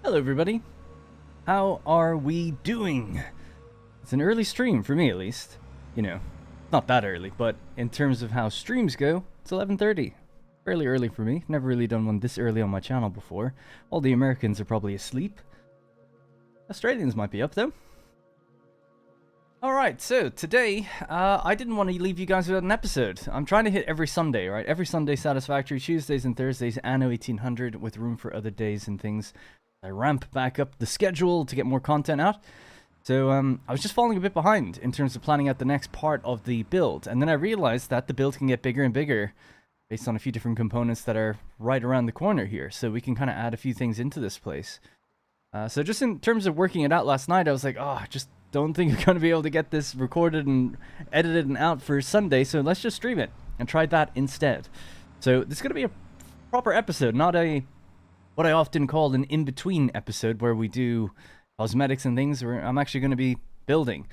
Hello everybody, how are we doing? It's an early stream for me at least. You know, not that early, but in terms of how streams go, it's 11:30. Fairly early for me. Never really done one this early on my channel before. All the Americans are probably asleep. Australians might be up though. Alright, so today, I didn't want to leave you guys without an episode. I'm trying to hit every Sunday, right? Every Sunday Satisfactory, Tuesdays and Thursdays, Anno 1800, with room for other days and things. I ramp back up the schedule to get more content out. So I was just falling a bit behind in terms of planning out the next part of the build. And then I realized that the build can get bigger and bigger based on a few different components that are right around the corner here. So we can kind of add a few things into this place. So just in terms of working it out last night, I was like, oh, I just don't think I'm going to be able to get this recorded and edited and out for Sunday. So let's just stream it and try that instead. So this is going to be a proper episode, not a what I often call an in-between episode where we do cosmetics and things where I'm actually going to be building.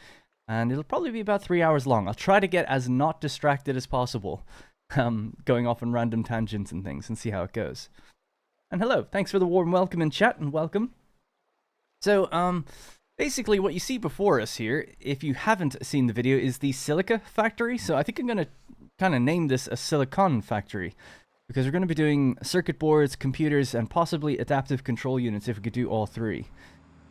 And it'll probably be about 3 hours long. I'll try to get as not distracted as possible, going off on random tangents and things and see how it goes. And hello, thanks for the warm welcome in chat and welcome. So, basically what you see before us here, if you haven't seen the video, is the Silica Factory. So I think I'm going to kind of name this a Silicon Factory, because we're going to be doing circuit boards, computers, and possibly adaptive control units if we could do all three.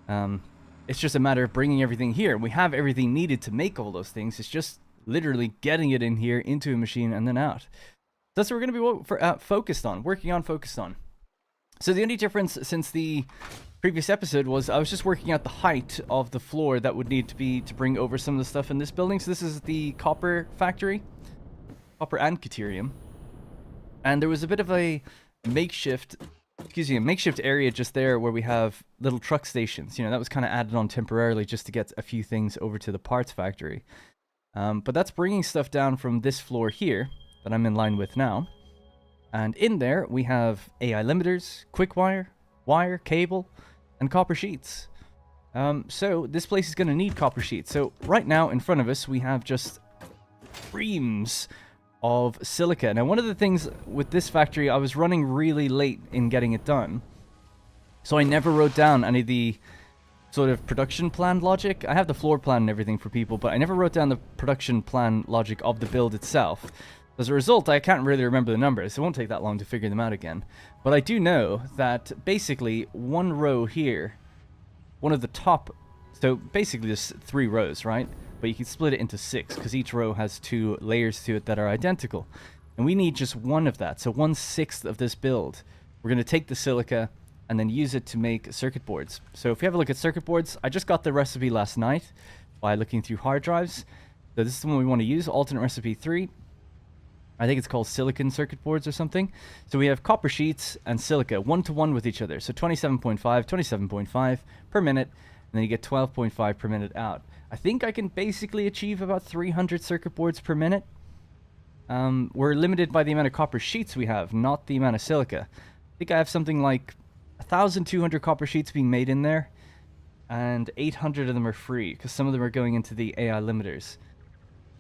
It's just a matter of bringing everything here. We have everything needed to make all those things. It's just literally getting it in here, into a machine, and then out. That's what we're going to be focused on. So the only difference since the previous episode was I was just working out the height of the floor that would need to be to bring over some of the stuff in this building. So this is the copper factory, copper and Caterium. And there was a bit of a makeshift area just there where we have little truck stations. You know, that was kind of added on temporarily just to get a few things over to the parts factory. But that's bringing stuff down from this floor here that I'm in line with now. And in there we have AI limiters, quick wire, wire, cable, and copper sheets. So this place is going to need copper sheets. So right now in front of us we have just reams of silica. Now one of the things with this factory, I was running really late in getting it done. So I never wrote down any of the sort of production plan logic. I have the floor plan and everything for people, but I never wrote down the production plan logic of the build itself. As a result, I can't really remember the numbers. It won't take that long to figure them out again. But I do know that basically one row here, one of the top, so basically there's 3 rows, right? But you can split it into 6 because each row has 2 layers to it that are identical. And we need just one of that. So 1/6 of this build. We're going to take the silica and then use it to make circuit boards. So if you have a look at circuit boards, I just got the recipe last night by looking through hard drives. So this is the one we want to use, alternate recipe 3. I think it's called silicon circuit boards or something. So we have copper sheets and silica 1-to-1 with each other. So 27.5 per minute, and then you get 12.5 per minute out. I think I can basically achieve about 300 circuit boards per minute. We're limited by the amount of copper sheets we have, not the amount of silica. I think I have something like 1,200 copper sheets being made in there, and 800 of them are free, because some of them are going into the AI limiters.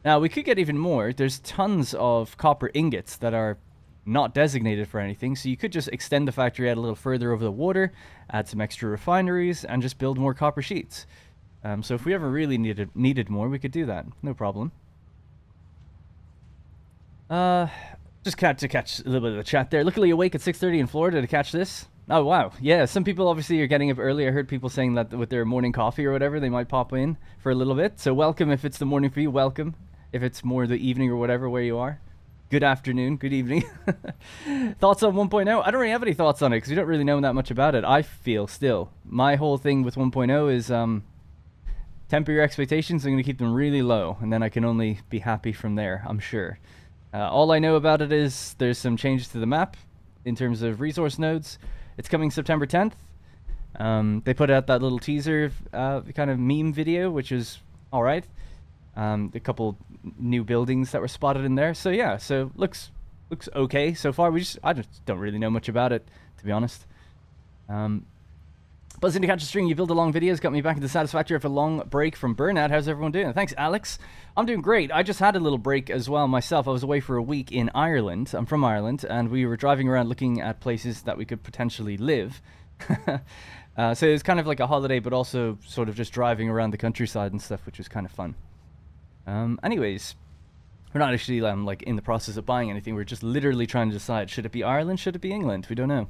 Now, we could get even more. There's tons of copper ingots that are not designated for anything, so you could just extend the factory out a little further over the water, add some extra refineries, and just build more copper sheets. So if we ever really needed more, we could do that. No problem. Just to catch a little bit of the chat there. Luckily awake at 6:30 in Florida to catch this. Oh, wow. Yeah, some people obviously are getting up early. I heard people saying that with their morning coffee or whatever, they might pop in for a little bit. So welcome if it's the morning for you. Welcome if it's more the evening or whatever where you are. Good afternoon, good evening. Thoughts on 1.0? I don't really have any thoughts on it because we don't really know that much about it. I feel still. My whole thing with 1.0 is temper your expectations. I'm going to keep them really low, and then I can only be happy from there, I'm sure. All I know about it is there's some changes to the map in terms of resource nodes. It's coming September 10th. They put out that little teaser kind of meme video, which is alright. A couple new buildings that were spotted in there. So yeah, so looks okay so far. I just don't really know much about it, to be honest. Buzzing to catch a string, you build a long videos, got me back into Satisfactory after a long break from burnout. How's everyone doing? Thanks, Alex. I'm doing great. I just had a little break as well myself. I was away for a week in Ireland. I'm from Ireland, and we were driving around looking at places that we could potentially live. So it was kind of like a holiday, but also sort of just driving around the countryside and stuff, which was kind of fun. Anyways, we're not actually like in the process of buying anything. We're just literally trying to decide, should it be Ireland, should it be England? We don't know.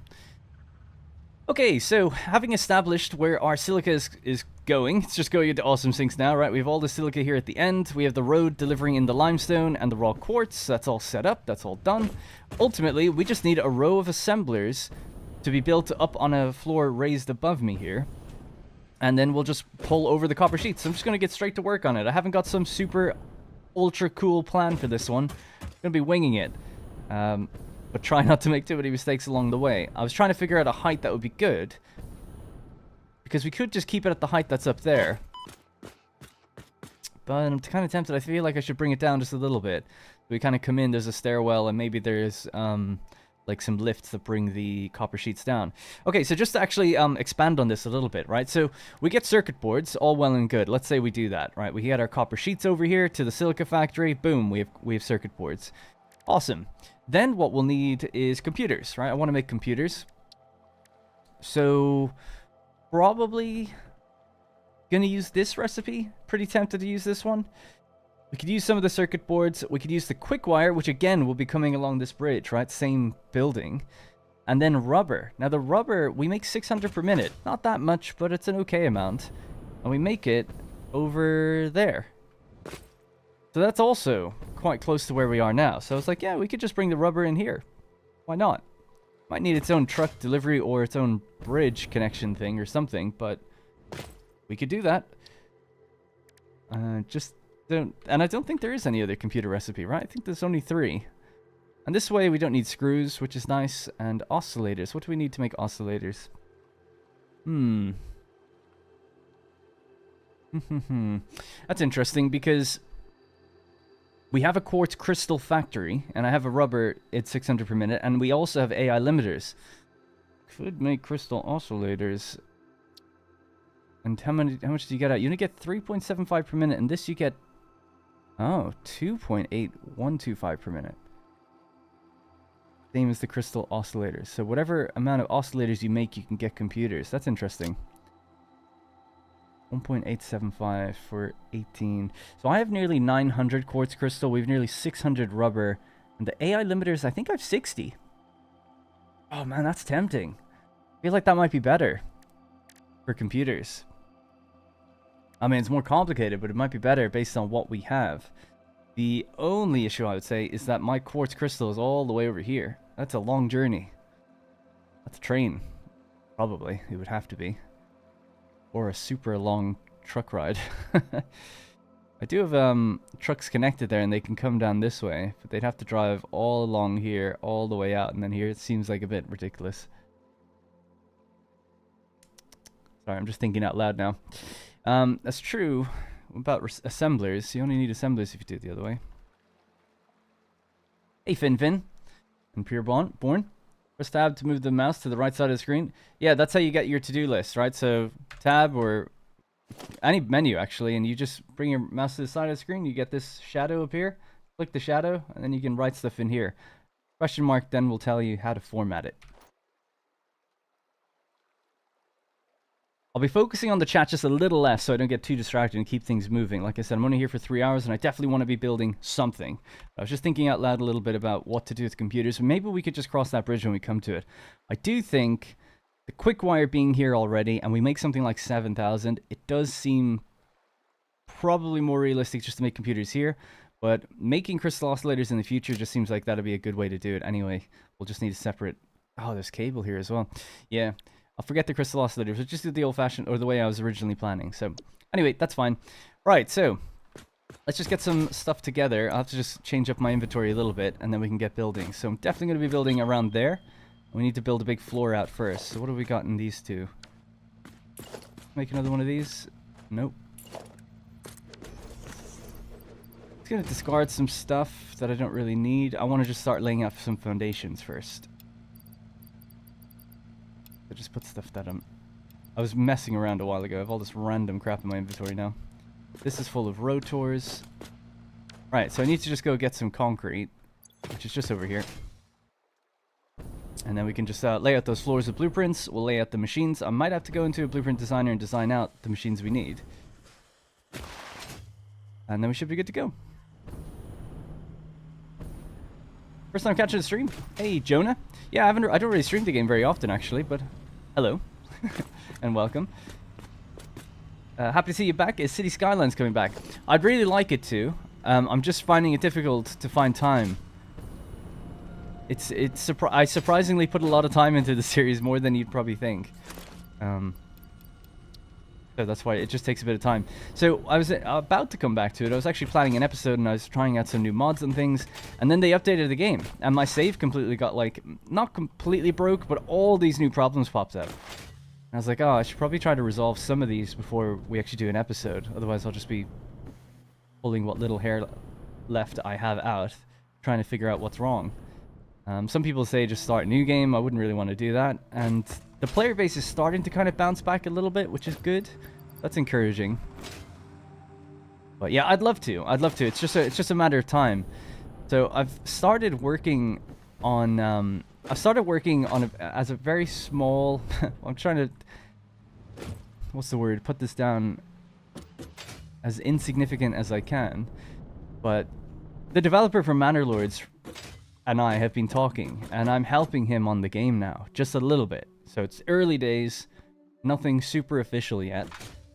Okay, so having established where our silica is going, it's just going into awesome sinks now, right? We have all the silica here at the end. We have the road delivering in the limestone and the raw quartz. That's all set up. That's all done. Ultimately, we just need a row of assemblers to be built up on a floor raised above me here. And then we'll just pull over the copper sheets. I'm just going to get straight to work on it. I haven't got some super ultra cool plan for this one. I'm going to be winging it. But try not to make too many mistakes along the way. I was trying to figure out a height that would be good, because we could just keep it at the height that's up there. But I'm kind of tempted. I feel like I should bring it down just a little bit. We kind of come in, there's a stairwell, and maybe there's like some lifts that bring the copper sheets down. Okay, so just to actually expand on this a little bit, right? So we get circuit boards, all well and good. Let's say we do that, right? We get our copper sheets over here to the Silica Factory. Boom, we have circuit boards. Awesome. Then what we'll need is computers, right? I want to make computers. So probably gonna use this recipe. Pretty tempted to use this one. We could use some of the circuit boards. We could use the quick wire, which again will be coming along this bridge, right? Same building. And then rubber. Now the rubber, we make 600 per minute. Not that much, but it's an okay amount. And we make it over there. So that's also quite close to where we are now. So I was like, yeah, we could just bring the rubber in here. Why not? Might need its own truck delivery or its own bridge connection thing or something, but we could do that. Just don't... And I don't think there is any other computer recipe, right? I think there's only 3. And this way we don't need screws, which is nice. And oscillators. What do we need to make oscillators? That's interesting because... we have a quartz crystal factory, and I have a rubber at 600 per minute, and we also have AI limiters. Could make crystal oscillators. And how much do you get out? You only get 3.75 per minute, and this you get... oh, 2.8125 per minute. Same as the crystal oscillators. So whatever amount of oscillators you make, you can get computers. That's interesting. 1.875 for 18. So I have nearly 900 quartz crystal. We have nearly 600 rubber. And the AI limiters, I think I have 60. Oh man, that's tempting. I feel like that might be better for computers. I mean, it's more complicated, but it might be better based on what we have. The only issue I would say is that my quartz crystal is all the way over here. That's a long journey. That's a train. Probably. It would have to be. Or a super long truck ride. I do have trucks connected there, and they can come down this way, but they'd have to drive all along here, all the way out, and then here. It seems like a bit ridiculous. Sorry, I'm just thinking out loud now. That's true about assemblers. You only need assemblers if you do it the other way. Hey, Fin. And Pureborn. Press tab to move the mouse to the right side of the screen. Yeah, that's how you get your to-do list, right? So tab or any menu actually, and you just bring your mouse to the side of the screen. You get this shadow up here. Click the shadow, and then you can write stuff in here. Question mark then will tell you how to format it. I'll be focusing on the chat just a little less so I don't get too distracted and keep things moving. Like I said, I'm only here for 3 hours, and I definitely want to be building something. I was just thinking out loud a little bit about what to do with computers. Maybe we could just cross that bridge when we come to it. I do think the quick wire being here already, and we make something like 7,000, it does seem probably more realistic just to make computers here. But making crystal oscillators in the future just seems like that'd be a good way to do it anyway. We'll just need a separate... oh, there's cable here as well. Yeah. I'll forget the crystal oscillators. We'll just do the old-fashioned, or the way I was originally planning. So, anyway, that's fine. Right, so, let's just get some stuff together. I'll have to just change up my inventory a little bit, and then we can get building. So, I'm definitely going to be building around there. We need to build a big floor out first. So, what have we got in these two? Make another one of these? Nope. Just going to discard some stuff that I don't really need. I want to just start laying out some foundations first. I just put stuff that I was messing around a while ago. I have all this random crap in my inventory now. This is full of rotors. Right, so I need to just go get some concrete, which is just over here. And then we can just lay out those floors with blueprints. We'll lay out the machines. I might have to go into a blueprint designer and design out the machines we need. And then we should be good to go. First time catching the stream. Hey, Jonah. Yeah, I don't really stream the game very often, actually, but hello. And welcome. Happy to see you back. Is City Skylines coming back? I'd really like it to. I'm just finding it difficult to find time. I surprisingly put a lot of time into the series, more than you'd probably think. So that's why it just takes a bit of time. So I was about to come back to it. I was actually planning an episode and I was trying out some new mods and things. And then they updated the game. And my save completely got, like, not completely broke, but all these new problems popped up. And I was like, oh, I should probably try to resolve some of these before we actually do an episode. Otherwise I'll just be pulling what little hair left I have out, trying to figure out what's wrong. Some people say just start a new game. I wouldn't really want to do that. And the player base is starting to kind of bounce back a little bit, which is good. That's encouraging. But yeah, I'd love to. I'd love to. It's just a matter of time. So I've started working on as a very small I'm trying to, what's the word, put this down as insignificant as I can. But the developer for Manor Lords and I have been talking, and I'm helping him on the game now, just a little bit. So it's early days, nothing super official yet.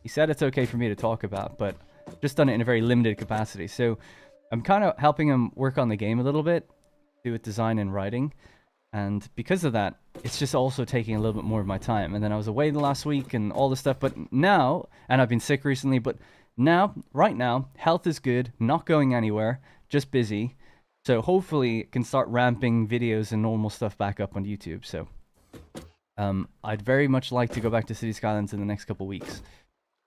He said it's okay for me to talk about, but just done it in a very limited capacity. So I'm kind of helping him work on the game a little bit, do with design and writing. And because of that, it's just also taking a little bit more of my time. And then I was away the last week and all this stuff, but now, and I've been sick recently, but now, right now, health is good, not going anywhere, just busy. So hopefully can start ramping videos and normal stuff back up on YouTube. So I'd very much like to go back to City Skylines in the next couple weeks.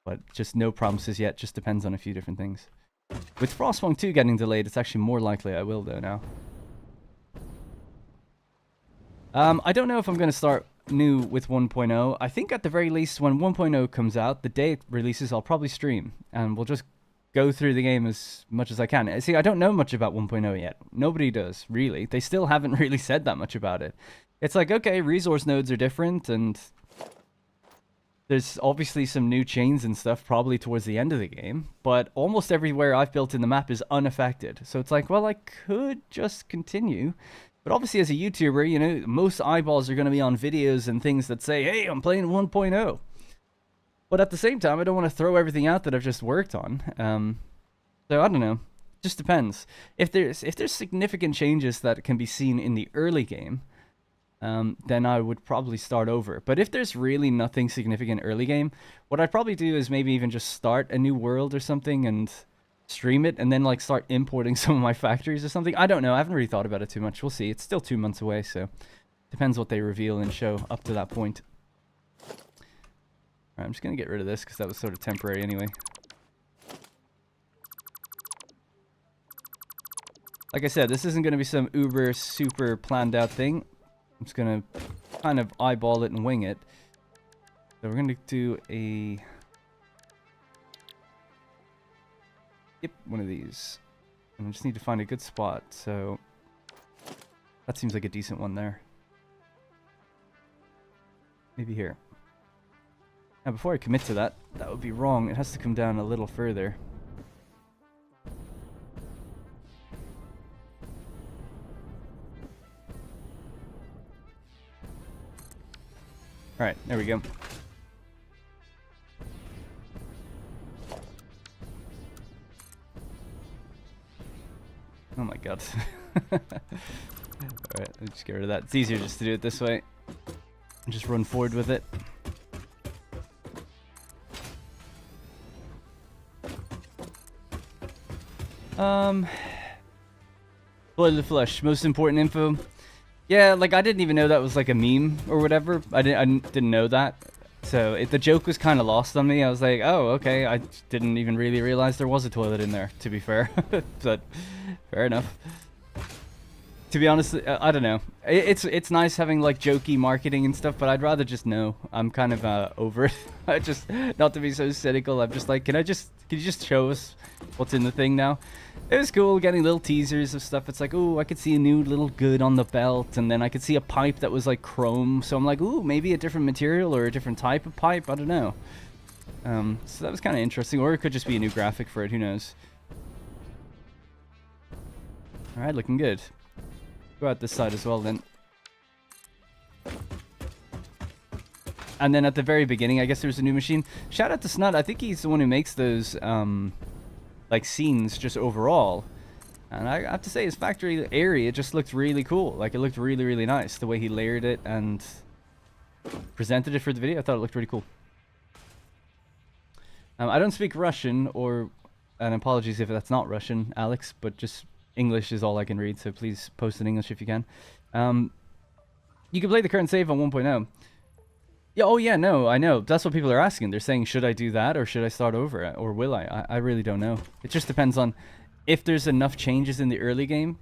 But just no promises yet, just depends on a few different things. With Frostpunk 2 getting delayed, it's actually more likely I will though now. I don't know if I'm going to start new with 1.0. I think at the very least when 1.0 comes out, the day it releases, I'll probably stream. And we'll just go through the game as much as I can. See, I don't know much about 1.0 yet. Nobody does, really. They still haven't really said that much about it. It's like, okay, resource nodes are different, and there's obviously some new chains and stuff probably towards the end of the game, but almost everywhere I've built in the map is unaffected. So it's like, well, I could just continue. But obviously as a YouTuber, you know, most eyeballs are going to be on videos and things that say, hey, I'm playing 1.0. But at the same time, I don't want to throw everything out that I've just worked on. So I don't know. It just depends. If there's significant changes that can be seen in the early game, then I would probably start over. But if there's really nothing significant early game, what I'd probably do is maybe even just start a new world or something and stream it, and then like start importing some of my factories or something. I don't know. I haven't really thought about it too much. We'll see. It's still 2 months away, so depends what they reveal and show up to that point. Alright, I'm just going to get rid of this because that was sort of temporary anyway. Like I said, this isn't going to be some uber super planned out thing. I'm just going to kind of eyeball it and wing it. So we're going to do a... Yep, one of these. And I just need to find a good spot, so... That seems like a decent one there. Maybe here. Now, before I commit to that, that would be wrong. It has to come down a little further. Alright, there we go. Oh my god. Alright, let's just get rid of that. It's easier just to do it this way. And just run forward with it. Blood of the Flesh, most important info. Yeah, like I didn't even know that was like a meme or whatever. I didn't know that. So the joke was kind of lost on me. I was like, oh, okay. I didn't even really realize there was a toilet in there, to be fair. But fair enough. To be honest, I don't know. It's nice having like jokey marketing and stuff, but I'd rather just know. I'm kind of over it. I just, not to be so cynical, I'm just like, can Can you just show us what's in the thing now? It was cool getting little teasers of stuff. It's like, oh, I could see a new little good on the belt, and then I could see a pipe that was like chrome. So I'm like, ooh, maybe a different material or a different type of pipe. I don't know. So that was kind of interesting, or it could just be a new graphic for it. Who knows? All right, looking good. Go out this side as well then. And then at the very beginning, I guess there's a new machine. Shout out to Snut. I think he's the one who makes those like scenes just overall. And I have to say, his factory area just looked really cool. Like, it looked really, really nice. The way he layered it and presented it for the video, I thought it looked really cool. I don't speak Russian, and apologies if that's not Russian, Alex, but just English is all I can read, so please post in English if you can. You can play the current save on 1.0. Yeah, oh yeah, no, I know. That's what people are asking. They're saying, should I do that, or should I start over, or will I? I really don't know. It just depends on if there's enough changes in the early game.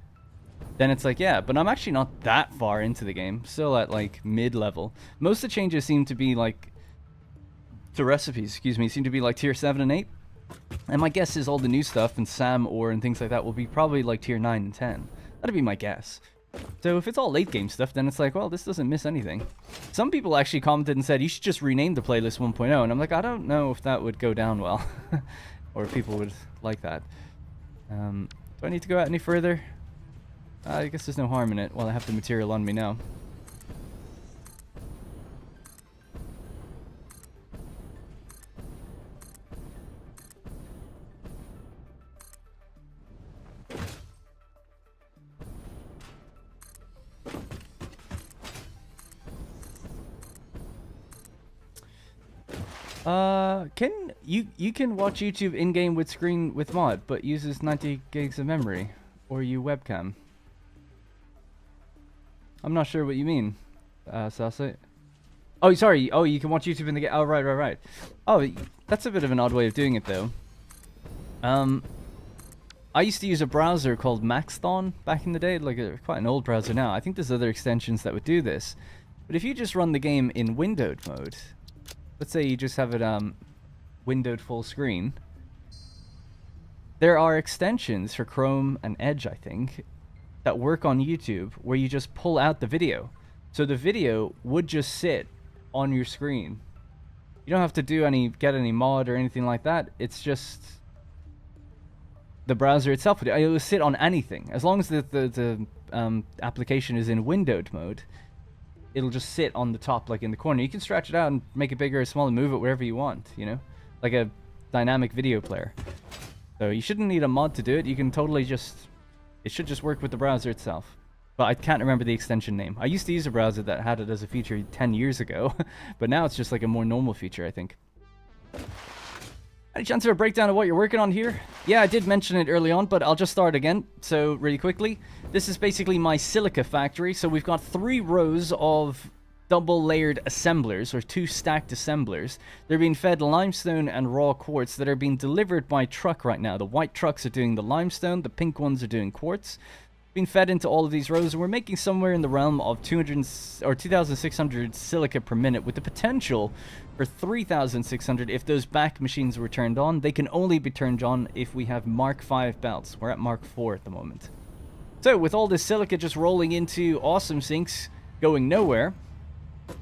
Then it's like, yeah, but I'm actually not that far into the game. Still at, like, mid-level. Most of the changes seem to be, like, to recipes, excuse me, seem to be, like, tier 7 and 8. And my guess is all the new stuff and SAM ore and things like that will be probably, like, tier 9 and 10. That'd be my guess. So if it's all late game stuff, then it's like, well, this doesn't miss anything. Some people actually commented and said, you should just rename the playlist 1.0. And I'm like, I don't know if that would go down well. Or if people would like that. Do I need to go out any further? I guess there's no harm in it while I have the material on me now. You can watch YouTube in-game with screen with mod, but uses 90 gigs of memory, or you webcam. I'm not sure what you mean, Sase. Oh, sorry. Oh, you can watch YouTube in the game. Oh, right. Oh, that's a bit of an odd way of doing it, though. I used to use a browser called Maxthon back in the day, like quite an old browser now. I think there's other extensions that would do this. But if you just run the game in windowed mode, let's say you just have it windowed full screen, there are extensions for Chrome and Edge, I think, that work on YouTube where you just pull out the video. So the video would just sit on your screen. You don't have to get any mod or anything like that. It's just the browser itself. It will sit on anything. As long as the application is in windowed mode, it'll just sit on the top, like in the corner. You can stretch it out and make it bigger or smaller, move it wherever you want, you know? Like a dynamic video player. So you shouldn't need a mod to do it. You can totally just... It should just work with the browser itself. But I can't remember the extension name. I used to use a browser that had it as a feature 10 years ago. But now it's just like a more normal feature, I think. Any chance of a breakdown of what you're working on here? Yeah, I did mention it early on, but I'll just start again. So, really quickly. This is basically my Silica Factory. So we've got 3 rows of double-layered assemblers, or 2 stacked assemblers. They're being fed limestone and raw quartz that are being delivered by truck right now. The white trucks are doing the limestone, the pink ones are doing quartz. Being fed into all of these rows, and we're making somewhere in the realm of 2,600 silica per minute, with the potential for 3,600 if those back machines were turned on. They can only be turned on if we have Mark 5 belts. We're at Mark 4 at the moment. So, with all this silica just rolling into awesome sinks, going nowhere,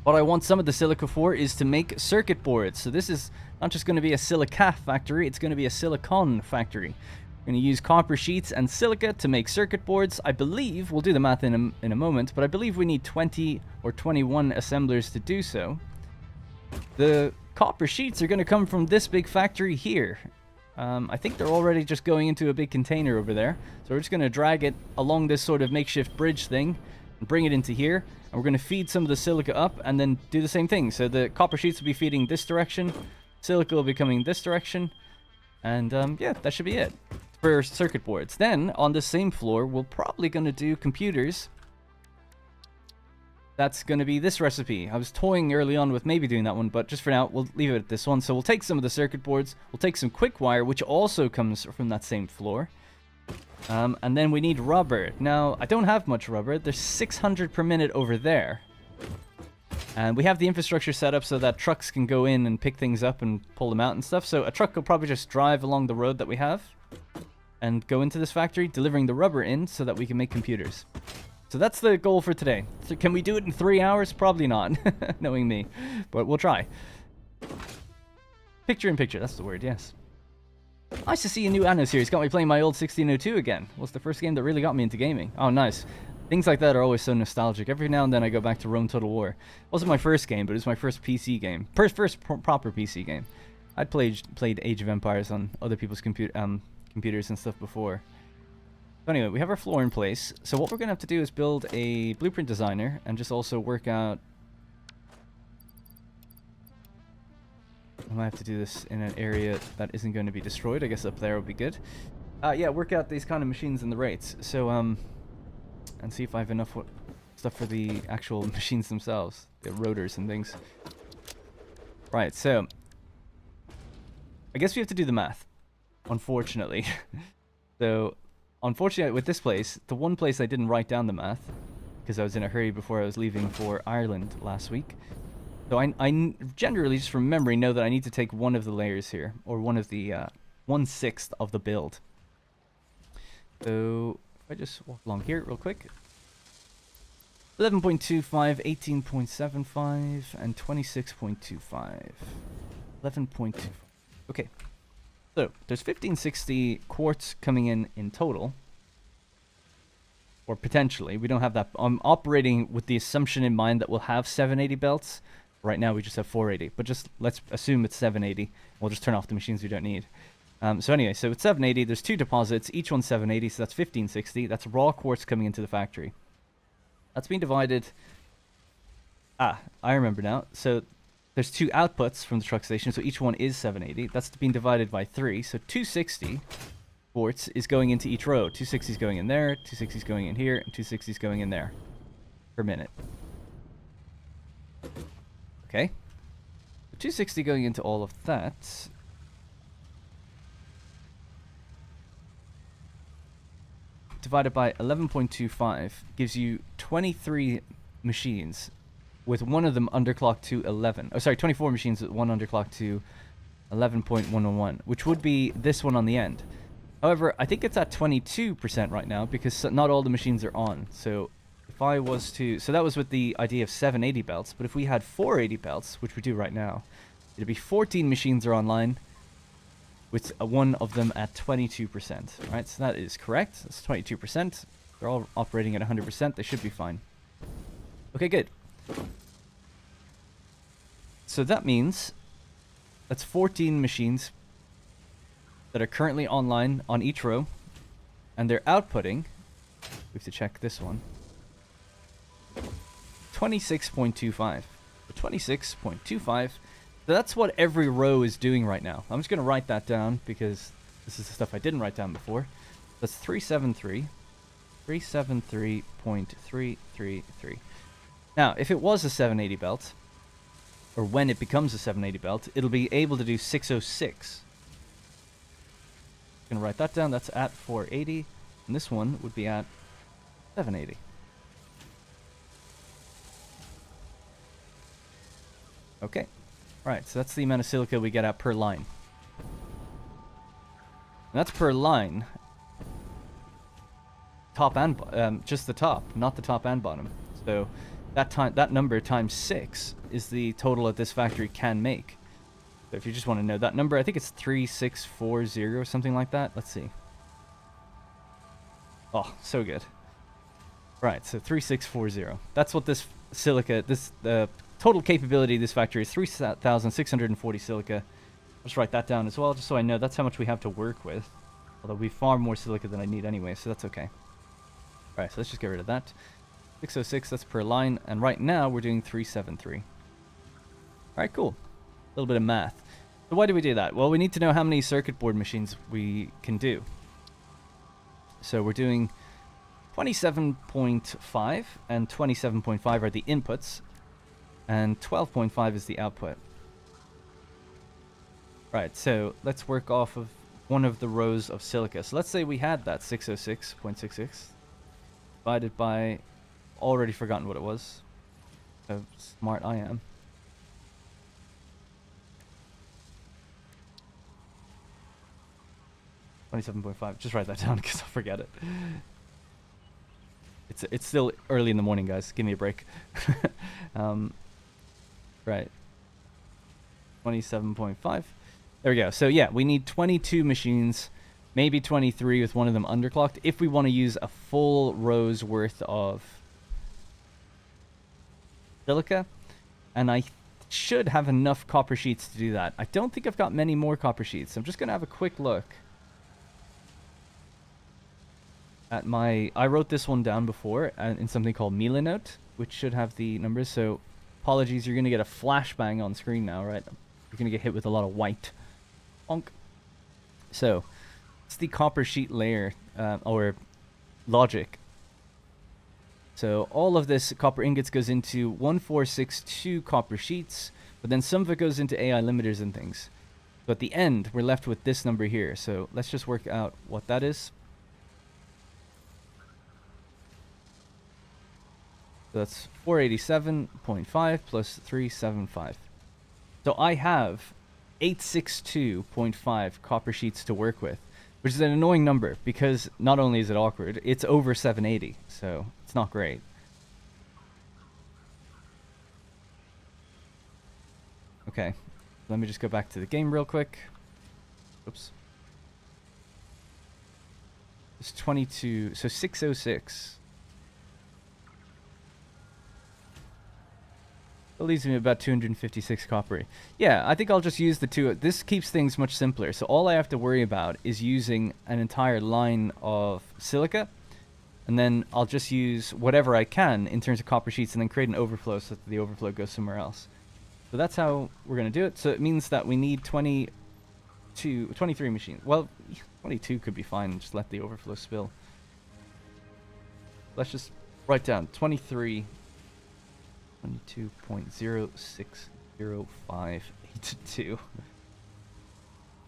what I want some of the silica for is to make circuit boards. So this is not just going to be a silica factory, it's going to be a silicon factory. We're going to use copper sheets and silica to make circuit boards. I believe, we'll do the math in a moment, but I believe we need 20 or 21 assemblers to do so. The copper sheets are going to come from this big factory here. I think they're already just going into a big container over there. So we're just going to drag it along this sort of makeshift bridge thing and bring it into here. And we're going to feed some of the silica up and then do the same thing. So the copper sheets will be feeding this direction. Silica will be coming this direction. And yeah, that should be it for circuit boards. Then, on the same floor, we're probably going to do computers. That's going to be this recipe. I was toying early on with maybe doing that one, but just for now, we'll leave it at this one. So we'll take some of the circuit boards. We'll take some quick wire, which also comes from that same floor. And then we need rubber. Now, I don't have much rubber. There's 600 per minute over there. And we have the infrastructure set up so that trucks can go in and pick things up and pull them out and stuff. So a truck will probably just drive along the road that we have and go into this factory, delivering the rubber in so that we can make computers. So that's the goal for today. So can we do it in 3 hours? Probably not, knowing me. But we'll try. Picture in picture, that's the word, yes. Nice to see a new Anno series. Got me playing my old 1602 again. Was the first game that really got me into gaming. Oh, nice. Things like that are always so nostalgic. Every now and then I go back to Rome Total War. It wasn't my first game, but it was my first PC game. First proper PC game. I'd played Age of Empires on other people's computers and stuff before. So anyway, we have our floor in place. So what we're going to have to do is build a blueprint designer and just also work out... I might have to do this in an area that isn't going to be destroyed. I guess up there would be good. Yeah, work out these kind of machines and the rates. So, and see if I have enough stuff for the actual machines themselves. The rotors and things. Right, so... I guess we have to do the math. Unfortunately. So, unfortunately with this place, the one place I didn't write down the math, because I was in a hurry before I was leaving for Ireland last week. So I generally, just from memory, know that I need to take one of the layers here, or one of the 1/6 of the build. So if I just walk along here real quick, 11.25, 18.75, and 26.25. 11.25. Okay. So there's 1560 quartz coming in total, or potentially. We don't have that. I'm operating with the assumption in mind that we'll have 780 belts. Right now we just have 480, but just let's assume it's 780. We'll just turn off the machines we don't need. So anyway, so it's 780. There's 2 deposits, each one 780, so that's 1560. That's raw quartz coming into the factory. That's being divided... I remember now. So there's 2 outputs from the truck station, so each one is 780. That's being divided by 3, so 260 quartz is going into each row. 260 is going in there, 260 is going in here, and 260 is going in there per minute. Okay, 260 going into all of that. Divided by 11.25 gives you 23 machines, with one of them underclocked to 11. Oh, sorry, 24 machines with one underclocked to 11.101, which would be this one on the end. However, I think it's at 22% right now because not all the machines are on. So if I was to... So that was with the idea of 780 belts, but if we had 480 belts, which we do right now, it'd be 14 machines are online, with one of them at 22%. Right, so that is correct. That's 22%. They're all operating at 100%. They should be fine. Okay, good. So that means that's 14 machines that are currently online on each row, and they're outputting... We have to check this one. 26.25. 26.25. So that's what every row is doing right now. I'm just going to write that down because this is the stuff I didn't write down before. That's 373. 373.333. Now, if it was a 780 belt, or when it becomes a 780 belt, it'll be able to do 606. I'm going to write that down. That's at 480. And this one would be at 780. Okay. Alright, so that's the amount of silica we get out per line. And that's per line. Top and just the top, not the top and bottom. So that number times 6 is the total that this factory can make. So if you just want to know that number, I think it's 3640 or something like that. Let's see. Oh, so good. Right, so 3640. That's what this silica, total capability of this factory is 3,640 silica. I'll just write that down as well, just so I know that's how much we have to work with. Although we have far more silica than I need anyway, so that's okay. Alright, so let's just get rid of that. 606, that's per line, and right now we're doing 373. Alright, cool. A little bit of math. So why do we do that? Well, we need to know how many circuit board machines we can do. So we're doing 27.5, and 27.5 are the inputs, and 12.5 is the output. Right, so let's work off of one of the rows of silica. So let's say we had that 606.66 divided by, already forgotten what it was. How smart I am. $27.5. Just write that down because I'll forget it. It's still early in the morning, guys. Give me a break. Right. 27.5. There we go. So yeah, we need 22 machines, maybe 23 with one of them underclocked, if we want to use a full row's worth of silica. And I should have enough copper sheets to do that. I don't think I've got many more copper sheets. I'm just going to have a quick look at my... I wrote this one down before in something called Milanote, which should have the numbers. So apologies, you're going to get a flashbang on screen now, right? You're going to get hit with a lot of white. Bonk. So it's the copper sheet layer, or logic. So all of this copper ingots goes into 1462 copper sheets, but then some of it goes into AI limiters and things. So at the end, we're left with this number here. So let's just work out what that is. So that's 487.5 plus 375. So I have 862.5 copper sheets to work with, which is an annoying number because not only is it awkward, it's over 780, so it's not great. Okay, let me just go back to the game real quick. Oops. It's 22, so 606. That leaves me about 256 copper. Yeah, I think I'll just use the two. This keeps things much simpler. So all I have to worry about is using an entire line of silica. And then I'll just use whatever I can in terms of copper sheets and then create an overflow so that the overflow goes somewhere else. So that's how we're going to do it. So it means that we need 23 machines. Well, 22 could be fine. Just let the overflow spill. Let's just write down 23... 22.060582.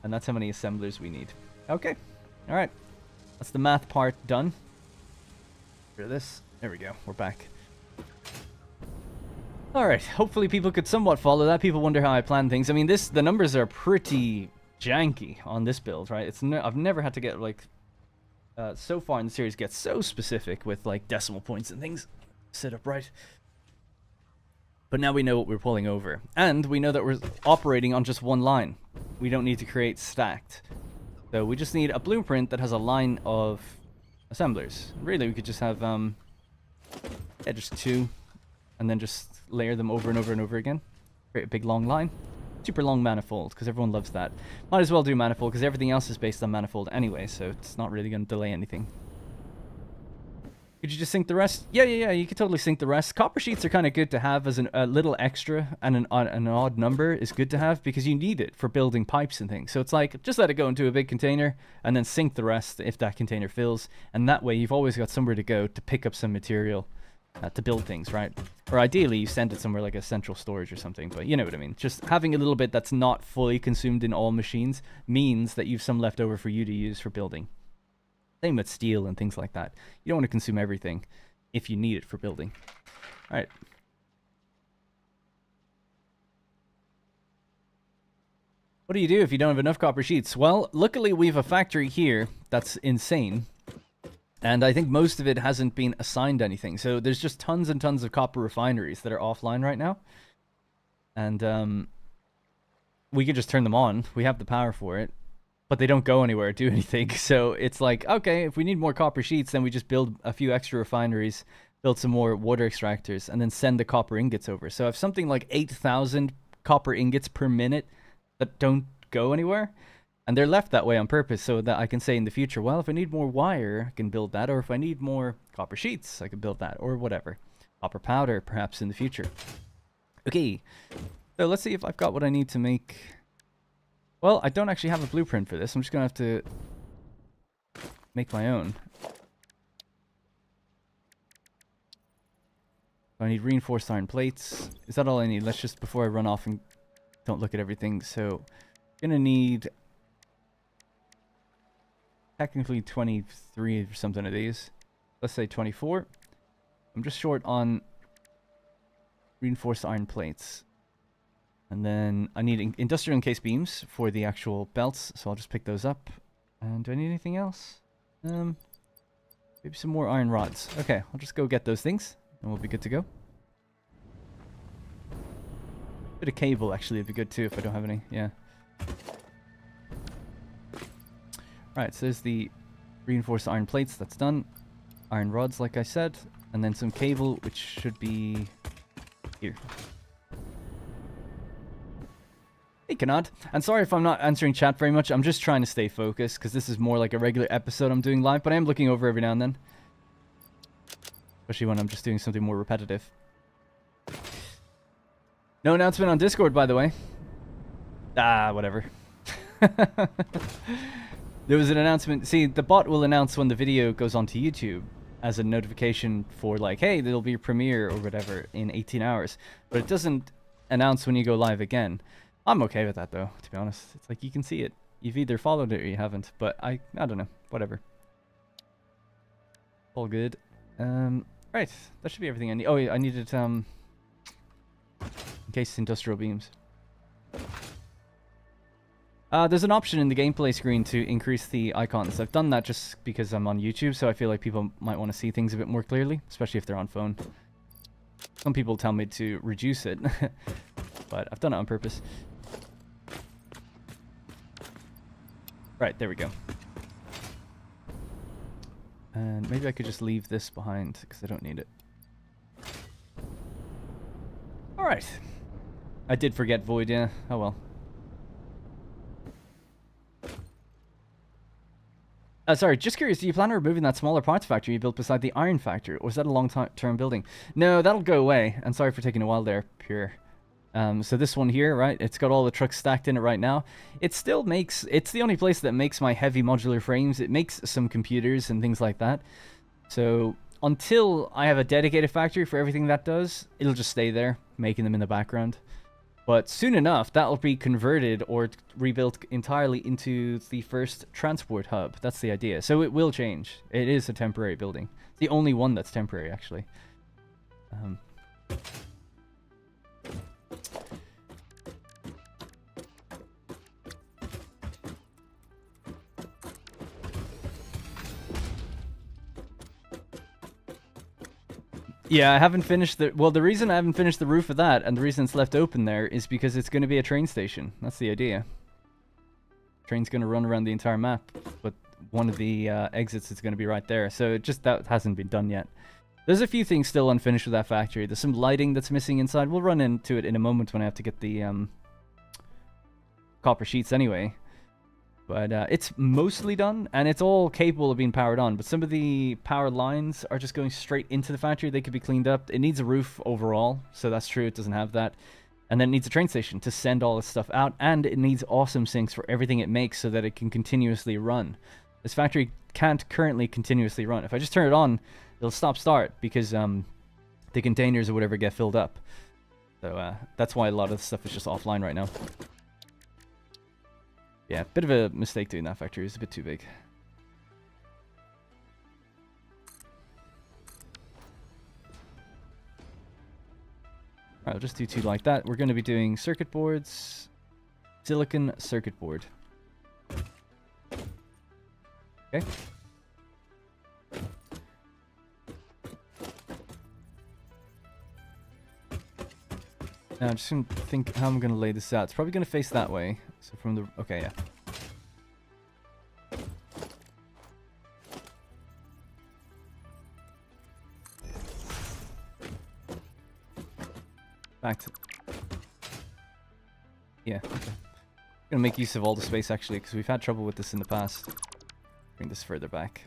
And that's how many assemblers we need. Okay. Alright. That's the math part done. For this. There we go. We're back. Alright. Hopefully people could somewhat follow that. People wonder how I plan things. I mean, the numbers are pretty janky on this build, right? I've never had to get, like... so far in the series get so specific with, like, decimal points and things set up right. But now we know what we're pulling over. And we know that we're operating on just one line. We don't need to create stacked. So we just need a blueprint that has a line of assemblers. Really, we could just have, yeah, just two. And then just layer them over and over and over again. Create a big long line. Super long manifold, because everyone loves that. Might as well do manifold, because everything else is based on manifold anyway, so it's not really going to delay anything. Could you just sync the rest? Yeah, you could totally sync the rest. Copper sheets are kind of good to have as a little extra, and an odd number is good to have because you need it for building pipes and things. So it's like, just let it go into a big container, and then sync the rest if that container fills, and that way you've always got somewhere to go to pick up some material to build things, right? Or ideally, you send it somewhere like a central storage or something, but you know what I mean. Just having a little bit that's not fully consumed in all machines means that you've some left over for you to use for building. Same with steel and things like that. You don't want to consume everything if you need it for building. All right. What do you do if you don't have enough copper sheets? Well, luckily we have a factory here that's insane. And I think most of it hasn't been assigned anything. So there's just tons and tons of copper refineries that are offline right now. And we can just turn them on. We have the power for it. But they don't go anywhere or do anything. So it's like, okay, if we need more copper sheets, then we just build a few extra refineries, build some more water extractors, and then send the copper ingots over. So I have something like 8,000 copper ingots per minute that don't go anywhere. And they're left that way on purpose so that I can say in the future, well, if I need more wire, I can build that. Or if I need more copper sheets, I can build that. Or whatever. Copper powder, perhaps, in the future. Okay. So let's see if I've got what I need to make... Well, I don't actually have a blueprint for this. I'm just going to have to make my own. I need reinforced iron plates. Is that all I need? Let's just, before I run off and don't look at everything. So, I'm going to need technically 23 or something of these. Let's say 24. I'm just short on reinforced iron plates. And then I need industrial encased beams for the actual belts, so I'll just pick those up. And do I need anything else? Maybe some more iron rods. Okay, I'll just go get those things, and we'll be good to go. Bit of cable actually would be good too if I don't have any. Yeah. Right, so there's the reinforced iron plates. That's done. Iron rods, like I said, and then some cable, which should be here. Hey, Kanad. And sorry if I'm not answering chat very much. I'm just trying to stay focused, because this is more like a regular episode I'm doing live, but I am looking over every now and then. Especially when I'm just doing something more repetitive. No announcement on Discord, by the way. Ah, whatever. There was an announcement. See, the bot will announce when the video goes onto YouTube as a notification for like, hey, there'll be a premiere or whatever in 18 hours. But it doesn't announce when you go live again. I'm okay with that, though, to be honest. It's like you can see it. You've either followed it or you haven't. But I don't know. Whatever. All good. Right. That should be everything I need. Oh, yeah, I needed, encased industrial beams. There's an option in the gameplay screen to increase the icons. I've done that just because I'm on YouTube, so I feel like people might want to see things a bit more clearly, especially if they're on phone. Some people tell me to reduce it, but I've done it on purpose. Right, there we go. And maybe I could just leave this behind, because I don't need it. Alright. I did forget Void, yeah. Oh well. Sorry, just curious, do you plan on removing that smaller parts factory you built beside the iron factory, or is that a long-term building? No, that'll go away. And sorry for taking a while there, Pure. So this one here, right, it's got all the trucks stacked in it right now. It still makes, it's the only place that makes my heavy modular frames. It makes some computers and things like that. So until I have a dedicated factory for everything that does, it'll just stay there, making them in the background. But soon enough, that'll be converted or rebuilt entirely into the first transport hub. That's the idea. So it will change. It is a temporary building. It's the only one that's temporary, actually. Yeah, I haven't finished the... Well, the reason I haven't finished the roof of that, and the reason it's left open there, is because it's going to be a train station. That's the idea. Train's going to run around the entire map, but one of the exits is going to be right there. So it just, that hasn't been done yet. There's a few things still unfinished with that factory. There's some lighting that's missing inside. We'll run into it in a moment when I have to get the copper sheets anyway. But it's mostly done, and it's all capable of being powered on. But some of the power lines are just going straight into the factory. They could be cleaned up. It needs a roof overall, so that's true. It doesn't have that. And then it needs a train station to send all this stuff out. And it needs awesome sinks for everything it makes so that it can continuously run. This factory can't currently continuously run. If I just turn it on, it'll stop-start because the containers or whatever get filled up. So that's why a lot of the stuff is just offline right now. Yeah, bit of a mistake doing that factory. It's a bit too big. Alright, I'll just do two like that. We're going to be doing circuit boards. Silicon circuit board. Okay. Now, I'm just going to think how I'm going to lay this out. It's probably going to face that way. So from the... Okay, yeah. Back to... Yeah, okay. I'm going to make use of all the space, actually, because we've had trouble with this in the past. Bring this further back.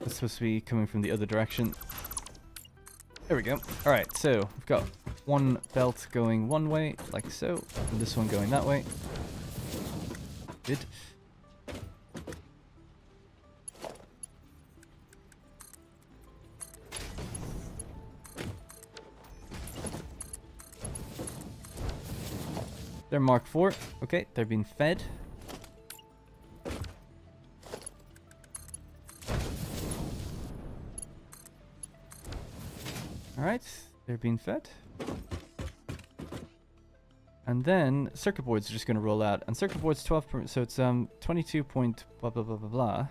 Supposed to be coming from the other direction. There we go. Alright, so we've got one belt going one way, like so, and this one going that way. Good. They're Mark 4. Okay, they're being fed. Alright, they're being fed. And then circuit boards are just going to roll out. And circuit boards 12, so it's 22 point blah blah blah blah blah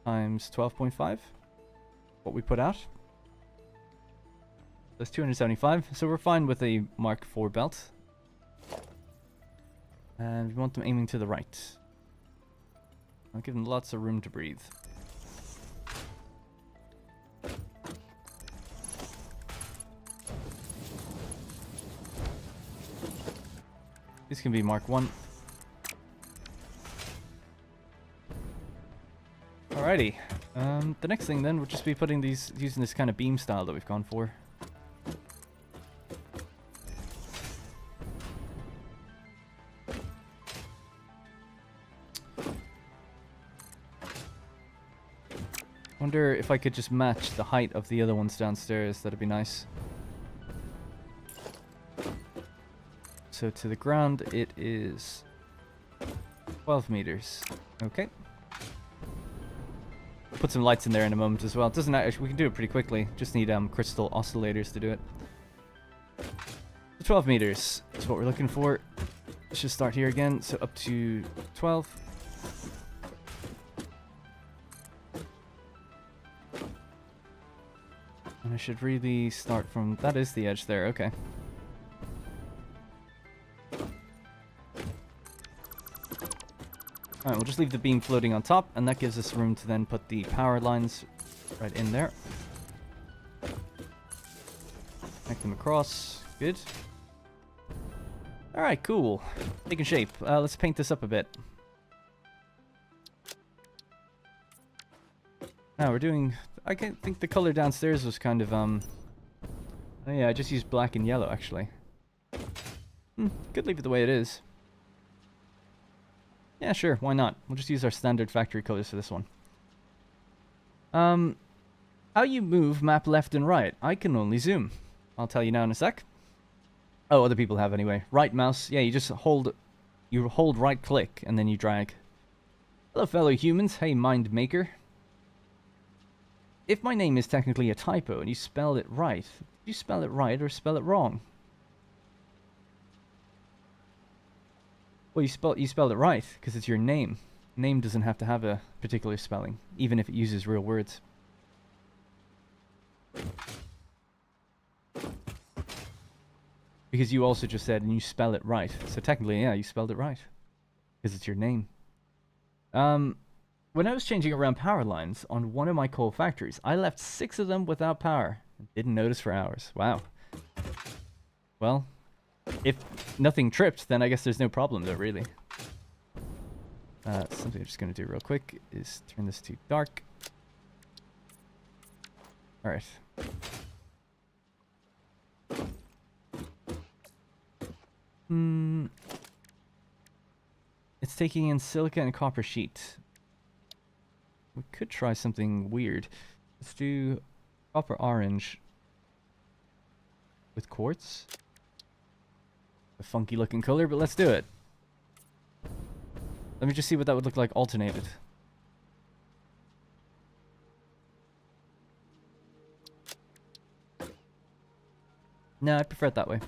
times 12.5. What we put out. That's 275. So we're fine with a Mark 4 belt. And we want them aiming to the right. I'll give them lots of room to breathe. This can be Mark 1. Alrighty. The next thing then would just be putting these, using this kind of beam style that we've gone for. Wonder if I could just match the height of the other ones downstairs. That'd be nice. So to the ground it is 12 meters. Okay. Put some lights in there in a moment as well. It doesn't actually, we can do it pretty quickly. Just need crystal oscillators to do it. So 12 meters is what we're looking for. Let's just start here again. So up to 12. And I should really start from... That is the edge there, okay. Alright, we'll just leave the beam floating on top, and that gives us room to then put the power lines right in there. Connect them across. Good. Alright, cool. Taking shape. Let's paint this up a bit. Now we're doing... I think the color downstairs was kind of, oh yeah, I just used black and yellow, actually. Could leave it the way it is. Yeah, sure, why not? We'll just use our standard factory colors for this one. How you move map left and right? I can only zoom. I'll tell you now in a sec. Oh, other people have anyway. Right mouse, yeah, you just hold right click and then you drag. Hello, fellow humans. Hey, mind maker. If my name is technically a typo and you spelled it right, do you spell it right or spell it wrong? Well, you spelled it right because it's your name. Name doesn't have to have a particular spelling, even if it uses real words. Because you also just said, and you spell it right. So technically, yeah, you spelled it right because it's your name. When I was changing around power lines on one of my coal factories, I left 6 of them without power. Didn't notice for hours. Wow. Well, if nothing tripped, then I guess there's no problem there, really. Something I'm just going to do real quick is turn this to dark. Alright. It's taking in silica and copper sheet. We could try something weird. Let's do copper orange with quartz. A funky looking color, but let's do it. Let me just see what that would look like alternated. No, I prefer it that way.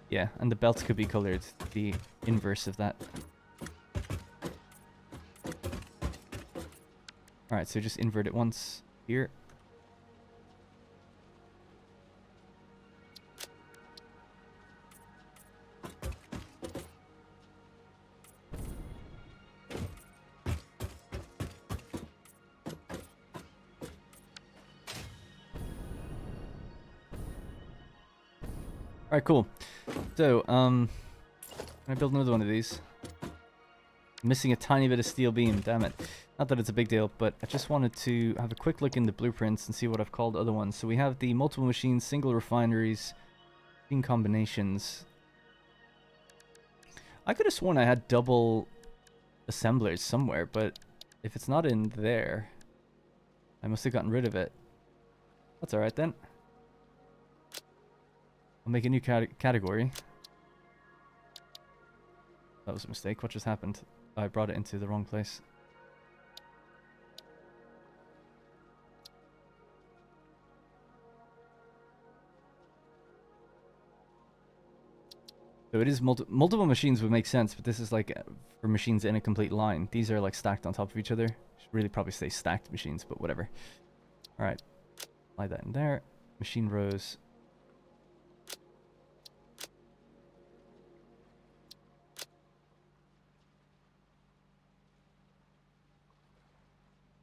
Yeah, and the belts could be colored the inverse of that. Alright, so just invert it once here. Alright, cool. So, I build another one of these. Missing a tiny bit of steel beam, damn it. Not that it's a big deal, but I just wanted to have a quick look in the blueprints and see what I've called other ones. So we have the multiple machines, single refineries, machine combinations. I could have sworn I had double assemblers somewhere, but if it's not in there, I must have gotten rid of it. That's alright then. I'll make a new category. That was a mistake. What just happened? I brought it into the wrong place. So it is multiple machines would make sense, but this is like for machines in a complete line. These are like stacked on top of each other. Should really probably say stacked machines, but whatever. All right, slide that in there. Machine rows.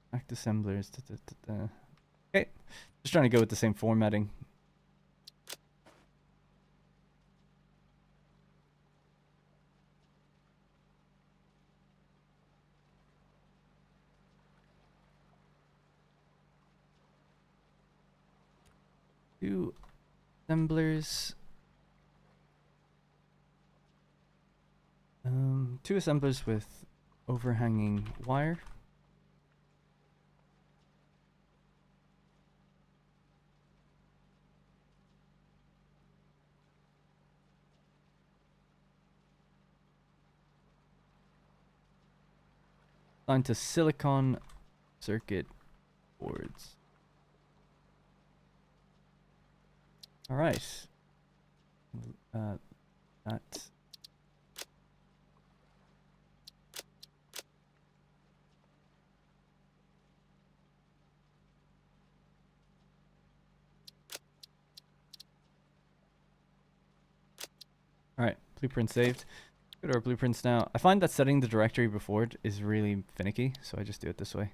Stacked assemblers. Okay, just trying to go with the same formatting. Two assemblers. Two assemblers with overhanging wire. Assigned to silicon circuit boards. All right. That. All right, blueprint saved. Go to our blueprints now. I find that setting the directory before it is really finicky, so I just do it this way.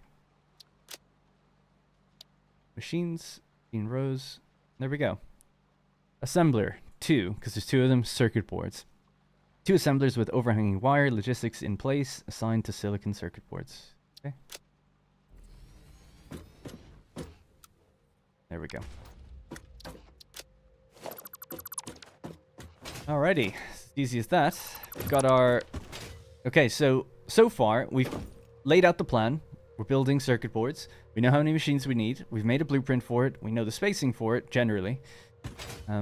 Machines, machine rows. There we go. Assembler 2, because there's 2 of them. Circuit boards. 2 assemblers with overhanging wire. Logistics in place. Assigned to silicon circuit boards. Okay. There we go. Alrighty. As easy as that. We've got our... Okay, so far, we've laid out the plan. We're building circuit boards. We know how many machines we need. We've made a blueprint for it. We know the spacing for it, generally.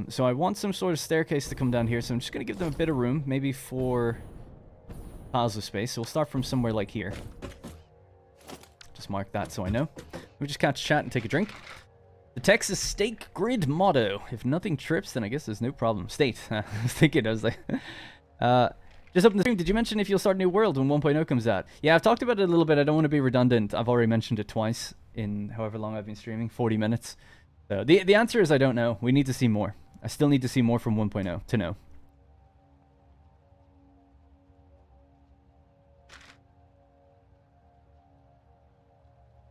So I want some sort of staircase to come down here, so I'm just going to give them a bit of room, maybe 4 piles of space. So we'll start from somewhere like here. Just mark that so I know. We just catch chat and take a drink. The Texas State Grid motto: if nothing trips, then I guess there's no problem. State. I was thinking, I was like... just open the stream. Did you mention if you'll start a new world when 1.0 comes out? Yeah, I've talked about it a little bit. I don't want to be redundant. I've already mentioned it twice in however long I've been streaming, 40 minutes. So the answer is I don't know. We need to see more. I still need to see more from 1.0 to know.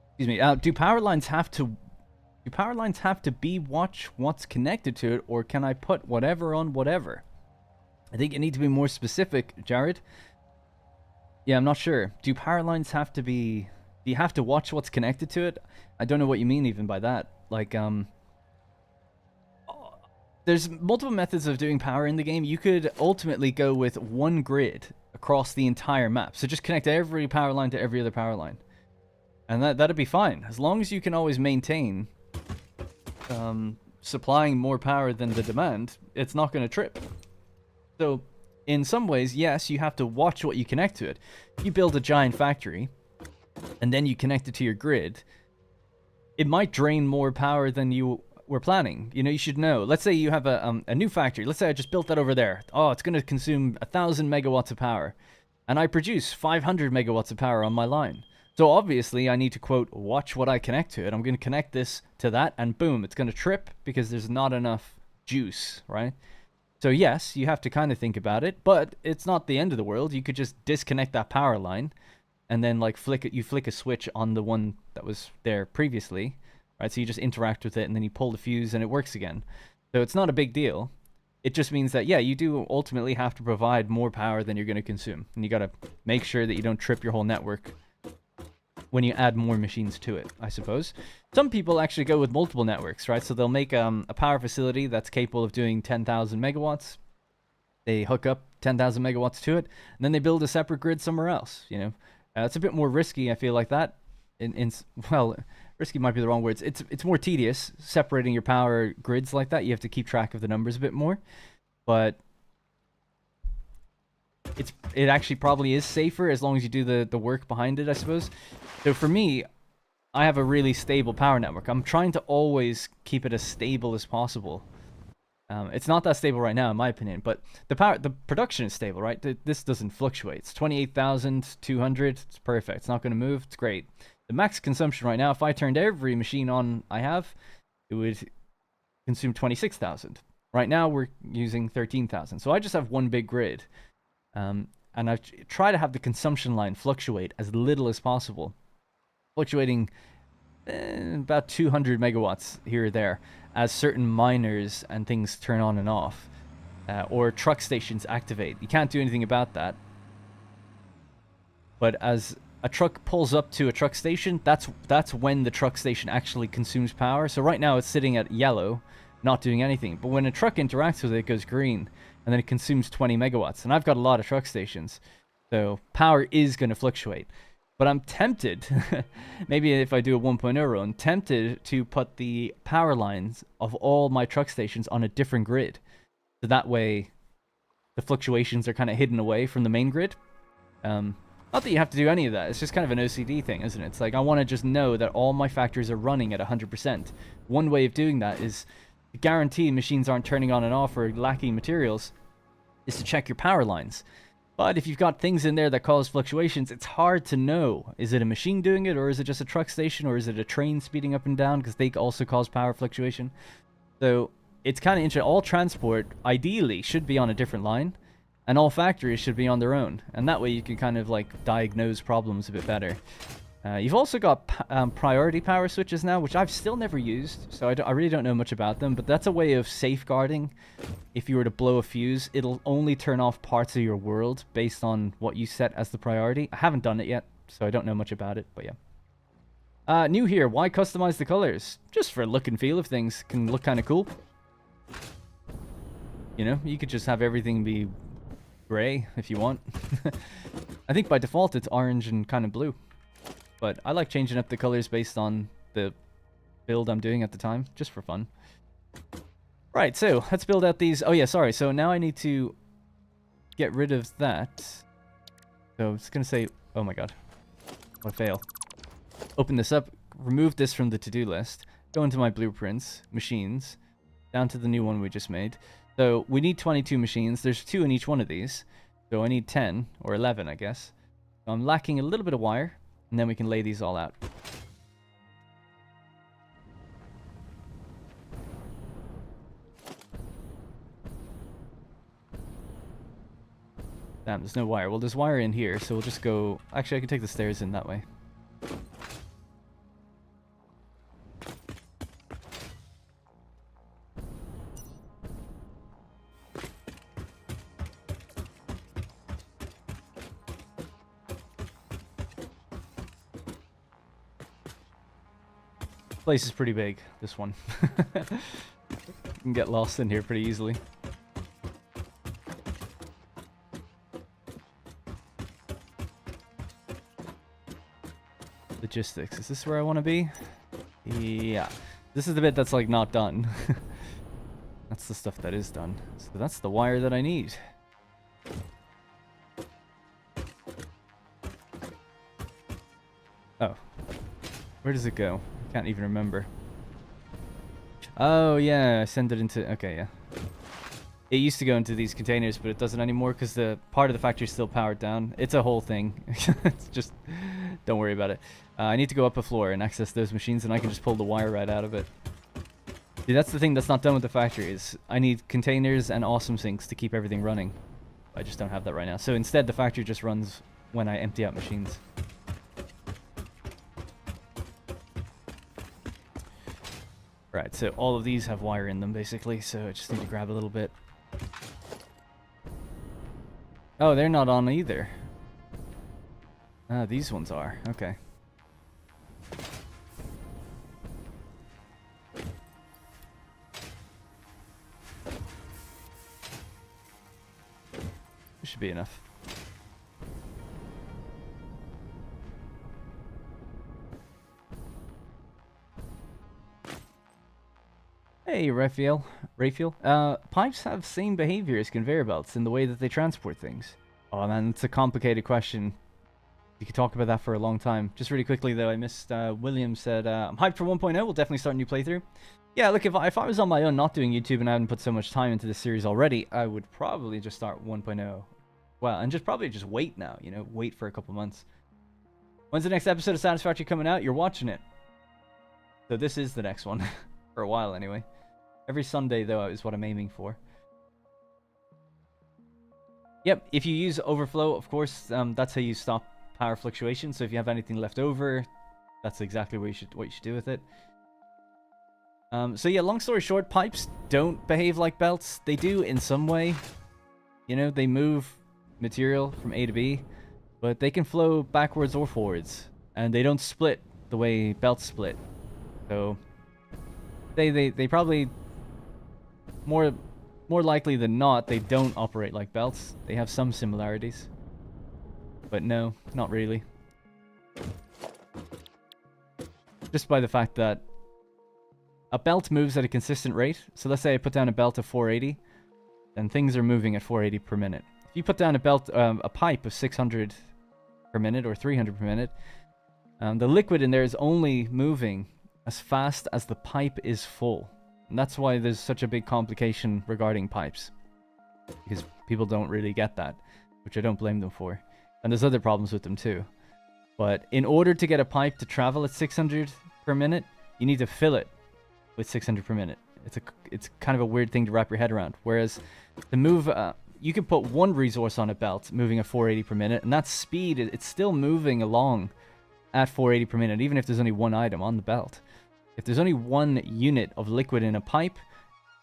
Excuse me. Do power lines have to be what's connected to it, or can I put whatever on whatever? I think you need to be more specific, Jared. Yeah, I'm not sure. Do power lines have to be... Do you have to watch what's connected to it? I don't know what you mean even by that. Like, there's multiple methods of doing power in the game. You could ultimately go with one grid across the entire map. So just connect every power line to every other power line. And that'd be fine. As long as you can always maintain supplying more power than the demand, it's not going to trip. So, in some ways, yes, you have to watch what you connect to it. If you build a giant factory, and then you connect it to your grid, it might drain more power than you were planning. You know, you should know. Let's say you have a new factory. Let's say I just built that over there. Oh, it's going to consume 1,000 megawatts of power. And I produce 500 megawatts of power on my line. So obviously, I need to, quote, watch what I connect to it. I'm going to connect this to that, and boom, it's going to trip because there's not enough juice, right? So yes, you have to kind of think about it, but it's not the end of the world. You could just disconnect that power line, and then like flick a switch on the one that was there previously, right? So you just interact with it, and then you pull the fuse, and it works again. So it's not a big deal. It just means that, yeah, you do ultimately have to provide more power than you're going to consume, and you got to make sure that you don't trip your whole network when you add more machines to it, I suppose. Some people actually go with multiple networks, right? So they'll make a power facility that's capable of doing 10,000 megawatts, They hook up 10,000 megawatts to it, and then they build a separate grid somewhere else. You know, it's a bit more risky. I feel like that. Well, risky might be the wrong words. It's more tedious separating your power grids like that. You have to keep track of the numbers a bit more, but it actually probably is safer as long as you do the work behind it, I suppose. So for me, I have a really stable power network. I'm trying to always keep it as stable as possible. It's not that stable right now, in my opinion, but the production is stable, right? This doesn't fluctuate. It's 28,200. It's perfect. It's not going to move. It's great. The max consumption right now, if I turned every machine on I have, it would consume 26,000. Right now, we're using 13,000. So I just have one big grid. And I try to have the consumption line fluctuate as little as possible. Fluctuating about 200 megawatts here or there as certain miners and things turn on and off. Or truck stations activate. You can't do anything about that. But as a truck pulls up to a truck station, that's when the truck station actually consumes power. So right now it's sitting at yellow, not doing anything. But when a truck interacts with it, it goes green, and then it consumes 20 megawatts. And I've got a lot of truck stations, so power is going to fluctuate. But I'm tempted, maybe if I do a 1.0 run, tempted to put the power lines of all my truck stations on a different grid. So that way, the fluctuations are kind of hidden away from the main grid. Not that you have to do any of that. It's just kind of an OCD thing, isn't it? It's like I want to just know that all my factories are running at 100%. One way of doing that is to guarantee machines aren't turning on and off or lacking materials, is to check your power lines. But if you've got things in there that cause fluctuations, it's hard to know. Is it a machine doing it, or is it just a truck station, or is it a train speeding up and down, because they also cause power fluctuation? So it's kind of interesting. All transport, ideally, should be on a different line, and all factories should be on their own. And that way you can kind of like diagnose problems a bit better. You've also got priority power switches now, which I've still never used, so I really don't know much about them, but that's a way of safeguarding. If you were to blow a fuse, it'll only turn off parts of your world based on what you set as the priority. I haven't done it yet, so I don't know much about it, but yeah. New here, why customize the colors? Just for look and feel of things. Can look kind of cool. You know, you could just have everything be gray if you want. I think by default it's orange and kind of blue. But I like changing up the colors based on the build I'm doing at the time, just for fun. Right, so let's build out these. Oh yeah, sorry. So now I need to get rid of that. So it's going to say, oh my god, what a fail. Open this up, remove this from the to-do list, go into my blueprints, machines, down to the new one we just made. So we need 22 machines. There's 2 in each one of these. So I need 10, or 11, I guess. So I'm lacking a little bit of wire. And then we can lay these all out. Damn, there's no wire. Well, there's wire in here, so we'll just go... Actually, I can take the stairs in that way. Place is pretty big, this one. You can get lost in here pretty easily. Logistics. Is this where I want to be? Yeah. This is the bit that's like not done. That's the stuff that is done. So that's the wire that I need. Oh. Where does it go? Can't even remember. Oh yeah, I send it into... Okay, yeah. It used to go into these containers, but it doesn't anymore because the part of the factory is still powered down. It's a whole thing. It's just... Don't worry about it. I need to go up a floor and access those machines, and I can just pull the wire right out of it. See, that's the thing that's not done with the factory, is I need containers and awesome sinks to keep everything running. I just don't have that right now. So instead, the factory just runs when I empty out machines. Right, so all of these have wire in them, basically, so I just need to grab a little bit. Oh, they're not on either. Ah, these ones are. Okay. This should be enough. Hey, Raphael. Pipes have same behavior as conveyor belts in the way that they transport things. Oh man, it's a complicated question. You could talk about that for a long time. Just really quickly though, I missed, William said, I'm hyped for 1.0, we'll definitely start a new playthrough. Yeah, look, if I was on my own not doing YouTube and I hadn't put so much time into this series already, I would probably just start 1.0. Well, and probably just wait now, you know, wait for a couple months. When's the next episode of Satisfactory coming out? You're watching it. So this is the next one. For a while anyway. Every Sunday though is what I'm aiming for. Yep, if you use overflow, of course, that's how you stop power fluctuation. So if you have anything left over, that's exactly what you should do with it. So yeah, long story short, pipes don't behave like belts. They do in some way. You know, they move material from A to B, but they can flow backwards or forwards, and they don't split the way belts split. So they probably more likely than not, they don't operate like belts. They have some similarities, but no, not really. Just by the fact that a belt moves at a consistent rate. So let's say I put down a belt of 480, then things are moving at 480 per minute. If you put down a pipe of 600 per minute or 300 per minute, the liquid in there is only moving as fast as the pipe is full. And that's why there's such a big complication regarding pipes. Because people don't really get that, which I don't blame them for. And there's other problems with them too. But in order to get a pipe to travel at 600 per minute, you need to fill it with 600 per minute. It's kind of a weird thing to wrap your head around. Whereas the move, you can put one resource on a belt moving at 480 per minute, and that speed, it's still moving along at 480 per minute, even if there's only one item on the belt. If there's only one unit of liquid in a pipe,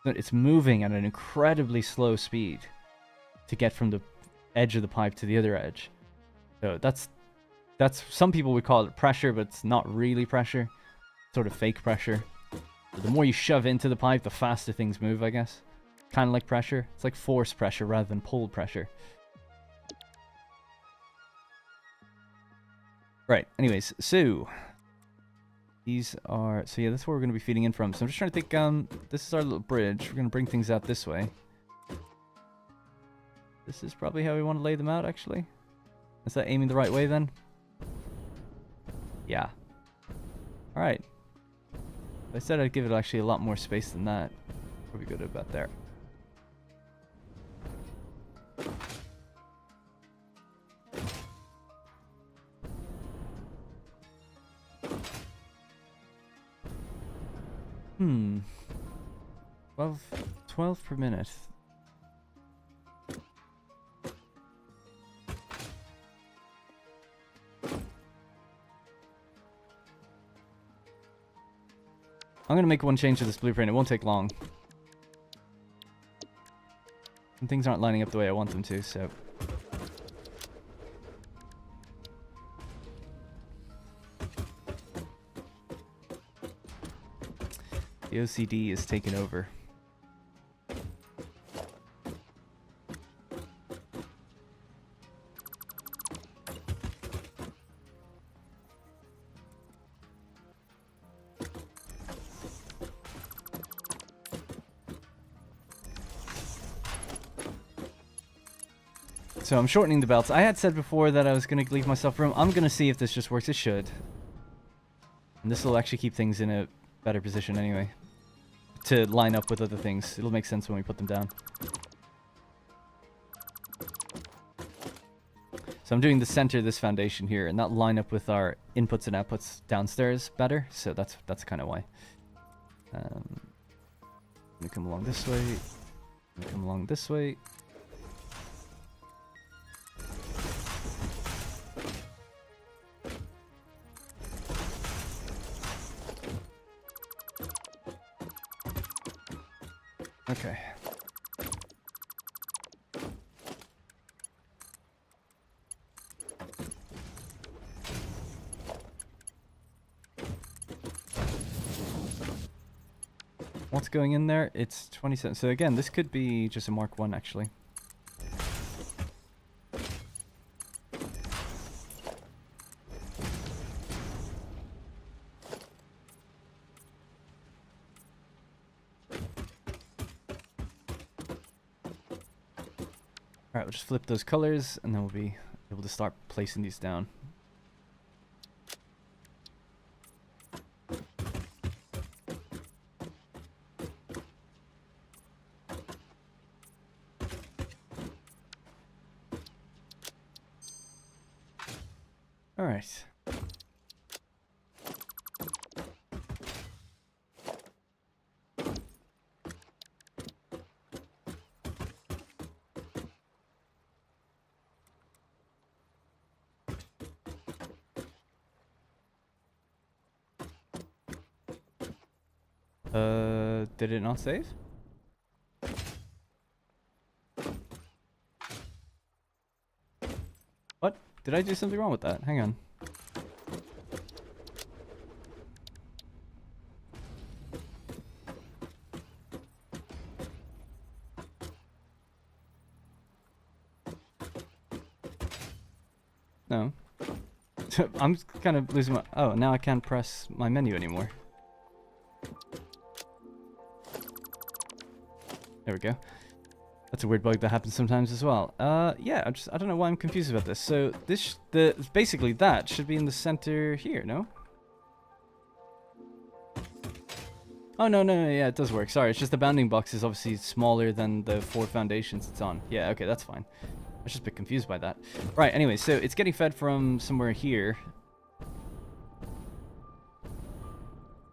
it's moving at an incredibly slow speed to get from the edge of the pipe to the other edge. So that's some people would call it pressure, but it's not really pressure. It's sort of fake pressure. So the more you shove into the pipe, the faster things move, I guess. Kind of like pressure. It's like force pressure rather than pull pressure. Right, anyways, so these are, so yeah, that's where we're going to be feeding in from. So I'm just trying to think, this is our little bridge. We're going to bring things out this way. This is probably how we want to lay them out, actually. Is that aiming the right way then? Yeah. Alright. I said I'd give it actually a lot more space than that. Probably good about there. Hmm. 12 per minute. I'm gonna make one change to this blueprint. It won't take long. And things aren't lining up the way I want them to, so. The OCD is taking over. So I'm shortening the belts. I had said before that I was going to leave myself room. I'm going to see if this just works. It should. And this will actually keep things in a better position anyway. To line up with other things. It'll make sense when we put them down. So I'm doing the center of this foundation here, and that line up with our inputs and outputs downstairs better. So that's kind of why. I'm going to come along this way. I'm going to come along this way. Okay. What's going in there? It's 27. So again, this could be just a Mark 1 actually. Alright, we'll just flip those colors, and then we'll be able to start placing these down. Alright. Did it not save? What? Did I do something wrong with that? Hang on. No. I'm kind of losing my... Oh, now I can't press my menu anymore. There we go. That's a weird bug that happens sometimes as well. Yeah, I don't know why I'm confused about this. So basically that should be in the center here, no? Oh, no, yeah, it does work. Sorry, it's just the bounding box is obviously smaller than the 4 foundations it's on. Yeah, okay, that's fine. I was just a bit confused by that. Right, anyway, so it's getting fed from somewhere here.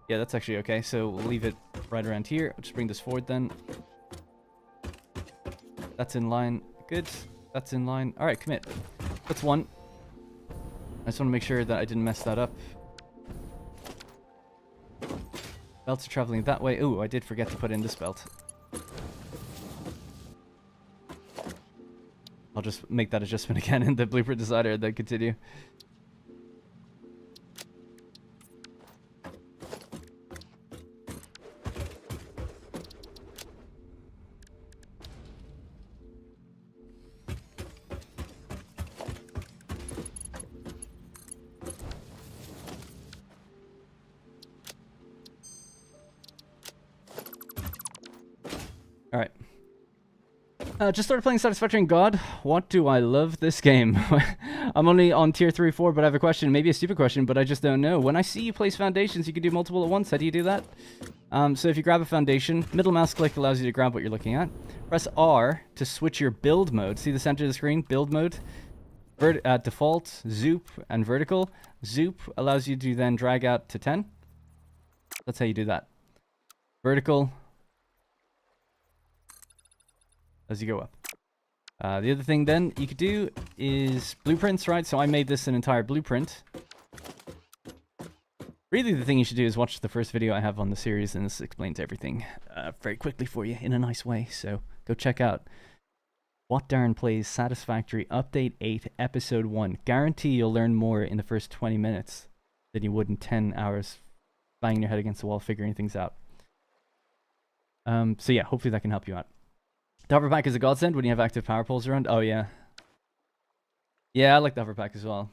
Yeah, that's actually okay. So we'll leave it right around here. I'll just bring this forward then. That's in line. Good. That's in line. All right, commit. That's one. I just want to make sure that I didn't mess that up. Belts are traveling that way. Ooh, I did forget to put in this belt. I'll just make that adjustment again in the blueprint designer and then continue. Alright. Just started playing Satisfactory and God, what do I love this game? I'm only on tier 3, 4, but I have a question. Maybe a stupid question, but I just don't know. When I see you place foundations, you can do multiple at once. How do you do that? So if you grab a foundation, middle mouse click allows you to grab what you're looking at. Press R to switch your build mode. See the center of the screen? Build mode. Default, zoop, and vertical. Zoop allows you to then drag out to 10. That's how you do that. Vertical. As you go up. The other thing then you could do is blueprints, right? So I made this an entire blueprint. Really the thing you should do is watch the first video I have on the series, and this explains everything very quickly for you in a nice way. So go check out What Darren Plays Satisfactory Update 8 Episode 1. Guarantee you'll learn more in the first 20 minutes than you would in 10 hours banging your head against the wall figuring things out. So yeah, hopefully that can help you out. The hover pack is a godsend when you have active power poles around. Oh, yeah. Yeah, I like the hover pack as well.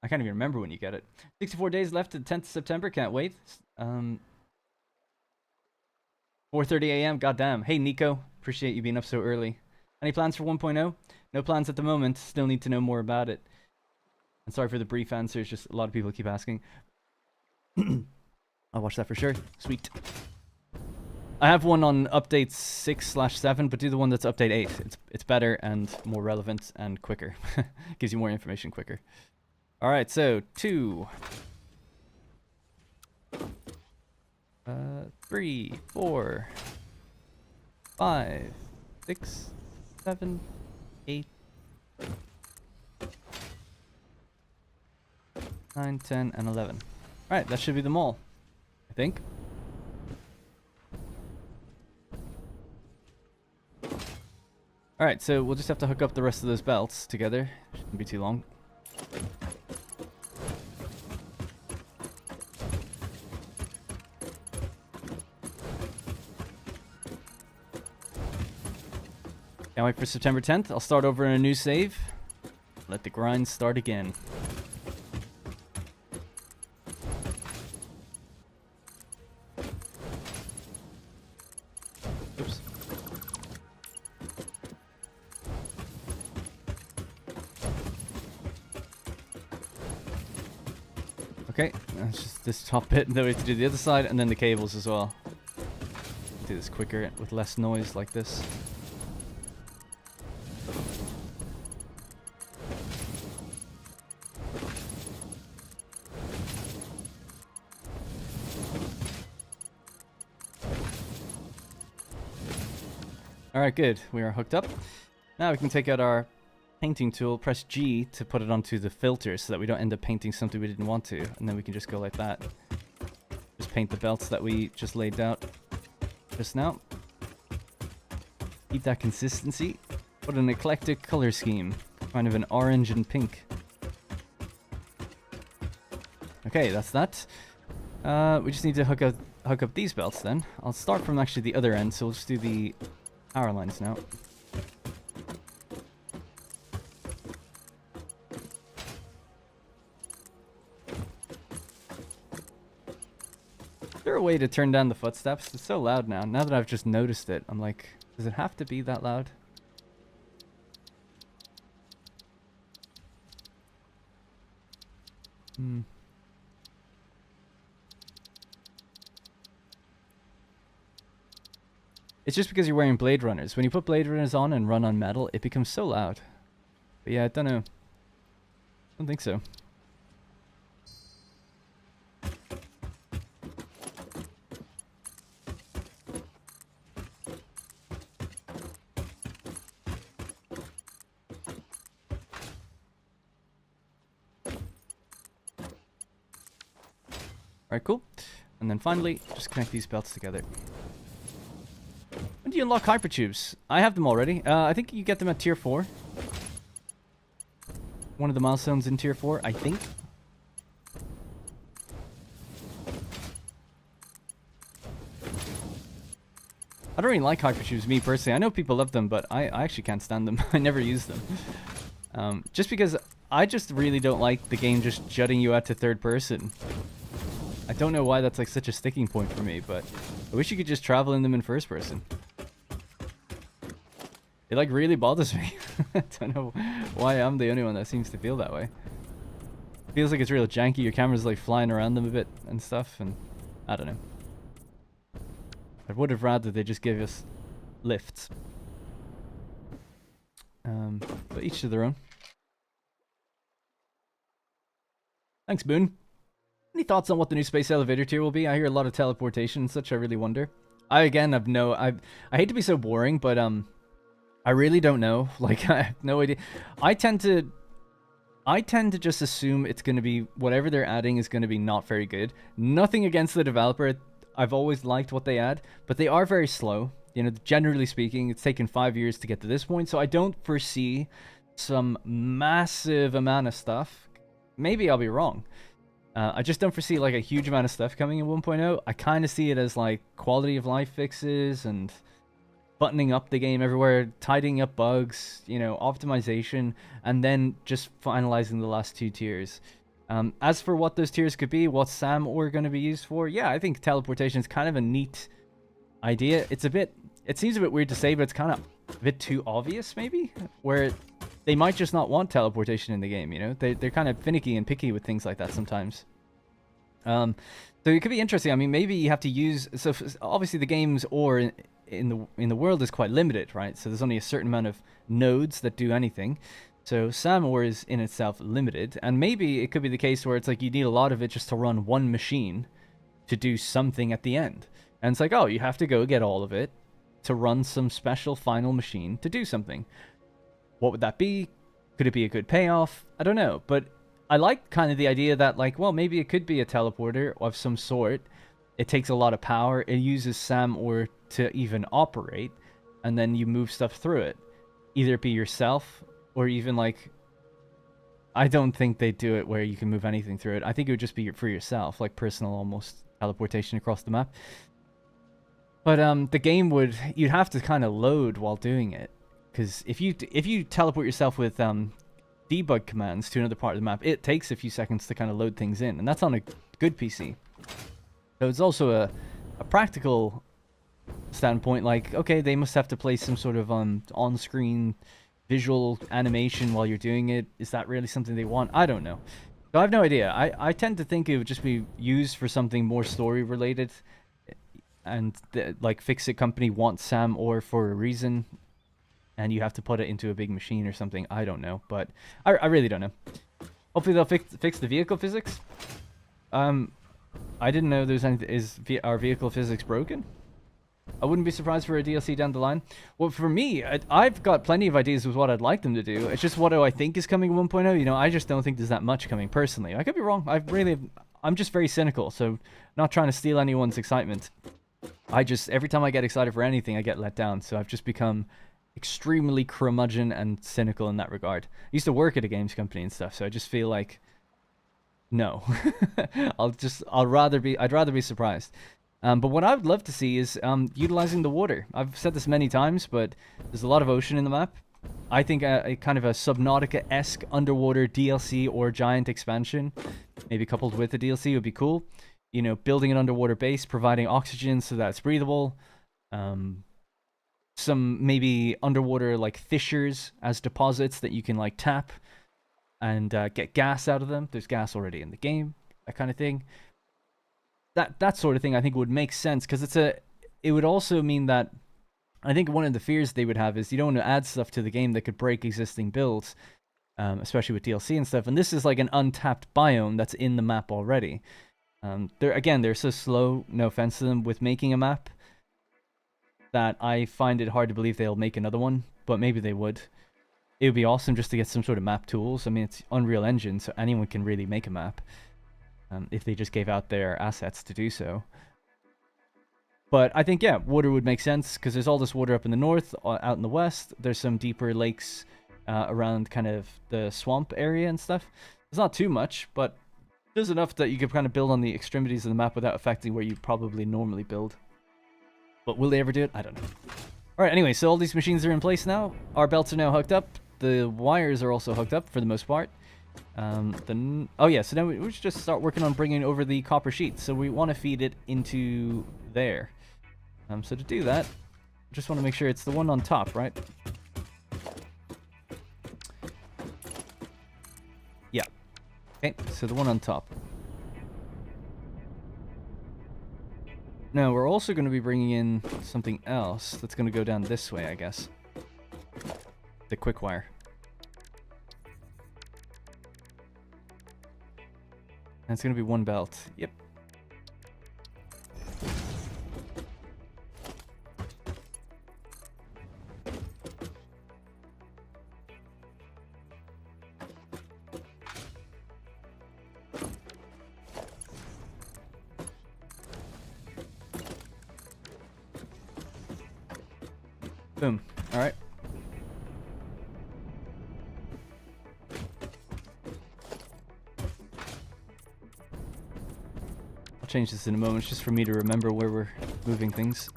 I can't even remember when you get it. 64 days left to the 10th of September. Can't wait. 4:30 a.m. Goddamn. Hey, Nico. Appreciate you being up so early. Any plans for 1.0? No plans at the moment. Still need to know more about it. And sorry for the brief answers. Just a lot of people keep asking. I'll watch that for sure. Sweet. I have one on update 6/7, but do the one that's update 8. It's better and more relevant and quicker. Gives you more information quicker. All right, so 2, 3, 4, 5, 6, 7, 8, 9, 10, and 11. All right, that should be them all, I think. Alright, so we'll just have to hook up the rest of those belts together. Shouldn't be too long. Can't wait for September 10th. I'll start over in a new save. Let the grind start again. Okay, that's just this top bit. Then we have to do the other side, and then the cables as well. Do this quicker with less noise like this. Alright, good. We are hooked up. Now we can take out our painting tool, press G to put it onto the filter so that we don't end up painting something we didn't want to. And then we can just go like that. Just paint the belts that we just laid out just now. Keep that consistency. What an eclectic color scheme. Kind of an orange and pink. Okay, that's that. We just need to hook up these belts then. I'll start from actually the other end, so we'll just do the power lines now. Is there a way to turn down the footsteps? It's so loud now. Now that I've just noticed it, I'm like, does it have to be that loud? It's just because you're wearing Blade Runners. When you put Blade Runners on and run on metal, it becomes so loud. But yeah, I don't know. I don't think so. Alright, cool. And then finally, just connect these belts together. When do you unlock hypertubes? I have them already. I think you get them at tier 4. One of the milestones in tier 4, I think. I don't really like hypertubes, me personally. I know people love them, but I actually can't stand them. I never use them. Just because I just really don't like the game just jutting you out to third person. I don't know why that's like such a sticking point for me, but I wish you could just travel in them in first person. It like really bothers me. I don't know why I'm the only one that seems to feel that way. Feels like it's real janky. Your camera's like flying around them a bit and stuff, and I don't know. I would have rather they just give us lifts. But each to their own. Thanks, Boone. Any thoughts on what the new space elevator tier will be? I hear a lot of teleportation and such. I really wonder. I again have no. I hate to be so boring, but I really don't know. Like I have no idea. I tend to just assume it's going to be whatever they're adding is going to be not very good. Nothing against the developer. I've always liked what they add, but they are very slow. You know, generally speaking, it's taken 5 years to get to this point, so I don't foresee some massive amount of stuff. Maybe I'll be wrong. I just don't foresee like a huge amount of stuff coming in 1.0. I kind of see it as like quality of life fixes and buttoning up the game everywhere, tidying up bugs, you know, optimization, and then just finalizing the last 2 tiers. As for what those tiers could be, what's SAM ore going to be used for? Yeah, I think teleportation is kind of a neat idea. It's a bit, it seems a bit weird to say, but it's kind of a bit too obvious, maybe, where they might just not want teleportation in the game, you know? They're kind of finicky and picky with things like that sometimes. So it could be interesting. I mean, maybe you have to use, so obviously the game's ore in the world is quite limited, right? So there's only a certain amount of nodes that do anything. So SAM ore is in itself limited, and maybe it could be the case where it's like you need a lot of it just to run one machine to do something at the end. And it's like, oh, you have to go get all of it to run some special final machine to do something. What would that be? Could it be a good payoff? I don't know, but I like kind of the idea that like, well, maybe it could be a teleporter of some sort. It takes a lot of power. It uses SAM ore to even operate, and then you move stuff through it. Either it be yourself, or even like, I don't think they do it where you can move anything through it. I think it would just be for yourself, like personal almost teleportation across the map. But the game would, you'd have to kind of load while doing it, because if you teleport yourself with debug commands to another part of the map, it takes a few seconds to kind of load things in, and that's on a good PC. So it's also a practical standpoint, like, okay, they must have to place some sort of on-screen visual animation while you're doing it. Is that really something they want? I don't know. So I have no idea. I tend to think it would just be used for something more story related, and like Fix It Company wants Sam ore for a reason, and you have to put it into a big machine or something. I don't know, but I really don't know. Hopefully they'll fix the vehicle physics. I didn't know there's anything. Is our vehicle physics broken? I wouldn't be surprised for a DLC down the line. Well, for me, I've got plenty of ideas with what I'd like them to do. It's just what do I think is coming 1.0. You know, I just don't think there's that much coming personally. I could be wrong. I'm just very cynical, so not trying to steal anyone's excitement. Every time I get excited for anything, I get let down. So I've just become extremely curmudgeon and cynical in that regard. I used to work at a games company and stuff, so I just feel like, no. I'd rather be surprised. But what I would love to see is utilizing the water. I've said this many times, but there's a lot of ocean in the map. I think a kind of a Subnautica-esque underwater DLC or giant expansion, maybe coupled with a DLC, would be cool. You know, building an underwater base, providing oxygen so that it's breathable. Some maybe underwater like fissures as deposits that you can like tap and get gas out of them. There's gas already in the game, that kind of thing. That sort of thing I think would make sense, because it would also mean that I think one of the fears they would have is you don't want to add stuff to the game that could break existing builds, especially with DLC and stuff. And this is like an untapped biome that's in the map already. They're so slow, no offense to them, with making a map, that I find it hard to believe they'll make another one, but maybe they would. It would be awesome just to get some sort of map tools. I mean, it's Unreal Engine, so anyone can really make a map. If they just gave out their assets to do so. But I think, yeah, water would make sense, because there's all this water up in the north, out in the west. There's some deeper lakes around kind of the swamp area and stuff. There's not too much, but there's enough that you could kind of build on the extremities of the map without affecting where you probably normally build. But will they ever do it? I don't know. Alright, anyway, so all these machines are in place now. Our belts are now hooked up. The wires are also hooked up for the most part. Oh yeah, so now we should just start working on bringing over the copper sheet. So we want to feed it into there. So to do that, just want to make sure it's the one on top, right? Yeah. Okay, so the one on top. Now we're also going to be bringing in something else that's going to go down this way, I guess. The quick wire. And it's going to be one belt. Yep. Boom. All right. I'll change this in a moment just for me to remember where we're moving things.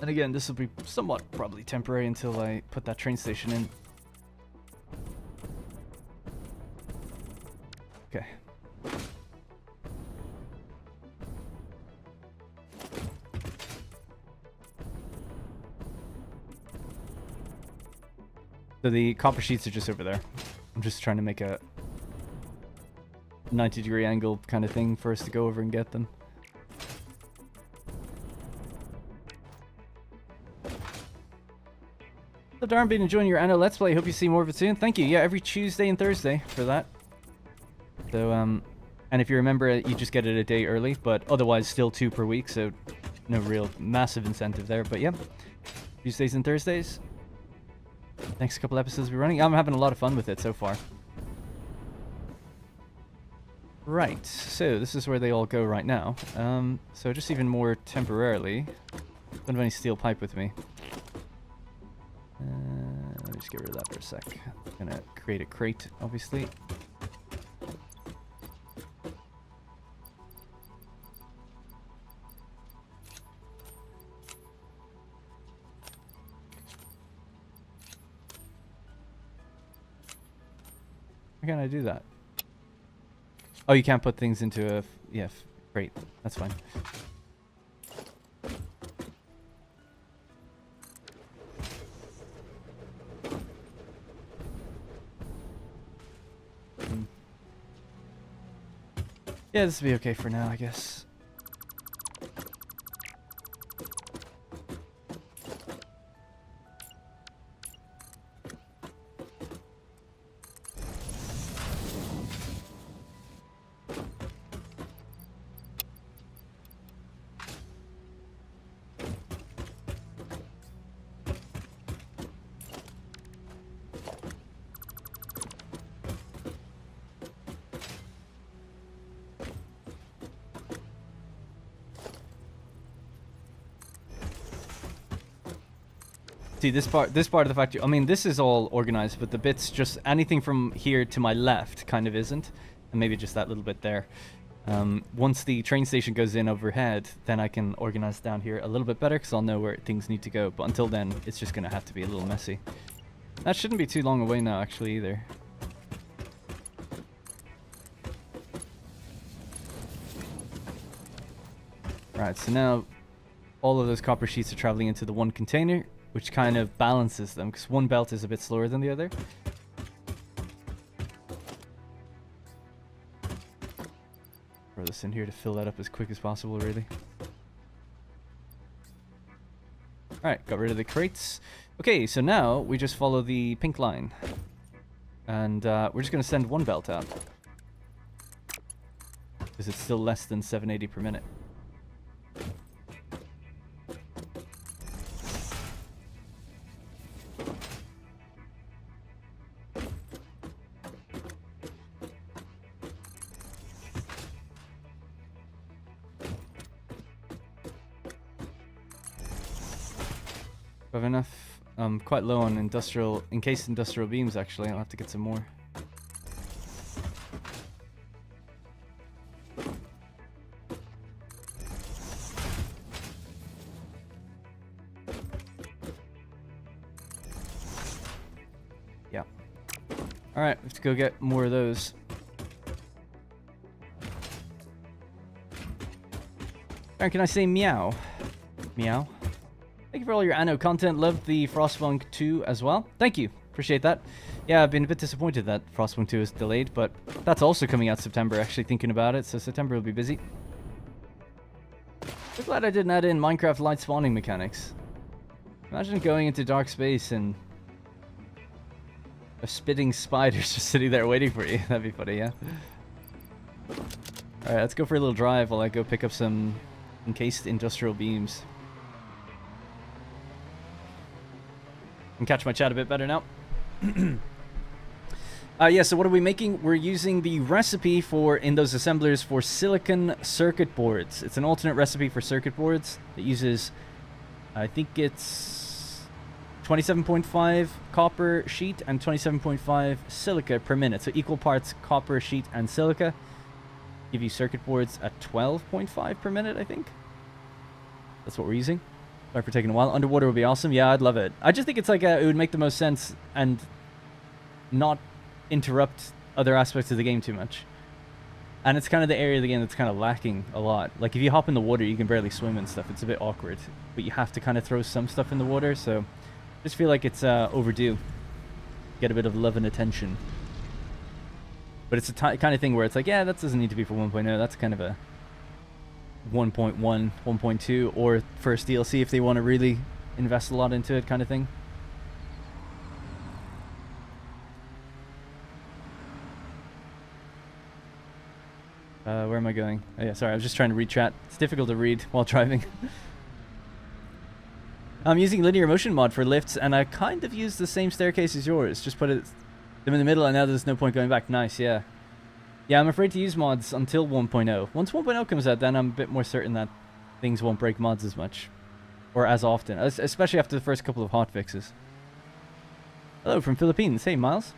And again, this will be somewhat probably temporary until I put that train station in. Okay. So the copper sheets are just over there. I'm just trying to make a 90-degree angle kind of thing for us to go over and get them. So Darren, been enjoying your Anno Let's Play. Hope you see more of it soon. Thank you. Yeah, every Tuesday and Thursday for that. So, and if you remember, you just get it a day early, but otherwise still 2 per week, so no real massive incentive there. But yeah, Tuesdays and Thursdays. Next couple episodes we're running. I'm having a lot of fun with it so far. Right, so this is where they all go right now. So just even more temporarily, don't have any steel pipe with me. Let me just get rid of that for a sec. I'm gonna create a crate, obviously. How can I do that? Oh, you can't put things into a... Yeah, great. That's fine. Yeah, this will be okay for now, I guess. See, this part of the factory, I mean, this is all organized, but the bits, just anything from here to my left kind of isn't. And maybe just that little bit there. Once the train station goes in overhead, then I can organize down here a little bit better, because I'll know where things need to go. But until then, it's just going to have to be a little messy. That shouldn't be too long away now, actually, either. Right, so now all of those copper sheets are traveling into the one container, which kind of balances them, because one belt is a bit slower than the other. Throw this in here to fill that up as quick as possible, really. Alright, got rid of the crates. Okay, so now we just follow the pink line. And we're just going to send one belt out. Because it's still less than 780 per minute. I have enough. I'm quite low on encased industrial beams, actually. I'll have to get some more. Yeah. Alright, let's go get more of those. Alright, can I say meow? Meow. Thank you for all your Anno content. Love the Frostpunk 2 as well. Thank you. Appreciate that. Yeah, I've been a bit disappointed that Frostpunk 2 is delayed, but that's also coming out September, actually thinking about it, so September will be busy. I'm glad I didn't add in Minecraft light spawning mechanics. Imagine going into dark space and a spitting spider's just sitting there waiting for you. That'd be funny, yeah? Alright, let's go for a little drive while I go pick up some encased industrial beams. Can catch my chat a bit better now. Yeah, so what are we making? We're using the recipe in those assemblers for silicon circuit boards. It's an alternate recipe for circuit boards. It uses, I think it's 27.5 copper sheet and 27.5 silica per minute. So equal parts copper sheet and silica. Give you circuit boards at 12.5 per minute, I think. That's what we're using. Sorry for taking a while. Underwater would be awesome. Yeah, I'd love it. I just think it's like it would make the most sense and not interrupt other aspects of the game too much. And it's kind of the area of the game that's kind of lacking a lot. Like if you hop in the water, you can barely swim and stuff. It's a bit awkward, but you have to kind of throw some stuff in the water. So I just feel like it's overdue. Get a bit of love and attention. But it's a kind of thing where it's like, yeah, that doesn't need to be for 1.0. That's kind of a 1.1, 1.2, or first DLC if they want to really invest a lot into it kind of thing. Where am I going? Oh, yeah, sorry, I was just trying to read chat. It's difficult to read while driving. I'm using linear motion mod for lifts, and I kind of use the same staircase as yours. Just put them in the middle, and now there's no point going back. Nice, yeah. Yeah, I'm afraid to use mods until 1.0. Once 1.0 comes out, then I'm a bit more certain that things won't break mods as much. Or as often. Especially after the first couple of hotfixes. Hello from Philippines. Hey, Miles.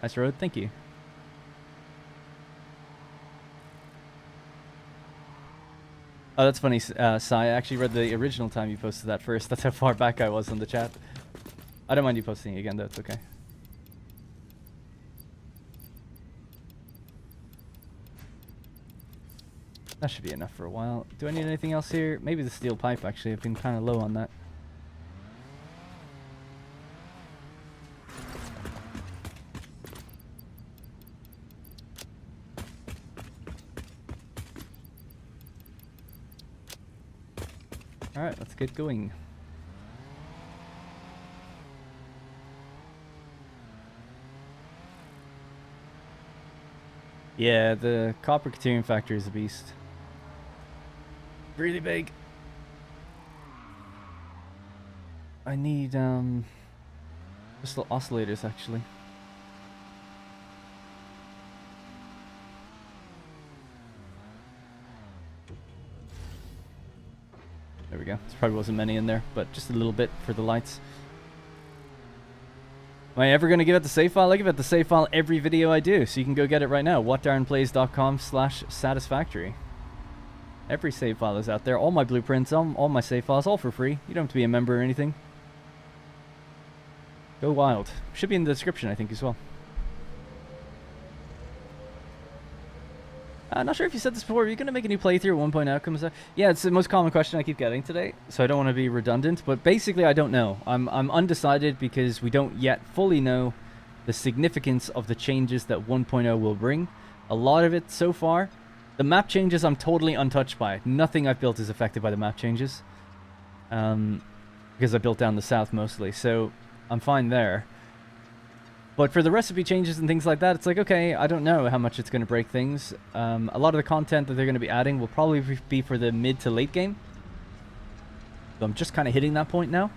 Nice road. Thank you. Oh, that's funny, Sai. I actually read the original time you posted that first. That's how far back I was on the chat. I don't mind you posting it again, though. It's okay. That should be enough for a while. Do I need anything else here? Maybe the steel pipe, actually. I've been kind of low on that. Alright, let's get going. Yeah, the copper Caterium factory is a beast. Really big. I need crystal oscillators actually. There we go. There probably wasn't many in there, but just a little bit for the lights. Am I ever going to give out the save file? I give out the save file every video I do, so you can go get it right now. whatdarrenplays.com/satisfactory. Every save file is out there. All my blueprints, all my save files, all for free. You don't have to be a member or anything. Go wild. Should be in the description, I think, as well. I'm not sure if you said this before. Are you going to make a new playthrough at 1.0 comes out? Yeah, it's the most common question I keep getting today, so I don't want to be redundant. But basically, I don't know. I'm undecided because we don't yet fully know the significance of the changes that 1.0 will bring. A lot of it so far. The map changes I'm totally untouched by. Nothing I've built is affected by the map changes. Because I built down the south mostly, so I'm fine there. But for the recipe changes and things like that, it's like, okay, I don't know how much it's going to break things. A lot of the content that they're going to be adding will probably be for the mid to late game. So I'm just kind of hitting that point now.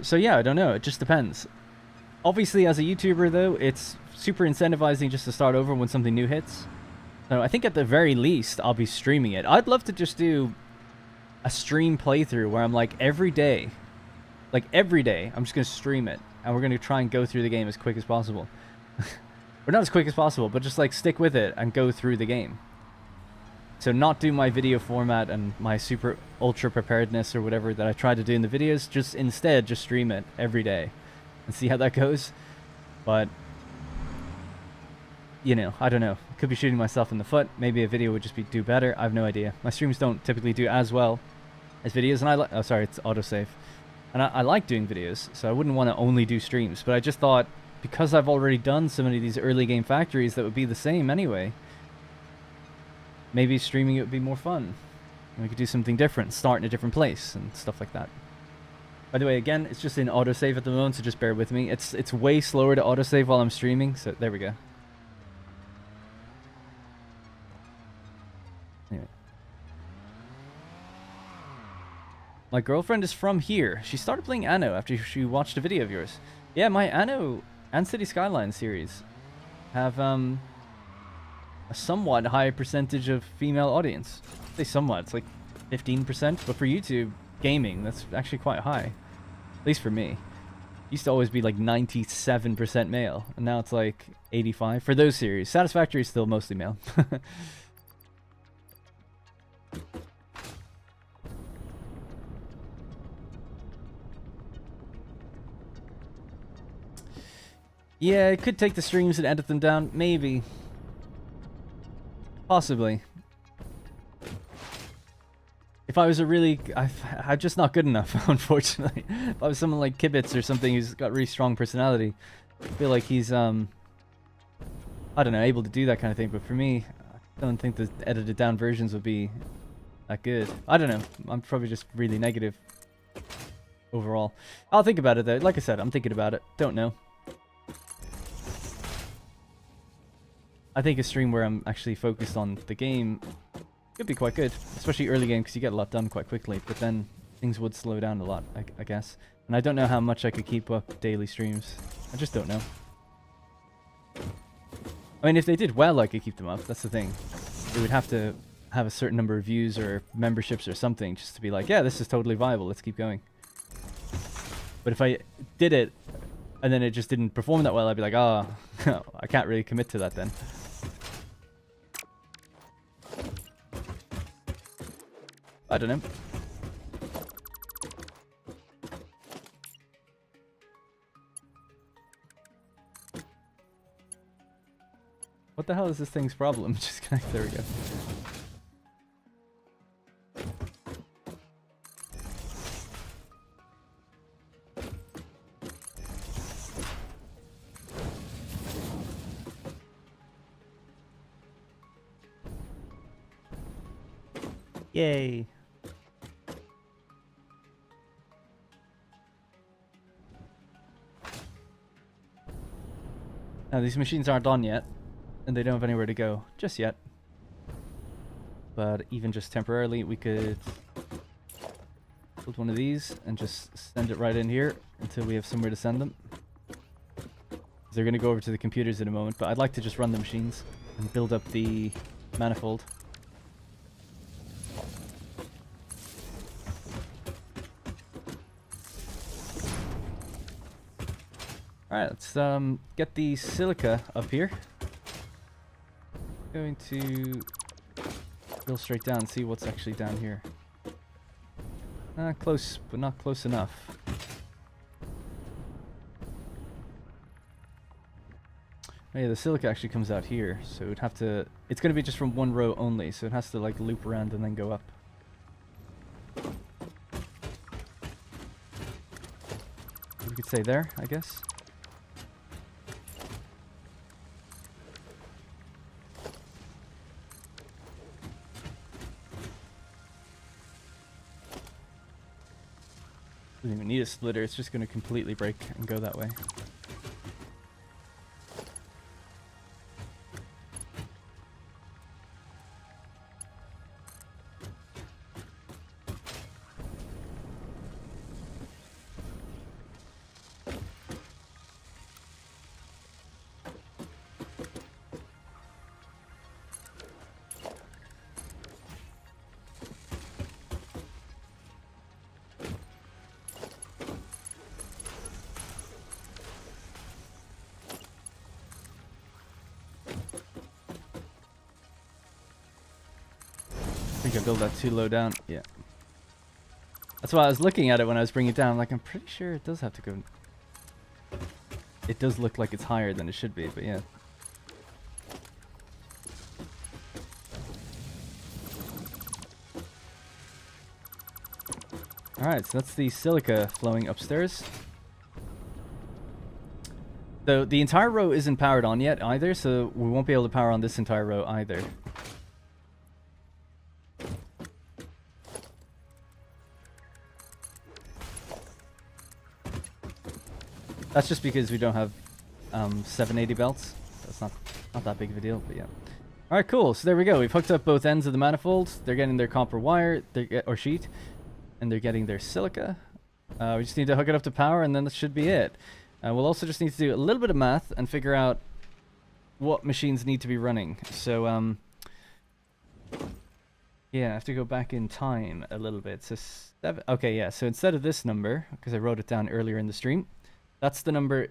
So yeah, I don't know. It just depends. Obviously, as a YouTuber, though, it's super incentivizing just to start over when something new hits. So I think at the very least, I'll be streaming it. I'd love to just do a stream playthrough where I'm like, every day, I'm just going to stream it. And we're going to try and go through the game as quick as possible. Or not as quick as possible, but just like stick with it and go through the game. So not do my video format and my super ultra preparedness or whatever that I try to do in the videos. Just instead, just stream it every day and see how that goes. But, you know, I don't know. Could be shooting myself in the foot. Maybe a video would just do better. I have no idea. My streams don't typically do as well as videos. And oh, sorry, it's autosave. And I like doing videos, so I wouldn't want to only do streams. But I just thought, because I've already done so many of these early game factories that would be the same anyway, maybe streaming it would be more fun. And we could do something different, start in a different place, and stuff like that. By the way, again, it's just in autosave at the moment, so just bear with me. It's way slower to autosave while I'm streaming, so there we go. Anyway. My girlfriend is from here. She started playing Anno after she watched a video of yours. Yeah, my Anno and City Skyline series have a somewhat high percentage of female audience. I say somewhat, it's like 15%, but for YouTube gaming, that's actually quite high. At least for me. It used to always be like 97% male, and now it's like 85% for those series. Satisfactory is still mostly male. Yeah, it could take the streams and edit them down. Maybe. Possibly. If I was a really... I'm just not good enough, unfortunately. If I was someone like Kibitz or something who's got really strong personality, I feel like he's, I don't know, able to do that kind of thing. But for me, I don't think the edited down versions would be that good. I don't know. I'm probably just really negative overall. I'll think about it, though. Like I said, I'm thinking about it. Don't know. I think a stream where I'm actually focused on the game could be quite good, especially early game because you get a lot done quite quickly, but then things would slow down a lot, I guess. And I don't know how much I could keep up daily streams. I just don't know. I mean, if they did well, I could keep them up. That's the thing. They would have to have a certain number of views or memberships or something just to be like, yeah, this is totally viable. Let's keep going. But if I did it and then it just didn't perform that well, I'd be like, oh, I can't really commit to that then. I don't know. What the hell is this thing's problem? Just connect. There we go. Yay. Now these machines aren't on yet, and they don't have anywhere to go just yet. But even just temporarily, we could build one of these and just send it right in here until we have somewhere to send them. They're going to go over to the computers in a moment, but I'd like to just run the machines and build up the manifold. Alright, let's get the silica up here. Going to go straight down and see what's actually down here. Close, but not close enough. Oh yeah, the silica actually comes out here, so it'd have to... It's going to be just from one row only, so it has to like loop around and then go up. We could say there, I guess. Doesn't even need a splitter, it's just going to completely break and go that way. I think I built that too low down. Yeah. That's why I was looking at it when I was bringing it down. Like, I'm pretty sure it does have to go... It does look like it's higher than it should be, but yeah. Alright, so that's the silica flowing upstairs. So the entire row isn't powered on yet either, so we won't be able to power on this entire row either. That's just because we don't have 780 belts. That's not that big of a deal, but yeah. All right, cool. So there we go. We've hooked up both ends of the manifold. They're getting their copper wire or sheet, and they're getting their silica. We just need to hook it up to power, and then that should be it. We'll also just need to do a little bit of math and figure out what machines need to be running. So yeah, I have to go back in time a little bit. So okay, yeah. So instead of this number, because I wrote it down earlier in the stream. That's the number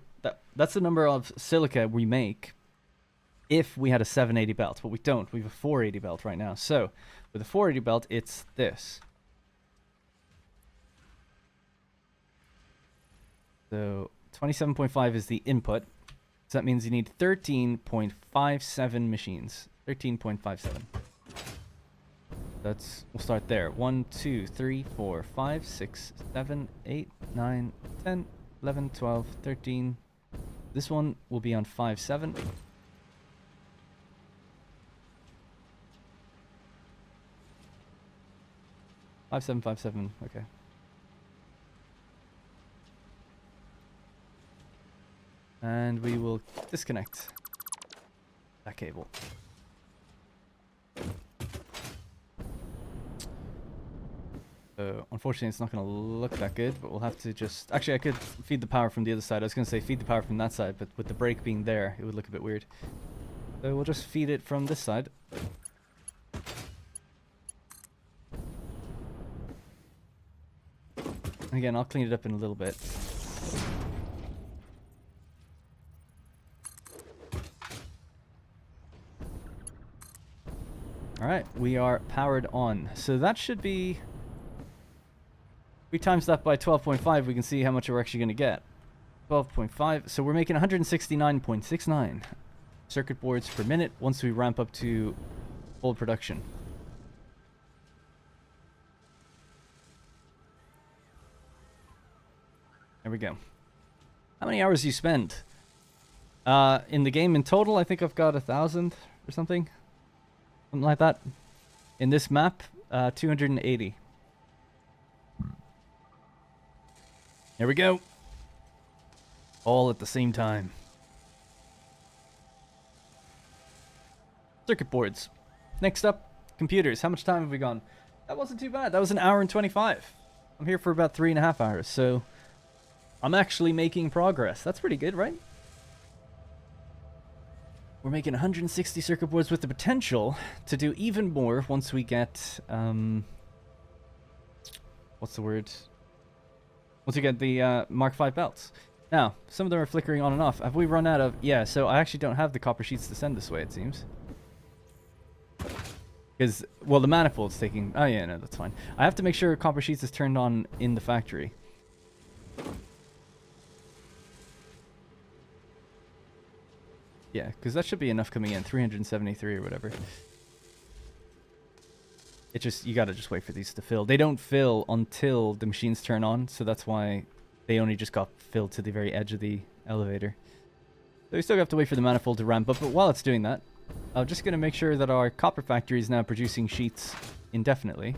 that's the number of silica we make if we had a 780 belt, but we don't. We have a 480 belt right now. So with a 480 belt, it's this. So 27.5 is the input. So that means you need 13.57 machines. 13.57. We'll start there. 1, 2, 3, 4, 5, 6, 7, 8, 9, 10. 11, 12, 13. This one will be on 5.7. 5.7, 5.7. Okay. And we will disconnect that cable. So unfortunately it's not going to look that good, but we'll have to just... Actually, I could feed the power from the other side. I was going to say feed the power from that side, but with the break being there, it would look a bit weird. So we'll just feed it from this side. And again, I'll clean it up in a little bit. Alright, we are powered on. So that should be... We times that by 12.5, we can see how much we're actually going to get. 12.5, so we're making 169.69 circuit boards per minute once we ramp up to full production. There we go. How many hours do you spend? In the game in total, I think I've got 1,000 or something. Something like that. In this map, 280. Here we go. All at the same time. Circuit boards. Next up, computers. How much time have we gone? That wasn't too bad. That was 1 hour and 25. I'm here for about 3.5 hours, so I'm actually making progress. That's pretty good, right? We're making 160 circuit boards with the potential to do even more once we get, what's the word? Once we get the Mark V belts. Now, some of them are flickering on and off. Have we run out of... Yeah, so I actually don't have the copper sheets to send this way, it seems. Because, well, the manifold's taking... Oh, yeah, no, that's fine. I have to make sure copper sheets is turned on in the factory. Yeah, because that should be enough coming in. 373 or whatever. It just... You gotta just wait for these to fill. They don't fill until the machines turn on, so that's why they only just got filled to the very edge of the elevator. So we still have to wait for the manifold to ramp up, but while it's doing that, I'm just going to make sure that our copper factory is now producing sheets indefinitely.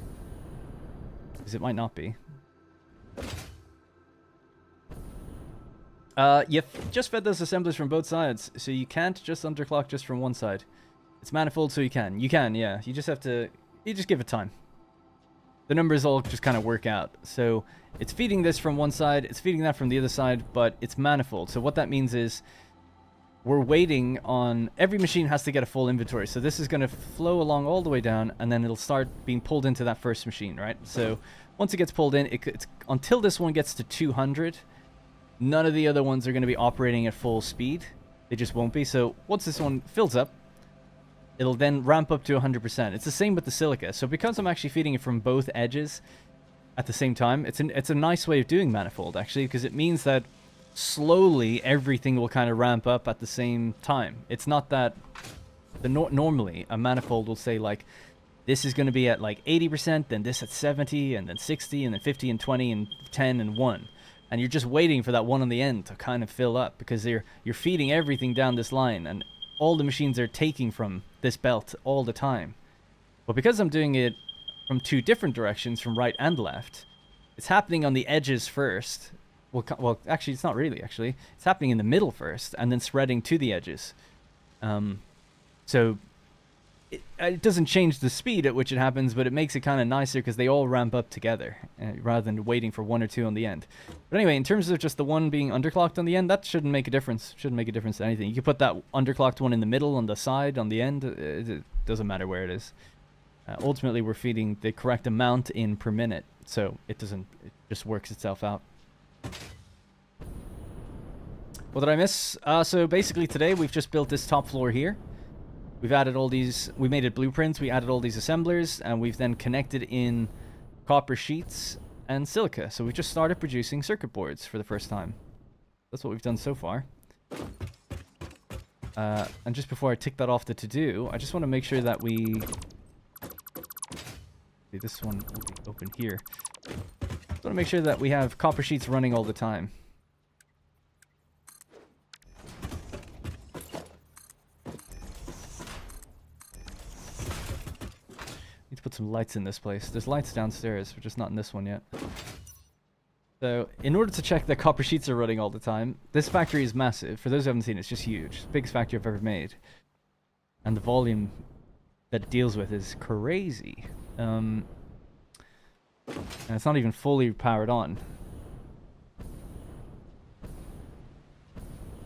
Because it might not be. You've just fed those assemblers from both sides, so you can't just underclock just from one side. It's manifold, so you can. You can, yeah. You just have to... You just give it time. The numbers all just kind of work out. So it's feeding this from one side, it's feeding that from the other side, but it's manifold. So what that means is we're waiting on... Every machine has to get a full inventory. So this is going to flow along all the way down, and then it'll start being pulled into that first machine, right? So once it gets pulled in, it's until this one gets to 200, none of the other ones are going to be operating at full speed. They just won't be. So once this one fills up, it'll then ramp up to 100%. It's the same with the silica. So because I'm actually feeding it from both edges at the same time, it's a nice way of doing manifold, actually, because it means that slowly everything will kind of ramp up at the same time. It's not that... normally, a manifold will say, like, this is going to be at, like, 80%, then this at 70, and then 60, and then 50, and 20, and 10, and 1. And you're just waiting for that one on the end to kind of fill up, because you're feeding everything down this line, and all the machines are taking from this belt all the time. But because I'm doing it from two different directions, from right and left, it's happening on the edges first. Well, actually, it's not really, actually. It's happening in the middle first, and then spreading to the edges. So it doesn't change the speed at which it happens, but it makes it kind of nicer because they all ramp up together, rather than waiting for one or two on the end. But anyway, in terms of just the one being underclocked on the end, that shouldn't make a difference. Shouldn't make a difference to anything. You can put that underclocked one in the middle, on the side, on the end. It doesn't matter where it is. Ultimately, we're feeding the correct amount in per minute, so it just works itself out. What did I miss? So basically today we've just built this top floor here. We've added all these, we made it blueprints, we added all these assemblers, and we've then connected in copper sheets and silica. So we've just started producing circuit boards for the first time. That's what we've done so far. And just before I tick that off the to-do, I just want to make sure that we... See, this one will be open here. Just want to make sure that we have copper sheets running all the time. Need to put some lights in this place. There's lights downstairs, but just not in this one yet. So, in order to check that copper sheets are running all the time, this factory is massive. For those who haven't seen it, it's just huge. It's the biggest factory I've ever made. And the volume that it deals with is crazy. And it's not even fully powered on.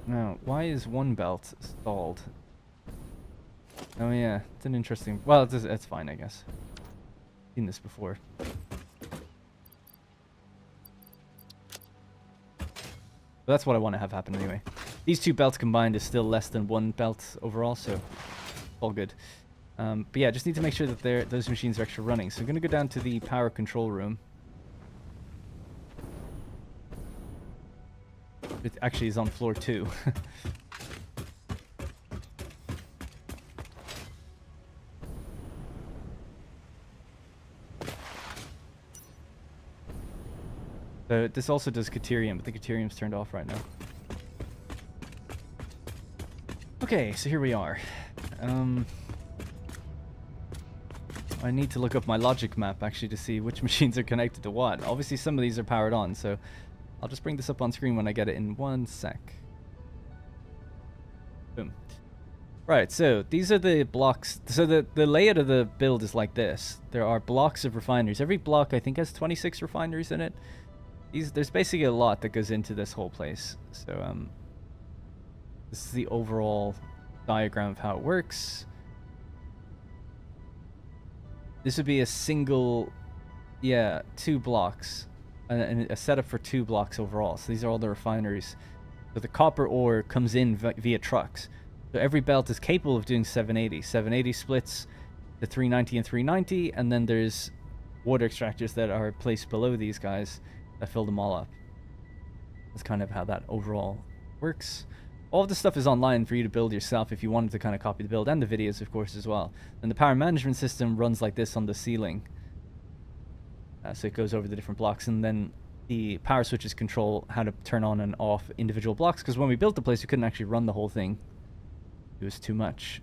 Now, why is one belt stalled? Oh yeah, it's an interesting... Well, it's fine, I guess. Seen this before. But that's what I want to have happen anyway. These two belts combined is still less than one belt overall, so all good. But yeah, just need to make sure that those machines are actually running. So I'm going to go down to the power control room. It actually is on floor 2. So this also does Caterium, but the Caterium's turned off right now. Okay, so here we are. I need to look up my logic map actually to see which machines are connected to what. Obviously some of these are powered on, so I'll just bring this up on screen when I get it in 1 sec. Boom. Right, so these are the blocks. So the layout of the build is like this. There are blocks of refineries. Every block, I think, has 26 refineries in it. There's basically a lot that goes into this whole place. So, this is the overall diagram of how it works. This would be a single, yeah, 2 blocks. And a setup for 2 blocks overall. So these are all the refineries. So the copper ore comes in via trucks. So every belt is capable of doing 780. 780 splits to 390 and 390, and then there's water extractors that are placed below these guys that fill them all up. That's kind of how that overall works. All of this stuff is online for you to build yourself if you wanted to kind of copy the build, and the videos, of course, as well. And the power management system runs like this on the ceiling. So it goes over the different blocks, and then the power switches control how to turn on and off individual blocks, because when we built the place, we couldn't actually run the whole thing. It was too much.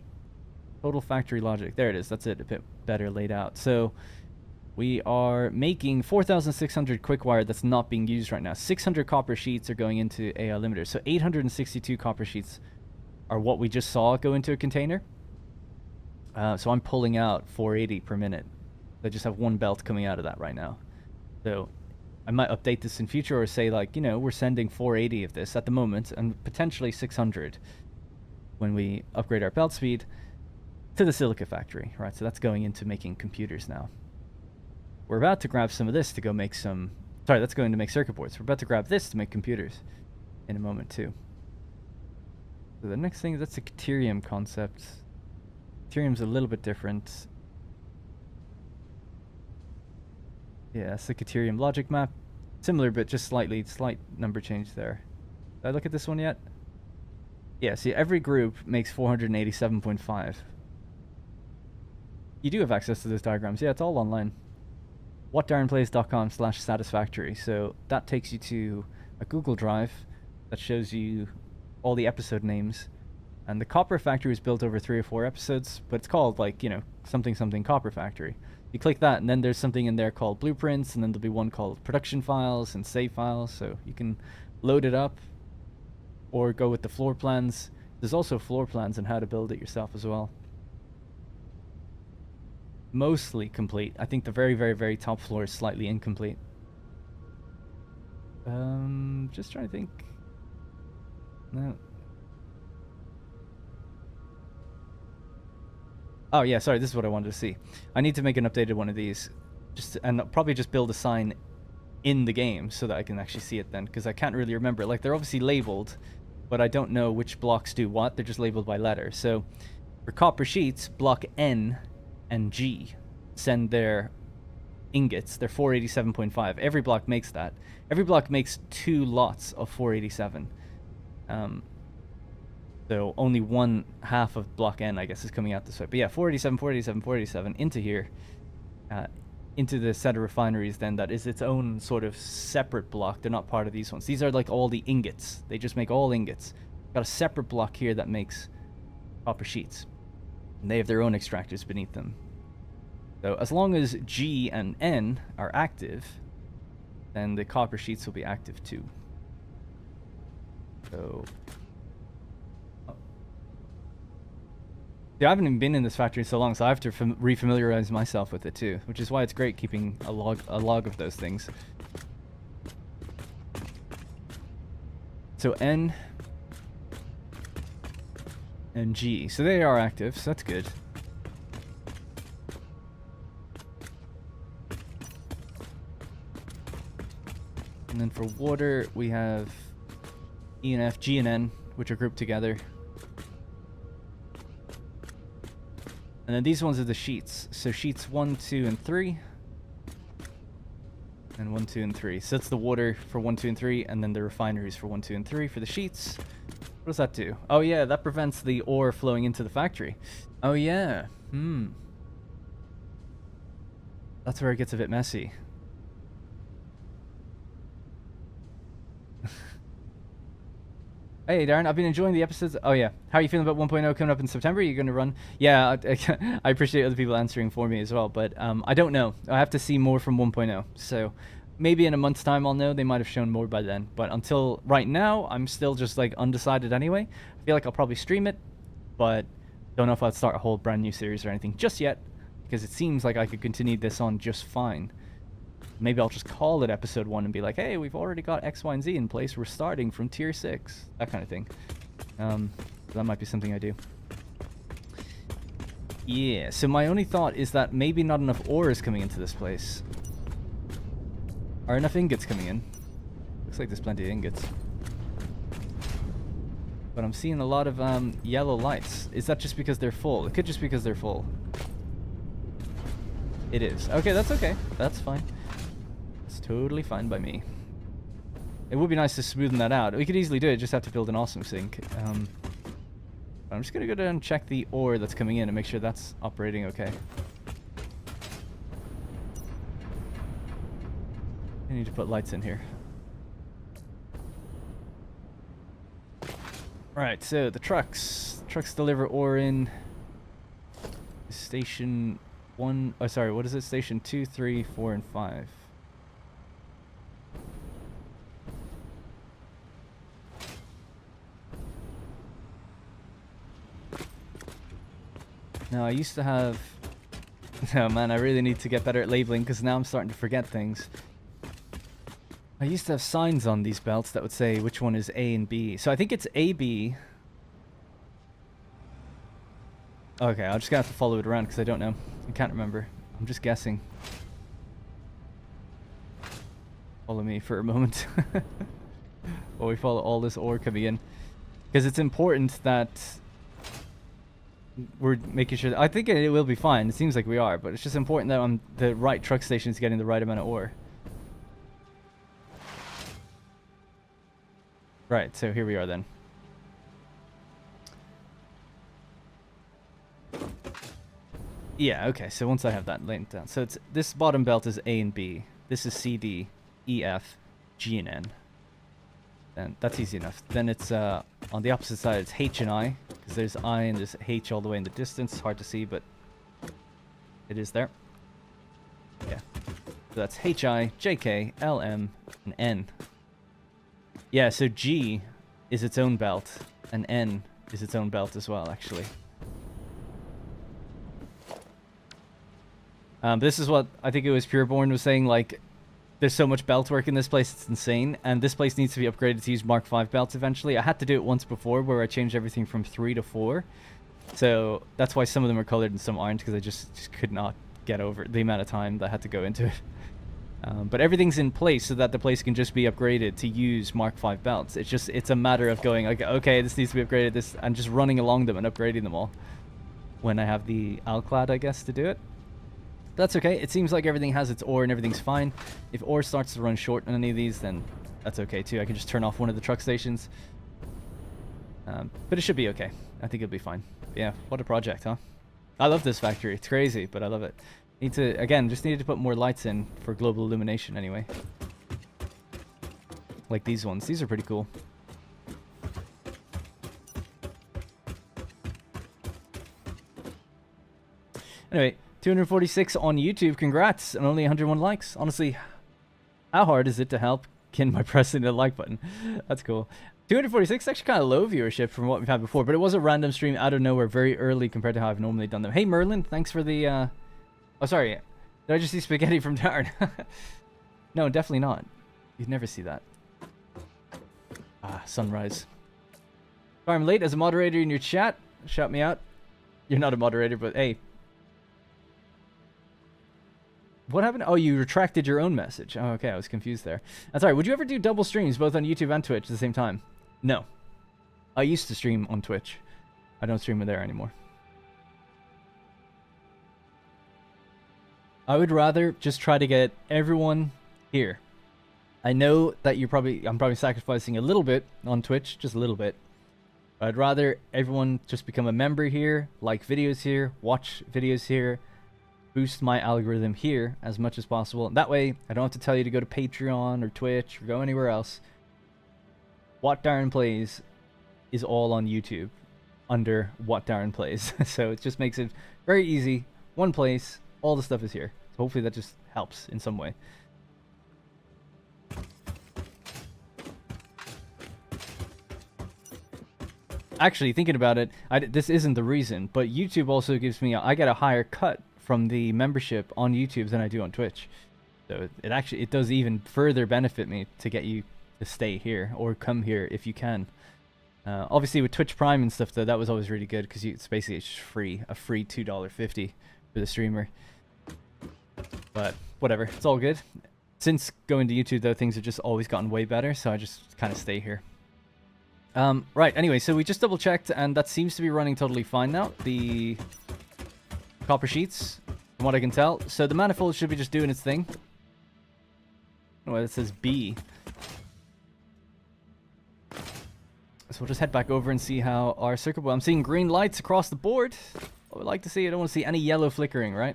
Total factory logic. There it is. That's it. A bit better laid out. So we are making 4,600 quick wire that's not being used right now. 600 copper sheets are going into AI limiters. So 862 copper sheets are what we just saw go into a container. So I'm pulling out 480 per minute. I just have one belt coming out of that right now. So I might update this in future, or say, like, you know, we're sending 480 of this at the moment, and potentially 600 when we upgrade our belt speed to the Silica Factory, right? So that's going into making computers now. We're about to grab some of this to go make some... Sorry, that's going to make circuit boards. We're about to grab this to make computers in a moment, too. So the next thing, that's a Caterium concept. Caterium's a little bit different. Yeah, that's the Caterium logic map. Similar, but just slight number change there. Did I look at this one yet? Yeah, see, every group makes 487.5. You do have access to those diagrams. Yeah, it's all online. whatdarrenplays.com/satisfactory. So that takes you to a Google Drive that shows you all the episode names. And the Copper Factory was built over 3 or 4 episodes, but it's called, like, you know, something Copper Factory. You click that, and then there's something in there called blueprints, and then there'll be one called production files and save files, so you can load it up or go with the floor plans. There's also floor plans on how to build it yourself as well. Mostly complete. I think the very, very, very top floor is slightly incomplete. Just trying to think. No. Oh yeah, sorry, this is what I wanted to see. I need to make an updated one of these, and probably just build a sign in the game so that I can actually see it then, because I can't really remember. Like, they're obviously labeled, but I don't know which blocks do what. They're just labeled by letter. So for copper sheets, block N and G send their ingots. They're 487.5. Every block makes that. Every block makes 2 lots of 487. So only 1/2 of block N, I guess, is coming out this way. But yeah, 487, 487, 487 into here, into the set of refineries. Then that is its own sort of separate block. They're not part of these ones. These are like all the ingots. They just make all ingots. Got a separate block here that makes copper sheets, and they have their own extractors beneath them. So as long as G and N are active, then the copper sheets will be active too. So... yeah, I haven't even been in this factory so long, so I have to refamiliarize myself with it too, which is why it's great keeping a log of those things. So N and G, so they are active, so that's good. And then for water, we have E and F, G and N, which are grouped together. And then these ones are the sheets. So sheets 1, 2, and 3. And 1, 2, and 3. So that's the water for 1, 2, and 3, and then the refineries for 1, 2, and 3 for the sheets. What does that do? Oh yeah, that prevents the ore flowing into the factory. Oh yeah. That's where it gets a bit messy. Hey Darren, I've been enjoying the episodes. Oh yeah, how are you feeling about 1.0 coming up in September? Are you going to run? Yeah, I appreciate other people answering for me as well, but I don't know. I have to see more from 1.0. So maybe in a month's time I'll know. They might have shown more by then. But until right now, I'm still just like undecided anyway. I feel like I'll probably stream it, but Don't know if I'd start a whole brand new series or anything just yet, because it seems like I could continue this on just fine. Maybe I'll just call it episode 1 and be like, hey, we've already got X, Y, and Z in place. We're starting from tier 6. That kind of thing. That might be something I do. Yeah, so my only thought is that maybe not enough ore is coming into this place. Are enough ingots coming in? Looks like there's plenty of ingots. But I'm seeing a lot of yellow lights. Is that just because they're full? It could just be because they're full. It is. Okay, that's okay. That's fine. It's totally fine by me. It would be nice to smoothen that out. We could easily do it, just have to build an awesome sink. I'm just going to go down and check the ore that's coming in and make sure that's operating okay. I need to put lights in here. Right, so the trucks. Trucks deliver ore in station 1. Oh, sorry, what is it? Station 2, 3, 4, and 5. Now, I used to have... Oh man, I really need to get better at labeling because now I'm starting to forget things. I used to have signs on these belts that would say which one is A and B. So I think it's AB. Okay, I'm just gonna have to follow it around because I don't know. I can't remember. I'm just guessing. Follow me for a moment. While we follow all this ore coming in. Because it's important that we're making sure... I think it will be fine. It seems like we are. But it's just important that the right truck station is getting the right amount of ore. Right, so here we are then. Yeah, okay, so once I have that laid down. So it's this bottom belt is A and B. This is C, D, E, F, G, and N. And that's easy enough. Then it's, on the opposite side, it's H and I. Because there's I and there's H all the way in the distance. Hard to see, but it is there. Yeah. So that's H, I, J, K, L, M, and N. Yeah, so G is its own belt, and N is its own belt as well, actually. This is what I think it was Pureborn was saying, like, there's so much belt work in this place, it's insane, and this place needs to be upgraded to use Mark V belts eventually. I had to do it once before, where I changed everything from 3 to 4, so that's why some of them are colored and some aren't, because I just could not get over the amount of time that had to go into it. But everything's in place so that the place can just be upgraded to use Mark V belts. It's a matter of going, like, okay, this needs to be upgraded, and just running along them and upgrading them all. When I have the Alclad, I guess, to do it. That's okay. It seems like everything has its ore and everything's fine. If ore starts to run short on any of these, then that's okay too. I can just turn off one of the truck stations. But it should be okay. I think it'll be fine. But yeah, what a project, huh? I love this factory. It's crazy, but I love it. Need to, again, just needed to put more lights in for global illumination anyway. Like these ones. These are pretty cool. Anyway, 246 on YouTube. Congrats. And only 101 likes. Honestly, how hard is it to help Kin by pressing the like button? That's cool. 246 is actually kind of low viewership from what we've had before, but it was a random stream out of nowhere very early compared to how I've normally done them. Hey, Merlin, thanks for the... Oh, sorry. Did I just see spaghetti from Darren? No, definitely not. You'd never see that. Ah, sunrise. Sorry, I'm late as a moderator in your chat. Shout me out. You're not a moderator, but hey. What happened? Oh, you retracted your own message. Oh, okay, I was confused there. That's all right. Would you ever do double streams both on YouTube and Twitch at the same time? No. I used to stream on Twitch. I don't stream there anymore. I would rather just try to get everyone here. I know that I'm probably sacrificing a little bit on Twitch, just a little bit. But I'd rather everyone just become a member here, like videos here, watch videos here, boost my algorithm here as much as possible. That way, I don't have to tell you to go to Patreon or Twitch or go anywhere else. What Darren Plays is all on YouTube under What Darren Plays. So it just makes it very easy. One place, all the stuff is here. So hopefully that just helps in some way. actually, thinking about it, this isn't the reason, but YouTube also gives me, I get a higher cut from the membership on YouTube than I do on Twitch. So it does even further benefit me to get you to stay here or come here if you can. Obviously with Twitch Prime and stuff though, that was always really good because it's basically just free, a free $2.50 for the streamer. But whatever, it's all good. Since going to YouTube though, things have just always gotten way better, so I just kind of stay here. Right, anyway, so we just double checked and that seems to be running totally fine now. The copper sheets, from what I can tell. So the manifold should be just doing its thing. Oh, it says B. So we'll just head back over and see how our circuit board... I'm seeing green lights across the board. I would like to see. I don't want to see any yellow flickering, right?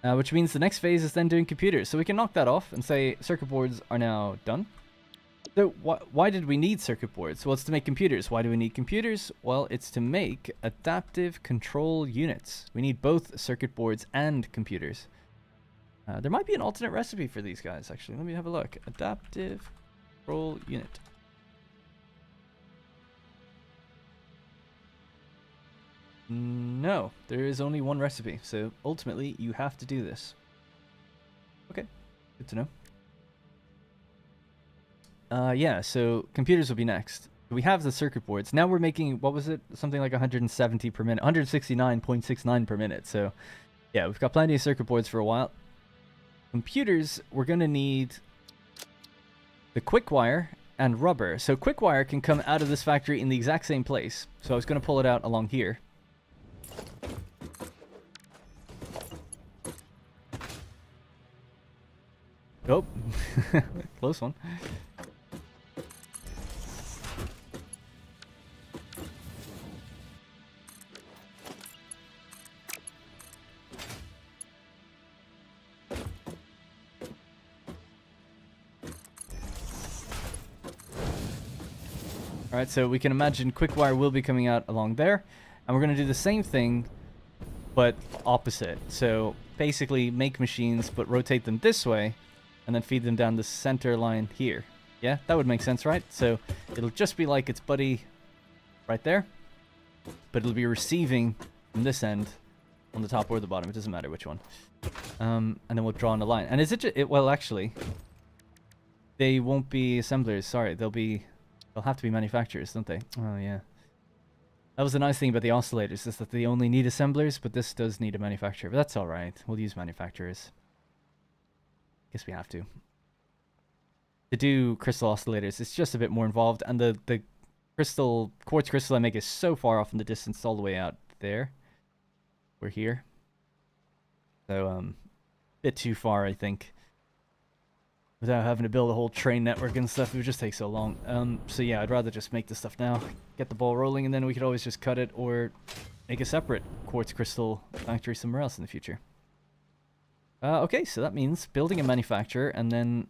Which means the next phase is then doing computers. So we can knock that off and say circuit boards are now done. So why did we need circuit boards? Well, it's to make computers. Why do we need computers? Well, it's to make adaptive control units. We need both circuit boards and computers. There might be an alternate recipe for these guys, actually. Let me have a look. Adaptive control unit. No, there is only one recipe, so ultimately you have to do this. Okay, good to know. Yeah, so computers will be next. We have the circuit boards. Now we're making, what was it? Something like 170 per minute, 169.69 per minute. So yeah, we've got plenty of circuit boards for a while. Computers, we're going to need the quick wire and rubber. So quick wire can come out of this factory in the exact same place. So I was going to pull it out along here. Oh, close one. Alright, so we can imagine quick wire will be coming out along there. And we're going to do the same thing, but opposite. So basically make machines, but rotate them this way, and then feed them down the center line here. Yeah, that would make sense, right? So it'll just be like its buddy right there, but it'll be receiving from this end on the top or the bottom. It doesn't matter which one. And then we'll draw on the line. And is it well, actually, they won't be assemblers. Sorry, they'll have to be manufacturers, don't they? Oh, yeah. That was the nice thing about the oscillators, is that they only need assemblers, but this does need a manufacturer. But that's all right. We'll use manufacturers. Guess we have to. To do crystal oscillators, it's just a bit more involved, and the quartz crystal I make is so far off in the distance, all the way out there. We're here. So, bit too far, I think. Without having to build a whole train network and stuff, it would just take so long. So yeah, I'd rather just make this stuff now, get the ball rolling, and then we could always just cut it or make a separate quartz crystal factory somewhere else in the future. Okay, so that means building a manufacturer and then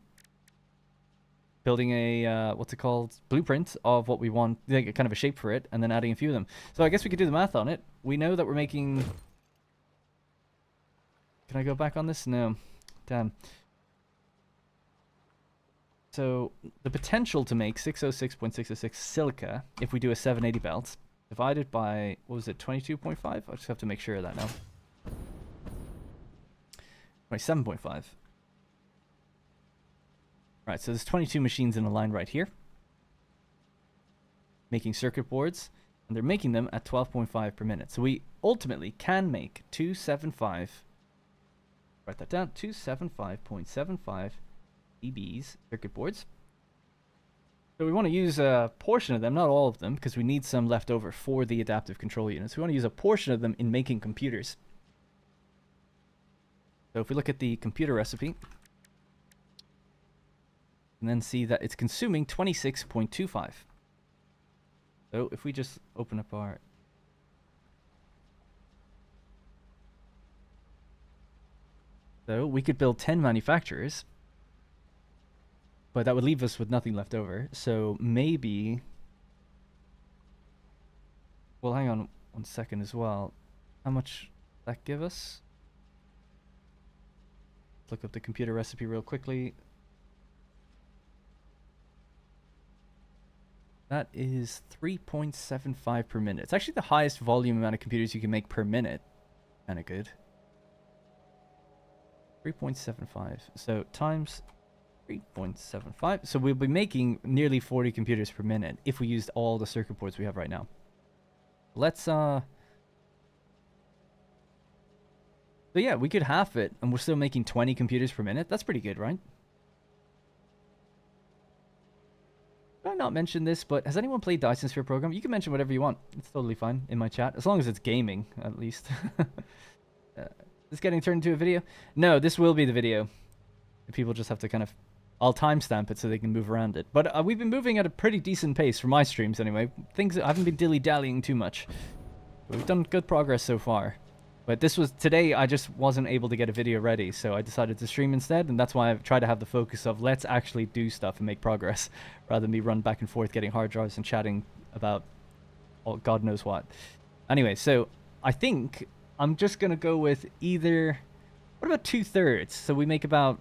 building a, what's it called? Blueprint of what we want, like kind of a shape for it, and then adding a few of them. So I guess we could do the math on it. We know that we're making... Can I go back on this? No. Damn. So the potential to make 606.606 silica, if we do a 780 belt, divided by, what was it, 22.5? I just have to make sure of that now. 27.5. Right, so there's 22 machines in a line right here, making circuit boards, and they're making them at 12.5 per minute. So we ultimately can make 275, write that down, 275.75 dBs circuit boards. So we want to use a portion of them, not all of them, because we need some left over for the adaptive control units. We want to use a portion of them in making computers. So if we look at the computer recipe, and then see that it's consuming 26.25. So if we just open up our... So we could build 10 manufacturers, but that would leave us with nothing left over. So maybe... Well, hang on one second as well. How much does that give us? Look up the computer recipe real quickly. That is 3.75 per minute. It's actually the highest volume amount of computers you can make per minute. Kind of good. 3.75. So times 3.75. So we'll be making nearly 40 computers per minute if we used all the circuit boards we have right now. Let's So yeah, we could half it and we're still making 20 computers per minute. That's pretty good, right? Did I not mention this, but has anyone played Dyson Sphere program? You can mention whatever you want. It's totally fine in my chat, as long as it's gaming, at least. Is getting turned into a video? No, this will be the video. People just have to kind of... I'll timestamp it so they can move around it. But we've been moving at a pretty decent pace for my streams anyway. I haven't been dilly-dallying too much. But we've done good progress so far. But this was... Today, I just wasn't able to get a video ready, so I decided to stream instead, and that's why I've tried to have the focus of let's actually do stuff and make progress, rather than me run back and forth getting hard drives and chatting about God knows what. Anyway, so I think I'm just going to go with either... What about 2/3? So we make about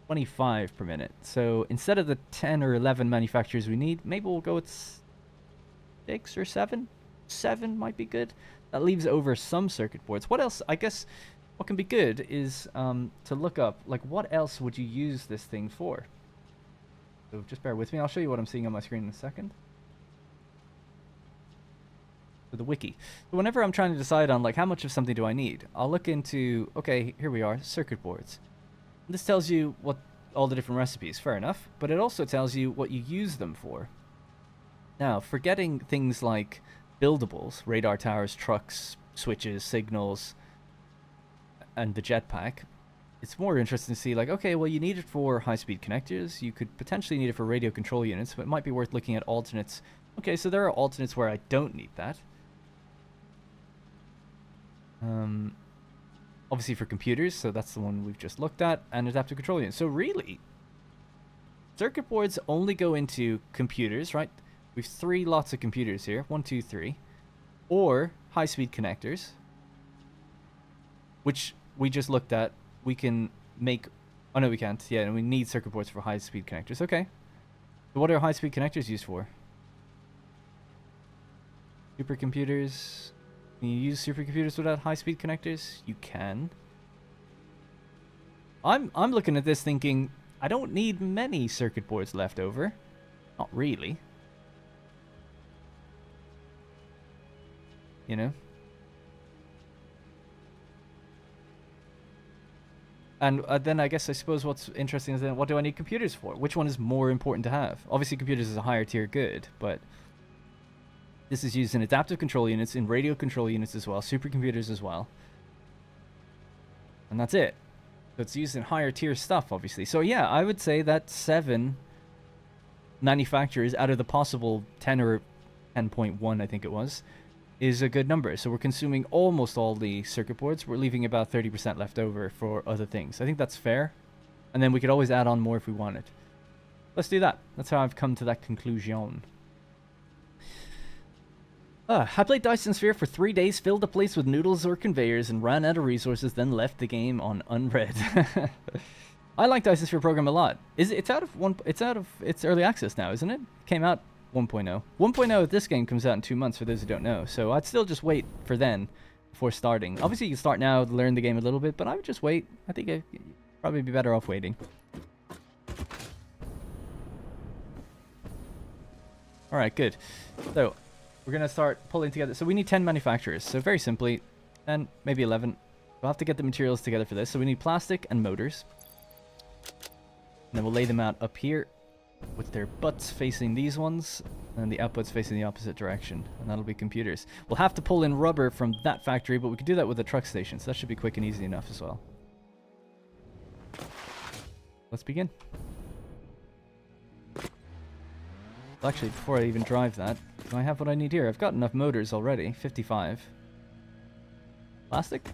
25 per minute. So instead of the 10 or 11 manufacturers we need, maybe we'll go with 6 or 7. 7 might be good. That leaves over some circuit boards. What else? I guess what can be good is to look up, like, what else would you use this thing for? So just bear with me. I'll show you what I'm seeing on my screen in a second. So the wiki. So whenever I'm trying to decide on, like, how much of something do I need, I'll look into, okay, here we are, circuit boards. This tells you what all the different recipes, fair enough, but it also tells you what you use them for. Now, forgetting things like buildables, radar towers, trucks, switches, signals, and the jetpack, it's more interesting to see, like, okay, well, you need it for high-speed connectors, you could potentially need it for radio control units, but it might be worth looking at alternates. Okay, so there are alternates where I don't need that. Obviously for computers, so that's the one we've just looked at, and adaptive control units. So really, circuit boards only go into computers, right? We've 3 lots of computers here, 1, 2, 3, or high-speed connectors, which we just looked at. We can make... Oh, no, we can't. Yeah, and we need circuit boards for high-speed connectors. Okay. So what are high-speed connectors used for? Supercomputers... Can you use supercomputers without high-speed connectors? You can. I'm looking at this thinking, I don't need many circuit boards left over. Not really. You know? And then I suppose what's interesting is then, what do I need computers for? Which one is more important to have? Obviously computers is a higher tier good, but... This is used in adaptive control units, in radio control units as well, supercomputers as well. And that's it. So it's used in higher tier stuff, obviously. So yeah, I would say that 7 manufacturers out of the possible 10 or 10.1, I think it was, is a good number. So we're consuming almost all the circuit boards. We're leaving about 30% left over for other things. I think that's fair. And then we could always add on more if we wanted. Let's do that. That's how I've come to that conclusion. I played Dyson Sphere for 3 days, filled the place with noodles or conveyors, and ran out of resources, then left the game on unread. I like Dyson Sphere program a lot. It's out of its early access now, isn't it? Came out 1.0. 1.0 of this game comes out in 2 months, for those who don't know. So I'd still just wait for then before starting. Obviously, you can start now to learn the game a little bit, but I would just wait. I think I'd probably be better off waiting. All right, good. So we're going to start pulling together. So we need 10 manufacturers. So very simply, 10, maybe 11. We'll have to get the materials together for this. So we need plastic and motors. And then we'll lay them out up here with their butts facing these ones and the outputs facing the opposite direction. And that'll be computers. We'll have to pull in rubber from that factory, but we can do that with the truck station. So that should be quick and easy enough as well. Let's begin. Actually, before I even drive that, do I have what I need here? I've got enough motors already. 55. Plastic?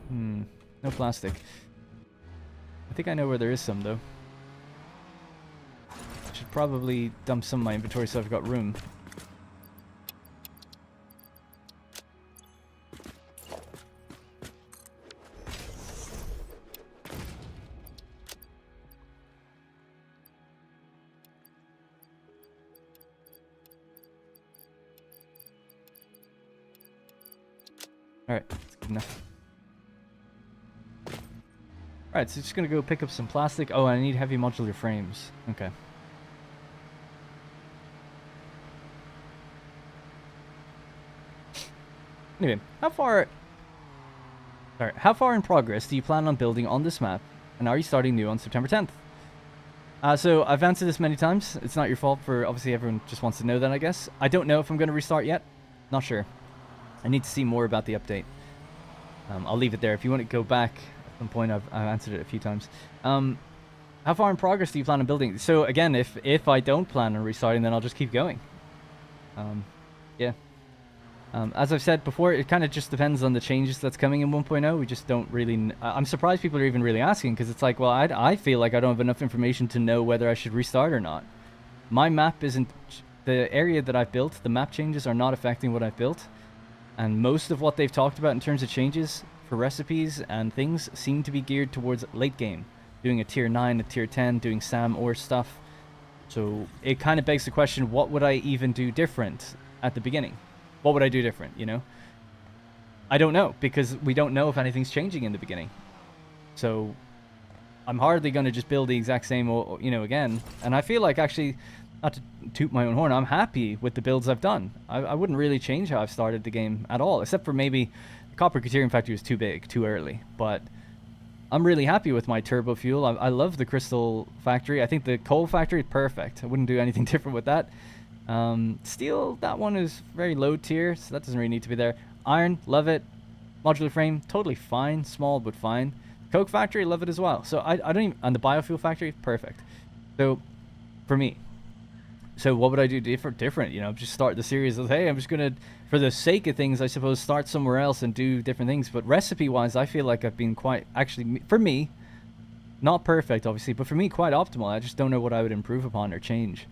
No plastic. I think I know where there is some, though. I should probably dump some of my inventory so I've got room. Alright, that's good enough. Alright, so just gonna go pick up some plastic. Oh, I need heavy modular frames. Okay. Anyway, how far in progress do you plan on building on this map? And are you starting new on September 10th? So I've answered this many times. It's not your fault for, obviously everyone just wants to know that, I guess. I don't know if I'm going to restart yet. Not sure. I need to see more about the update. I'll leave it there. If you want to go back at some point, I've answered it a few times. How far in progress do you plan on building? So again, if I don't plan on restarting, then I'll just keep going. Yeah. As I've said before, it kind of just depends on the changes that's coming in 1.0. We just don't really... I'm surprised people are even really asking, because it's like, well, I feel like I don't have enough information to know whether I should restart or not. My map isn't... The area that I've built, the map changes are not affecting what I've built. And most of what they've talked about in terms of changes for recipes and things seem to be geared towards late game. Doing a tier 9, a tier 10, doing SAM or stuff. So it kind of begs the question, what would I even do different at the beginning? What would I do different, you know? I don't know, because we don't know if anything's changing in the beginning. So I'm hardly going to just build the exact same, you know, again. And I feel like, actually, not to toot my own horn, I'm happy with the builds I've done. I wouldn't really change how I've started the game at all, except for maybe the Copper Criterion Factory was too big, too early. But I'm really happy with my turbo fuel. I love the Crystal Factory. I think the Coal Factory is perfect. I wouldn't do anything different with that. Steel, that one is very low tier, so that doesn't really need to be there. Iron, love it. Modular frame, totally fine. Small, but fine. Coke Factory, love it as well. So I don't even... And the Biofuel Factory, perfect. So, for me. So what would I do different? You know, just start the series of, hey, I'm just going to, for the sake of things, I suppose, start somewhere else and do different things. But recipe-wise, I feel like I've been quite... Actually, for me, not perfect, obviously, but for me, quite optimal. I just don't know what I would improve upon or change.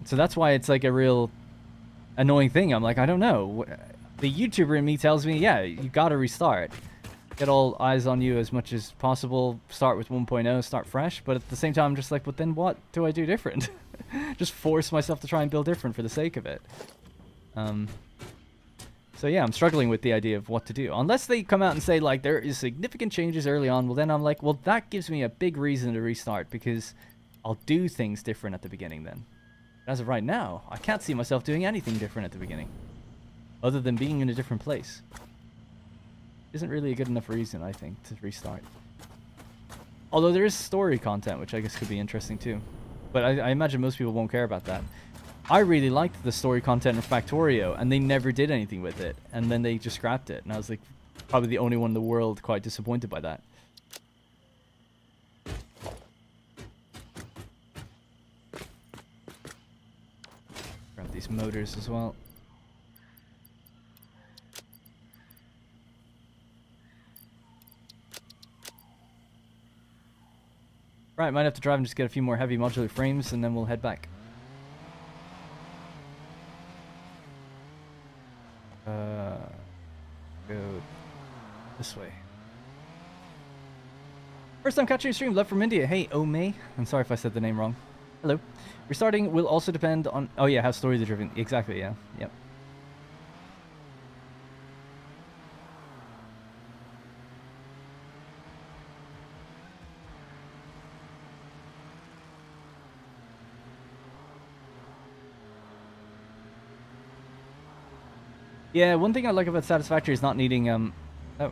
So that's why it's like a real annoying thing. I'm like, I don't know. The YouTuber in me tells me, yeah, you gotta restart. Get all eyes on you as much as possible. Start with 1.0, start fresh. But at the same time, I'm just like, but then what do I do different? Just force myself to try and build different for the sake of it. So yeah, I'm struggling with the idea of what to do. Unless they come out and say, like, there is significant changes early on, well then I'm like, well, that gives me a big reason to restart, because I'll do things different at the beginning then. As of right now, I can't see myself doing anything different at the beginning, other than being in a different place. Isn't really a good enough reason, I think, to restart. Although there is story content, which I guess could be interesting too. But I imagine most people won't care about that. I really liked the story content in Factorio, and they never did anything with it. And then they just scrapped it. And I was like, probably the only one in the world quite disappointed by that. Grab these motors as well. Right, might have to drive and just get a few more heavy modular frames, and then we'll head back. Go this way. First time catching a stream, love from India. Hey, Ome. I'm sorry if I said the name wrong. Hello. Restarting will also depend on... Oh yeah, how stories are driven. Exactly, yeah. Yep. Yeah, one thing I like about Satisfactory is not needing, oh.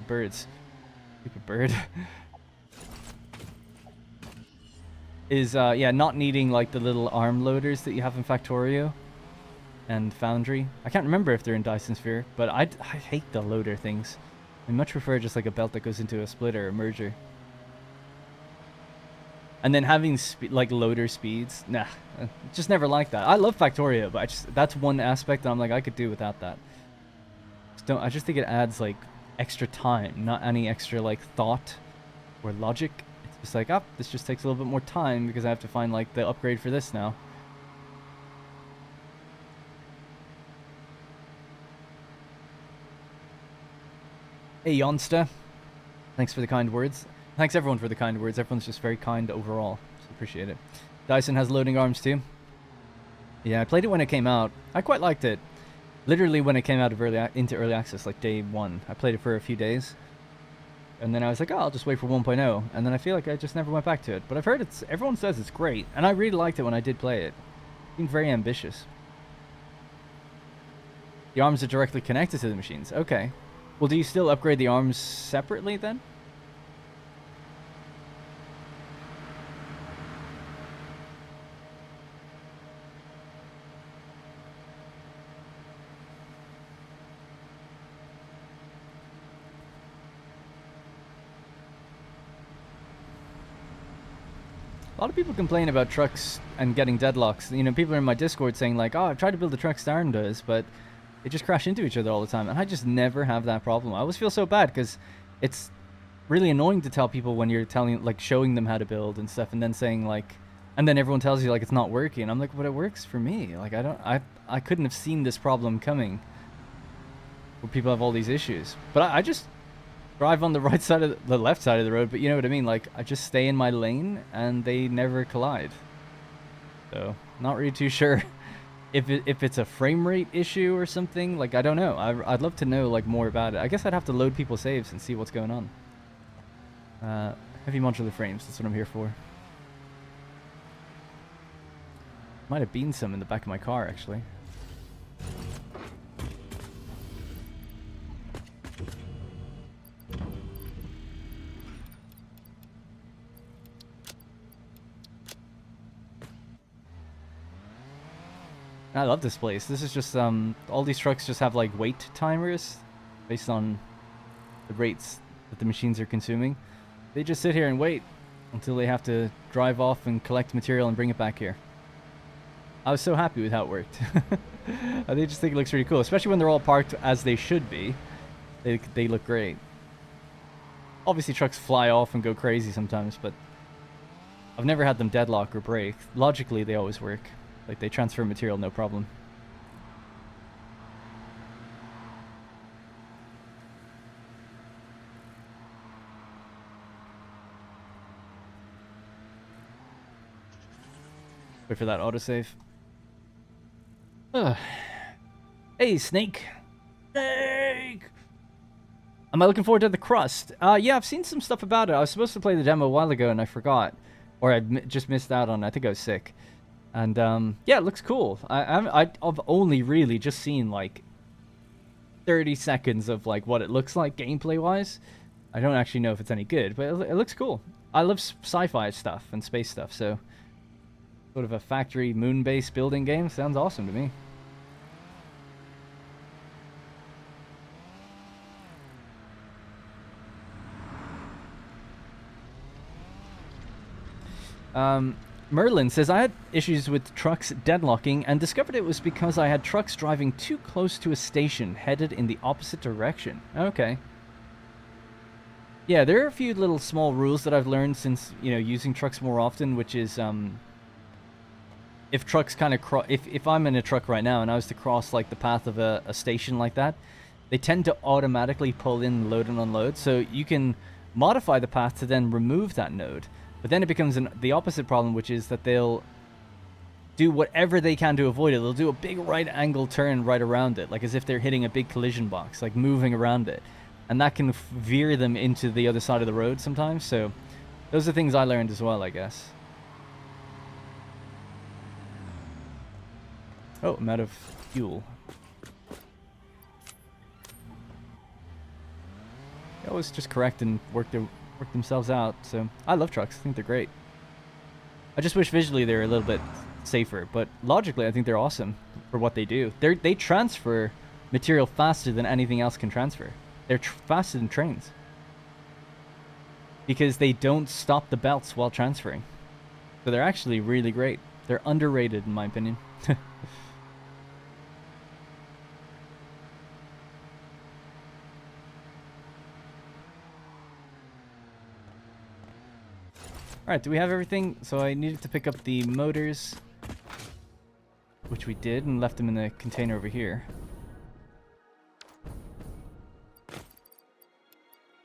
Birds. Stupid bird. Is, yeah, not needing, like, the little arm loaders that you have in Factorio and Foundry. I can't remember if they're in Dyson Sphere, but I hate the loader things. I much prefer just, like, a belt that goes into a splitter or merger. And then having like loader speeds, nah, just never liked that. I love Factorio, but that's one aspect that I'm like, I could do without that. I just think it adds like extra time, not any extra like thought or logic. It's just like, oh, this just takes a little bit more time because I have to find like the upgrade for this now. Hey, Yonsta. Thanks for the kind words. Thanks everyone for the kind words. Everyone's just very kind overall. So appreciate it. Dyson has loading arms too. Yeah, I played it when it came out. I quite liked it. Literally when it came out of into early access, like day 1. I played it for a few days. And then I was like, oh, I'll just wait for 1.0. And then I feel like I just never went back to it. But I've heard everyone says it's great. And I really liked it when I did play it. It seemed very ambitious. The arms are directly connected to the machines. Okay. Well, do you still upgrade the arms separately then? A lot of people complain about trucks and getting deadlocks. You know, people are in my Discord saying like, oh, I've tried to build a truck Starn does, but they just crash into each other all the time. And I just never have that problem. I always feel so bad because it's really annoying to tell people when you're telling, like, showing them how to build and stuff, and then saying like, and then everyone tells you like it's not working. I'm like, but it works for me. Like, I couldn't have seen this problem coming where people have all these issues. But I just drive on the right side of the left side of the road, but you know what I mean? Like, I just stay in my lane and they never collide. So, not really too sure if it's a frame rate issue or something. Like, I don't know. I'd love to know like more about it. I guess I'd have to load people's saves and see what's going on. Heavy modular frames, that's what I'm here for. Might have been some in the back of my car, actually. I love this place. This is just, all these trucks just have like wait timers based on the rates that the machines are consuming. They just sit here and wait until they have to drive off and collect material and bring it back here. I was so happy with how it worked. I just think it looks really cool, especially when they're all parked as they should be. They look great. Obviously trucks fly off and go crazy sometimes, but I've never had them deadlock or break. Logically, they always work. Like, they transfer material, no problem. Wait for that autosave. Hey, Snake. Snake! Am I looking forward to the crust? Yeah, I've seen some stuff about it. I was supposed to play the demo a while ago and I forgot. Or I just missed out on it. I think I was sick. And, yeah, it looks cool. I've only really just seen, like, 30 seconds of, like, what it looks like gameplay-wise. I don't actually know if it's any good, but it looks cool. I love sci-fi stuff and space stuff, so sort of a factory moon-based building game sounds awesome to me. Merlin says, I had issues with trucks deadlocking and discovered it was because I had trucks driving too close to a station headed in the opposite direction. Okay. Yeah, there are a few little small rules that I've learned since, you know, using trucks more often, which is, if trucks kind of if I'm in a truck right now and I was to cross, like, the path of a station like that, they tend to automatically pull in, load and unload, so you can modify the path to then remove that node. But then it becomes the opposite problem, which is that they'll do whatever they can to avoid it. They'll do a big right angle turn right around it, like as if they're hitting a big collision box, like moving around it. And that can veer them into the other side of the road sometimes. So those are things I learned as well, I guess. Oh, I'm out of fuel. They always just correct and work themselves out. So I love trucks. I think they're great. I just wish visually they're a little bit safer, but logically I think they're awesome for what they do. They transfer material faster than anything else can transfer. They're faster than trains because they don't stop the belts while transferring. So they're actually really great. They're underrated in my opinion. Alright, do we have everything? So I needed to pick up the motors, which we did, and left them in the container over here.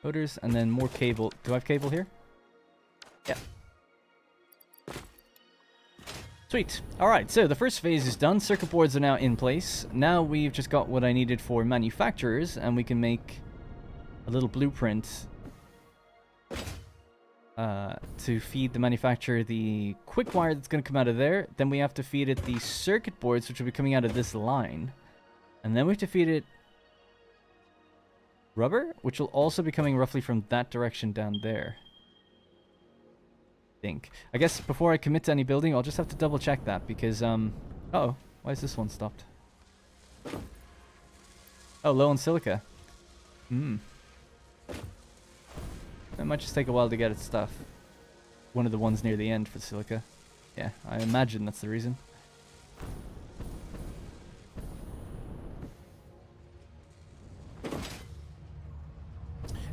Motors, and then more cable. Do I have cable here? Yeah. Sweet. Alright, so the first phase is done. Circuit boards are now in place. Now we've just got what I needed for manufacturers, and we can make a little blueprint to feed the manufacturer the quick wire that's going to come out of there. Then we have to feed it the circuit boards, which will be coming out of this line. And then we have to feed it rubber, which will also be coming roughly from that direction down there. I guess before I commit to any building, I'll just have to double check that because, uh-oh, why is this one stopped? Oh, low on silica. It might just take a while to get its stuff. One of the ones near the end for silica. Yeah, I imagine that's the reason.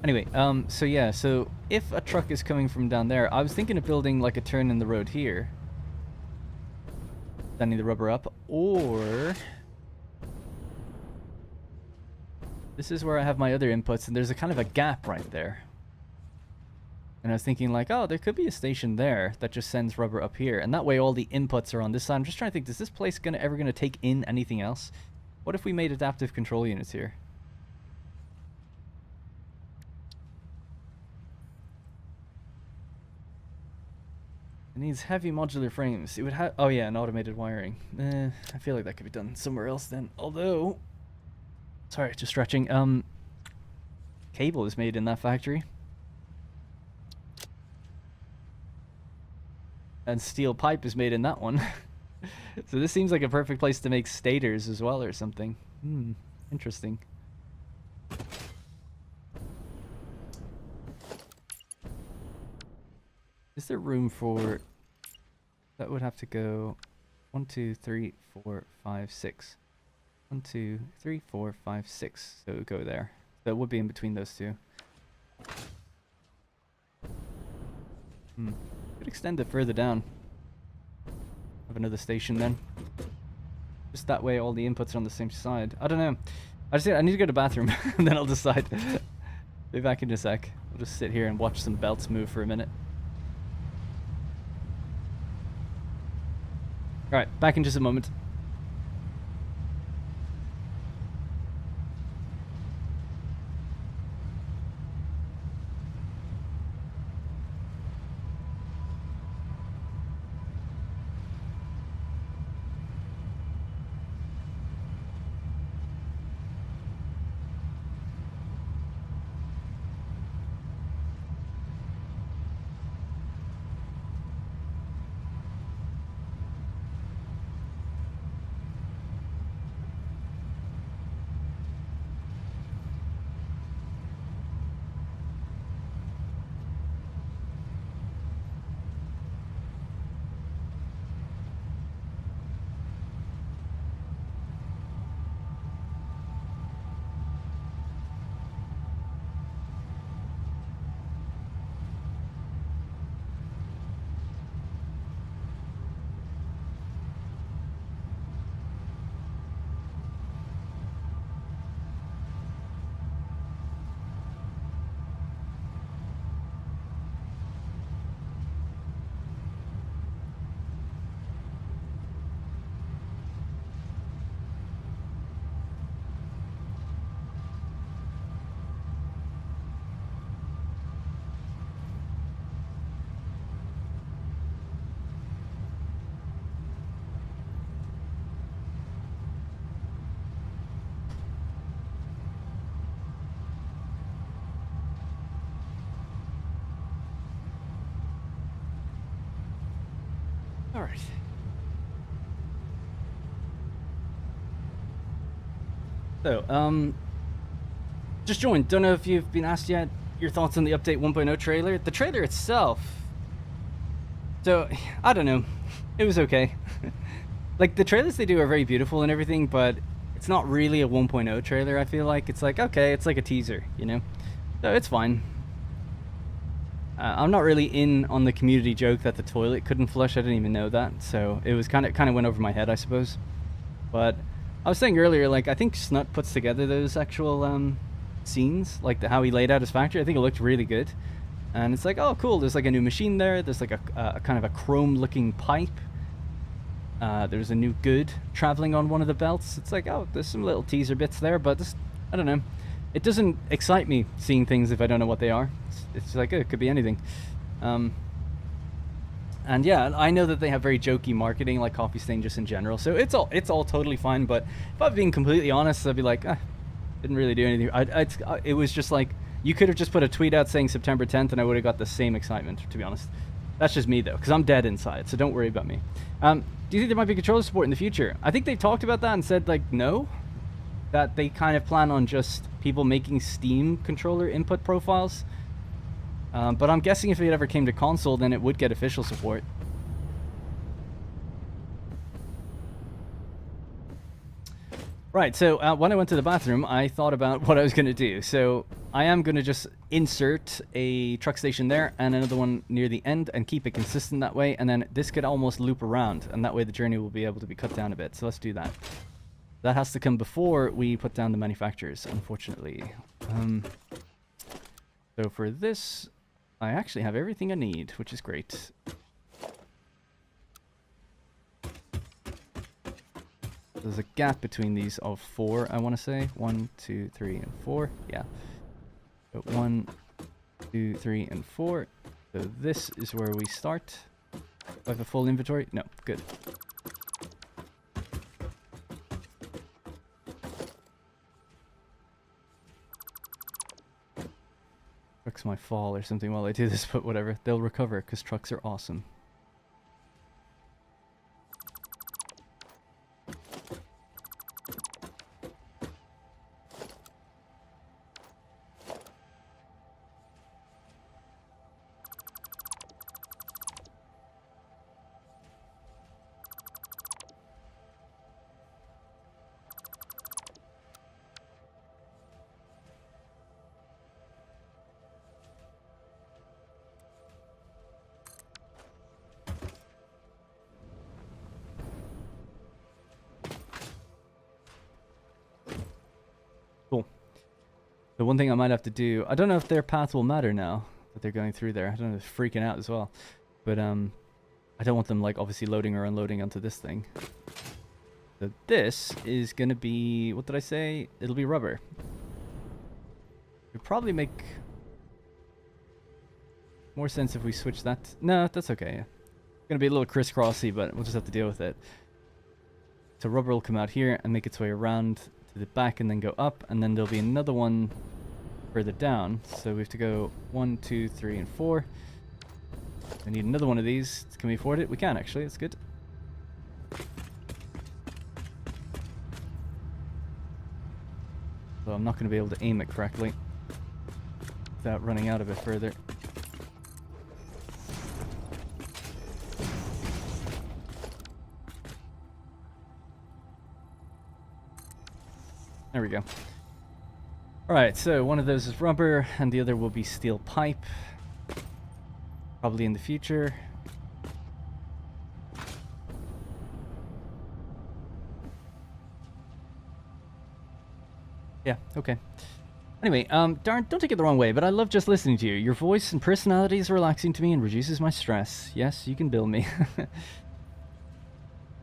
Anyway, so yeah, so if a truck is coming from down there, I was thinking of building like a turn in the road here. Standing the rubber up, or... This is where I have my other inputs, and there's a kind of a gap right there. And I was thinking like, oh, there could be a station there that just sends rubber up here, and that way all the inputs are on this side. I'm just trying to think, is this place ever gonna take in anything else? What if we made adaptive control units here? It needs heavy modular frames. It would have... Oh yeah, and automated wiring. I feel like that could be done somewhere else then. Although... Sorry, just stretching. Cable is made in that factory. And steel pipe is made in that one. So this seems like a perfect place to make stators as well or something. Interesting. Is there room for... That would have to go 1, 2, 3, 4, 5, 6. 1, 2, 3, 4, 5, 6. So it would go there. So it would be in between those two. Could extend it further down. Have another station then. Just that way all the inputs are on the same side. I don't know. I need to go to the bathroom and then I'll decide. Be back in a sec. I'll just sit here and watch some belts move for a minute. Alright, back in just a moment. Alright. So, just joined. Don't know if you've been asked yet your thoughts on the update 1.0 trailer. The trailer itself, so, I don't know. It was okay. Like, the trailers they do are very beautiful and everything, but it's not really a 1.0 trailer, I feel like. It's like, okay, it's like a teaser, you know? So, it's fine. I'm not really in on the community joke that the toilet couldn't flush. I didn't even know that, so it was kind of went over my head, I suppose. But I was saying earlier, like, I think Snut puts together those actual scenes, like how he laid out his factory. I think it looked really good, and it's like, oh, cool. There's like a new machine there. There's like a kind of a chrome-looking pipe. There's a new good traveling on one of the belts. It's like, oh, there's some little teaser bits there, but this, I don't know. It doesn't excite me seeing things if I don't know what they are. It's like, oh, it could be anything. And yeah, I know that they have very jokey marketing, like Coffee Stain, just in general. So it's all totally fine. But if I'm being completely honest, I'd be like, didn't really do anything. It was just like, you could have just put a tweet out saying September 10th, and I would have got the same excitement, to be honest. That's just me, though, because I'm dead inside, so don't worry about me. Do you think there might be controller support in the future? I think they've talked about that and said, like, no. That they kind of plan on just people making Steam controller input profiles. But I'm guessing if it ever came to console, then it would get official support. Right, so when I went to the bathroom, I thought about what I was going to do. So I am going to just insert a truck station there and another one near the end and keep it consistent that way. And then this could almost loop around, and that way the journey will be able to be cut down a bit. So let's do that. That has to come before we put down the manufacturers, unfortunately. So for this, I actually have everything I need, which is great. There's a gap between these of 4, I want to say. 1, 2, 3, and 4. Yeah. So 1, 2, 3, and 4. So this is where we start. Do I have a full inventory? No. Good. Trucks might fall or something while I do this, but whatever. They'll recover, because trucks are awesome. Cool. The one thing I might have to do, I don't know if their path will matter now that they're going through there. I don't know if they're freaking out as well. But I don't want them, like, obviously loading or unloading onto this thing. So this is going to be, what did I say? It'll be rubber. It'd probably make more sense if we switch that. No, that's okay. It's going to be a little crisscrossy, but we'll just have to deal with it. So rubber will come out here and make its way around to the back and then go up, and then there'll be another one further down. So we have to go 1, 2, 3, and 4. I need another one of these. Can we afford it? We can, actually. That's good. So I'm not going to be able to aim it correctly without running out a bit further. There we go. Alright, so one of those is rubber, and the other will be steel pipe. Probably in the future. Yeah, okay. Anyway, Darn, don't take it the wrong way, but I love just listening to you. Your voice and personality is relaxing to me and reduces my stress. Yes, you can bill me.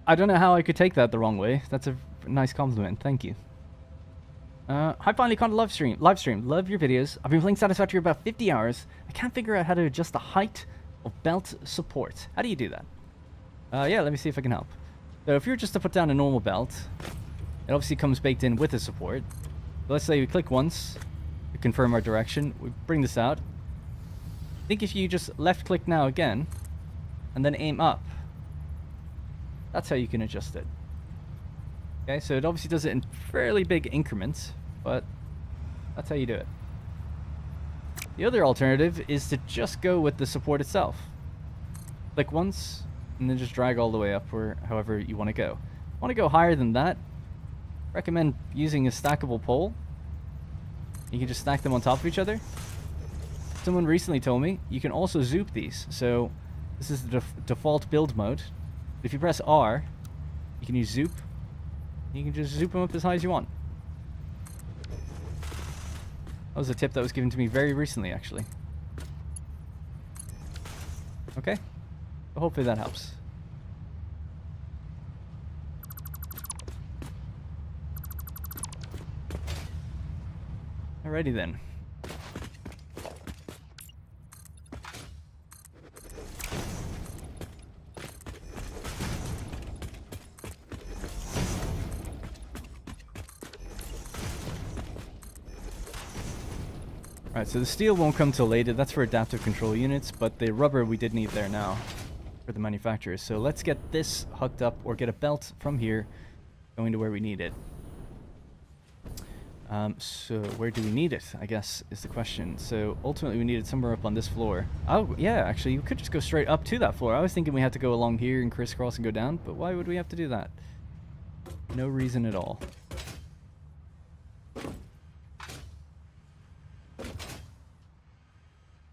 I don't know how I could take that the wrong way. That's a nice compliment. Thank you. Hi, finally caught a live stream. Love your videos. I've been playing Satisfactory about 50 hours. I can't figure out how to adjust the height of belt support. How do you do that? Yeah, let me see if I can help. So if you're just to put down a normal belt, it obviously comes baked in with the support. So let's say we click once to confirm our direction. We bring this out. I think if you just left click now again, and then aim up, that's how you can adjust it. Okay, so it obviously does it in fairly big increments, but that's how you do it. The other alternative is to just go with the support itself. Click once, and then just drag all the way up or however you want to go. Want to go higher than that? Recommend using a stackable pole. You can just stack them on top of each other. Someone recently told me you can also zoop these. So this is the default build mode. If you press R, you can use zoop. You can just zoop them up as high as you want. That was a tip that was given to me very recently, actually. Okay. So hopefully that helps. Alrighty then. Alright, so the steel won't come till later. That's for adaptive control units, but the rubber we did need there now for the manufacturer. So let's get this hooked up, or get a belt from here going to where we need it. So where do we need it, I guess, is the question. So ultimately we need it somewhere up on this floor. Oh, yeah, actually, you could just go straight up to that floor. I was thinking we had to go along here and crisscross and go down, but why would we have to do that? No reason at all. In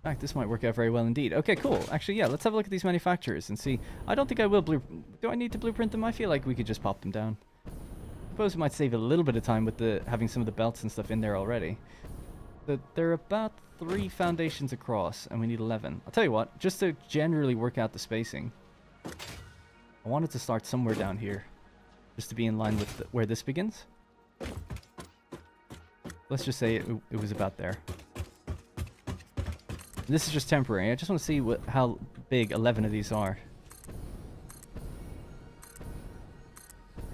fact, this might work out very well indeed. Okay, cool. Actually, yeah, let's have a look at these manufacturers and see. I don't think I will do I need to blueprint them? I feel like we could just pop them down. I suppose it might save a little bit of time with having some of the belts and stuff in there already. But they're about 3 foundations across, and we need 11. I'll tell you what, just to generally work out the spacing, I wanted to start somewhere down here, just to be in line with where this begins. Let's just say it was about there. This is just temporary. I just want to see how big 11 of these are.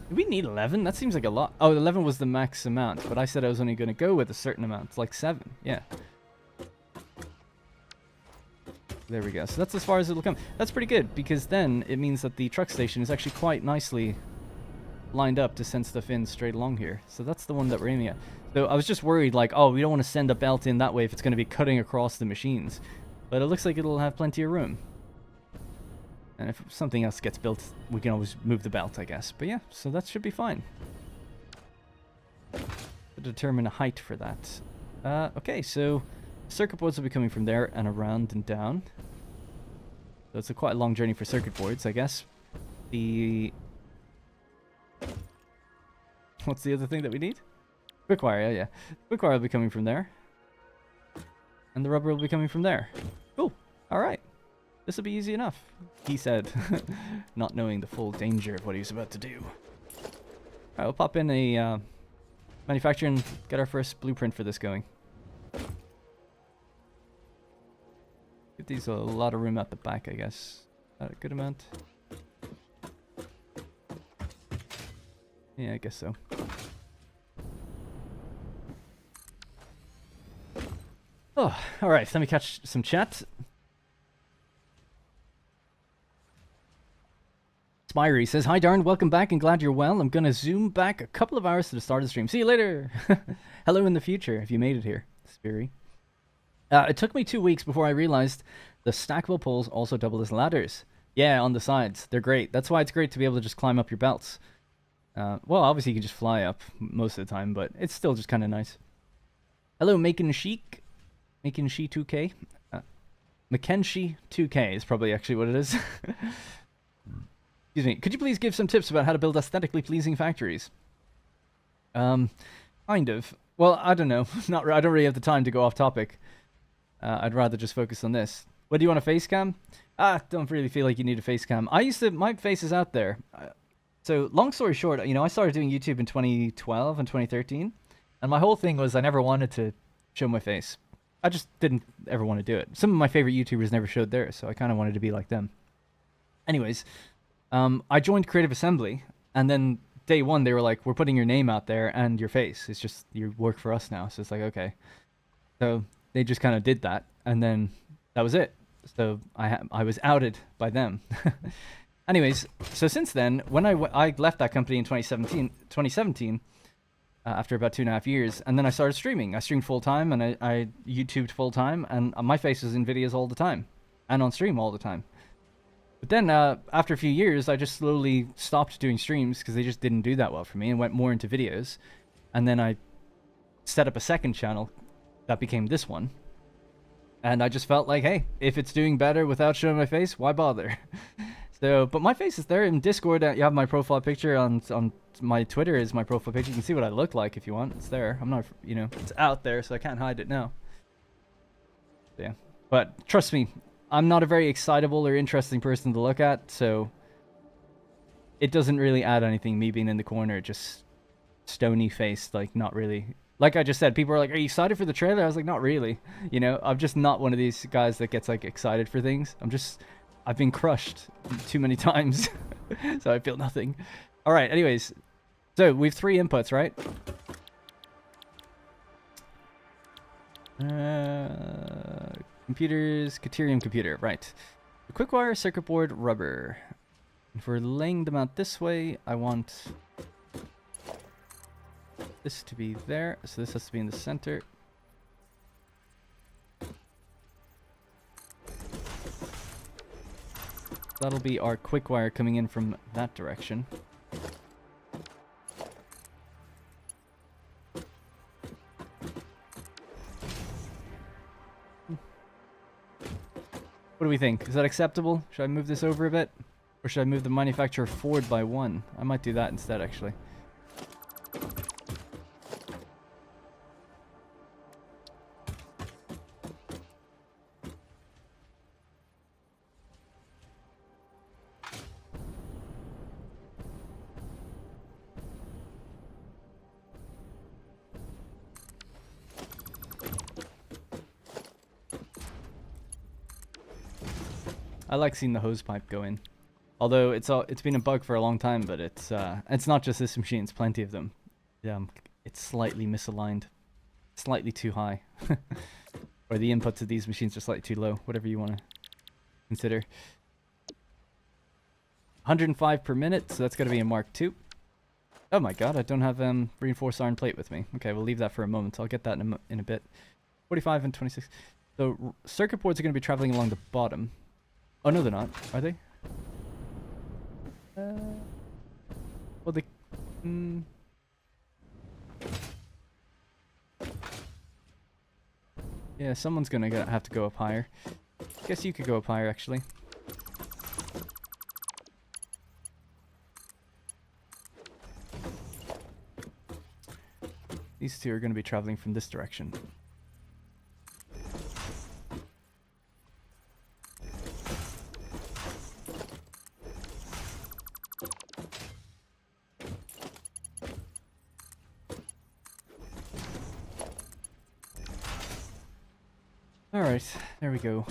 Do we need 11? That seems like a lot. Oh, 11 was the max amount, but I said I was only going to go with a certain amount. It's like 7. Yeah. There we go. So that's as far as it'll come. That's pretty good, because then it means that the truck station is actually quite nicely lined up to send stuff in straight along here. So that's the one that we're aiming at. So I was just worried, like, oh, we don't want to send a belt in that way if it's going to be cutting across the machines. But it looks like it'll have plenty of room. And if something else gets built, we can always move the belt, I guess. But yeah, so that should be fine. To determine a height for that. Okay, so circuit boards will be coming from there and around and down. So it's quite a long journey for circuit boards, I guess. What's the other thing that we need? Quick wire, yeah. Quick wire will be coming from there. And the rubber will be coming from there. Cool. Alright. This will be easy enough, he said, not knowing the full danger of what he was about to do. Alright, we'll pop in a manufacturer and get our first blueprint for this going. Give these a lot of room at the back, I guess. Is that a good amount? Yeah, I guess so. Oh, alright, let me catch some chat. Spirey says, hi Darren, welcome back and glad you're well. I'm gonna zoom back a couple of hours to the start of the stream. See you later! Hello in the future, if you made it here, Spirey. It took me 2 weeks before I realized the stackable poles also double as ladders. Yeah, on the sides. They're great. That's why it's great to be able to just climb up your belts. Well, obviously you can just fly up most of the time, but it's still just kind of nice. Hello, Making Chic. Making She 2K. Mackenzie 2K is probably actually what it is. Excuse me. Could you please give some tips about how to build aesthetically pleasing factories? Kind of. Well, I don't know. I don't really have the time to go off topic. I'd rather just focus on this. What do you want a face cam? Don't really feel like you need a face cam. My face is out there. So, long story short, you know, I started doing YouTube in 2012 and 2013. And my whole thing was I never wanted to show my face. I just didn't ever want to do it. Some of my favorite YouTubers never showed theirs, so I kind of wanted to be like them. Anyways, I joined Creative Assembly, and then day one they were like, we're putting your name out there and your face. It's just, you work for us now. So it's like, okay. So they just kind of did that, and then that was it. So I was outed by them. Anyways, so since then, when I left that company in 2017, after about 2.5 years, and then I started streaming. I streamed full-time, and I YouTubed full-time, and my face was in videos all the time, and on stream all the time. But then, after a few years, I just slowly stopped doing streams, because they just didn't do that well for me, and went more into videos. And then I set up a second channel that became this one. And I just felt like, hey, if it's doing better without showing my face, why bother? So, but my face is there in Discord. You have my profile picture on my Twitter is my profile picture. You can see what I look like if you want. It's there. I'm not, you know, it's out there, so I can't hide it now. Yeah, but trust me, I'm not a very excitable or interesting person to look at, so it doesn't really add anything. Me being in the corner, just stony faced, like not really. like I just said, people are like, "Are you excited for the trailer?" I was like, "Not really." You know, I'm just not one of these guys that gets like excited for things. I've been crushed too many times, so I feel nothing. All right. Anyways, so we've 3 inputs, right? Computers, Caterium computer, right. The quick wire, circuit board, rubber. If we're laying them out this way, I want this to be there, so this has to be in the center. That'll be our quick wire coming in from that direction. What do we think? Is that acceptable? Should I move this over a bit? Or should I move the manufacturer forward by 1? I might do that instead, actually. I like seeing the hose pipe go in. Although it's been a bug for a long time, but it's not just this machine, it's plenty of them. It's slightly misaligned. Slightly too high. Or the inputs of these machines are slightly too low, whatever you want to consider. 105 per minute, so that's got to be a Mark II. Oh my god, I don't have reinforced iron plate with me. Okay, we'll leave that for a moment. I'll get that in a bit. 45 and 26. So circuit boards are going to be traveling along the bottom. Oh no, they're not. Are they? Well, they... Yeah, someone's gonna have to go up higher. Guess you could go up higher, actually. These 2 are gonna be traveling from this direction. Alright, there we go.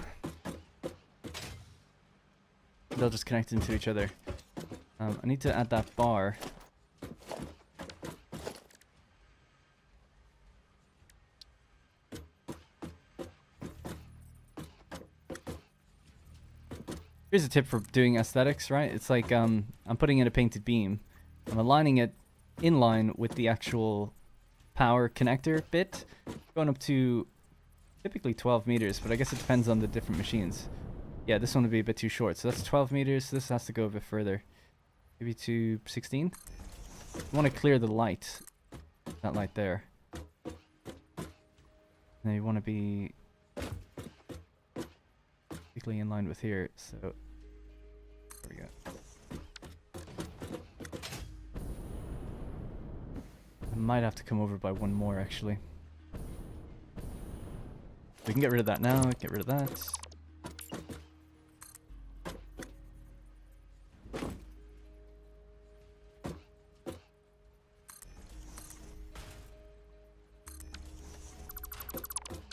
They'll just connect into each other. I need to add that bar. Here's a tip for doing aesthetics, right? It's like I'm putting in a painted beam. I'm aligning it in line with the actual power connector bit, going up to typically 12 meters, but I guess it depends on the different machines. Yeah, this one would be a bit too short, so that's 12 meters. This has to go a bit further. Maybe to 16? You want to clear the light. That light there. Now you want to be basically in line with here, so there we go. I might have to come over by 1 more, actually. We can get rid of that now, get rid of that.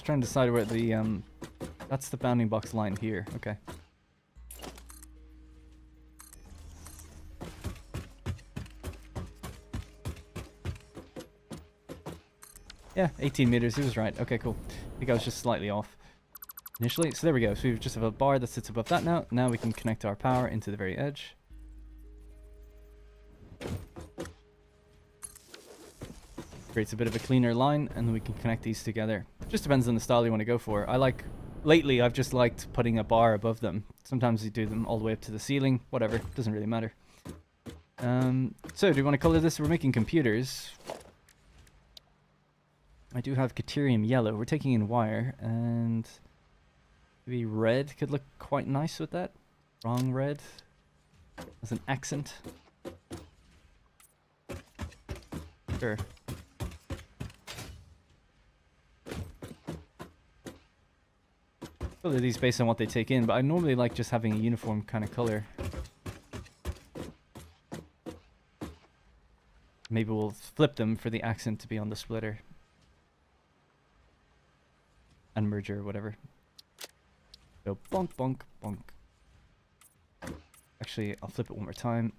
Trying to decide where the that's the bounding box line here. Okay. Yeah, 18 meters. He was right. Okay, cool. I think I was just slightly off initially. So there we go. So we just have a bar that sits above that now. Now we can connect our power into the very edge. Creates a bit of a cleaner line, and then we can connect these together. Just depends on the style you want to go for. Lately I've just liked putting a bar above them. Sometimes you do them all the way up to the ceiling. Whatever, doesn't really matter. So do we want to color this? We're making computers. I do have Caterium yellow. We're taking in wire, and maybe red could look quite nice with that. Wrong red as an accent. Sure. Color these based on what they take in, but I normally like just having a uniform kind of color. Maybe we'll flip them for the accent to be on the splitter. and merger or whatever. So bonk, bonk, bonk. Actually, I'll flip it one more time.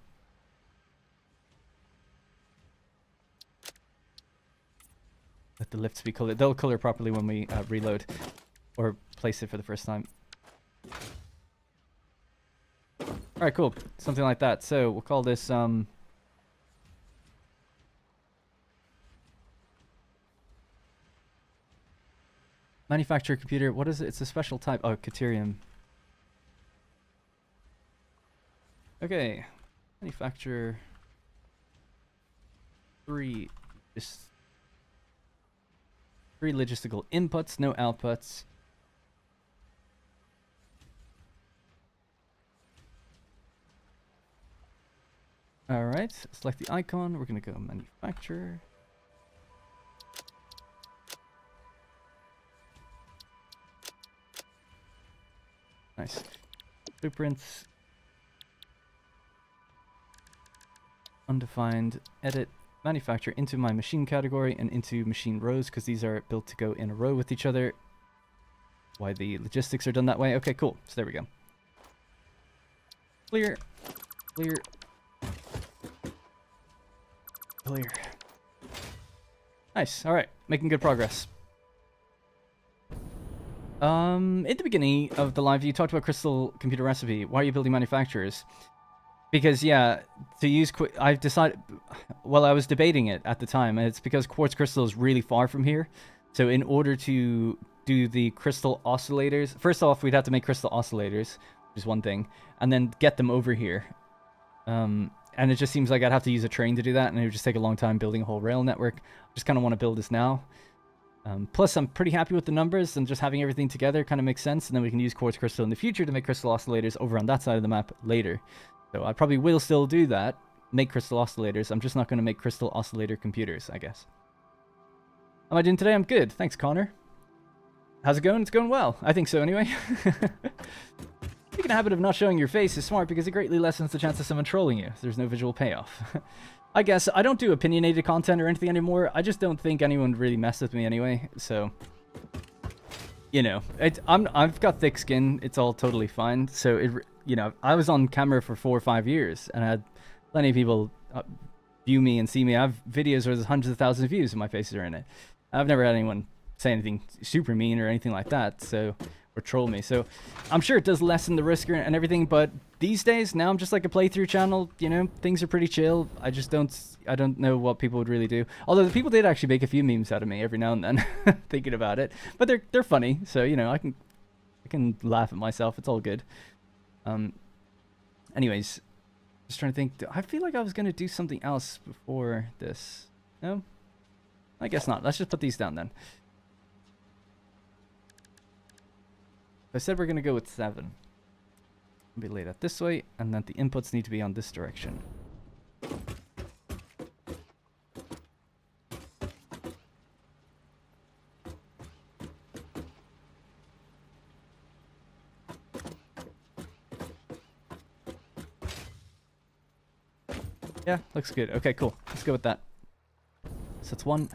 Let the lifts be colored. They'll color properly when we reload or place it for the first time. Alright, cool. Something like that. So we'll call this manufacturer computer. What is it? It's a special type. Oh, Caterium. Okay. Manufacturer 3. Just 3 logistical inputs, no outputs. Alright, select the icon. We're going to go manufacturer. Nice. Blueprints. Undefined. Edit. Manufacture into my machine category and into machine rows because these are built to go in a row with each other. Why the logistics are done that way. Okay, cool. So there we go. Clear. Clear. Clear. Nice. All right. Making good progress. In the beginning of the live, you talked about crystal computer recipe. Why are you building manufacturers? Because, yeah, to use... I've decided... Well, I was debating it at the time, and it's because quartz crystal is really far from here. So in order to do the crystal oscillators... First off, we'd have to make crystal oscillators, which is one thing, and then get them over here. And it just seems like I'd have to use a train to do that, and it would just take a long time building a whole rail network. I just kind of want to build this now. Plus, I'm pretty happy with the numbers, and just having everything together kind of makes sense, and then we can use quartz crystal in the future to make crystal oscillators over on that side of the map later. So I probably will still do that, make crystal oscillators. I'm just not going to make crystal oscillator computers, I guess. How am I doing today? I'm good. Thanks, Connor. How's it going? It's going well. I think so, anyway. Making a habit of not showing your face is smart because it greatly lessens the chance of someone trolling you. There's no visual payoff. I guess I don't do opinionated content or anything anymore. I just don't think anyone would really mess with me anyway, so... You know, I've got thick skin. It's all totally fine. So, you know, I was on camera for 4 or 5 years, and I had plenty of people view me and see me. I have videos where there's hundreds of thousands of views and my faces are in it. I've never had anyone say anything super mean or anything like that, so... Or troll me, so I'm sure it does lessen the risk and everything, but these days, now I'm just like a playthrough channel, you know, things are pretty chill. I don't know what people would really do. Although the people did actually make a few memes out of me every now and then, thinking about it. But they're funny, so, you know, I can laugh at myself, it's all good. Anyways, just trying to think, I feel like I was going to do something else before this. No? I guess not. Let's just put these down then. I said we're going to go with 7. Be laid out this way, and then the inputs need to be on this direction. Yeah, looks good. Okay, cool. Let's go with that. So that's 1.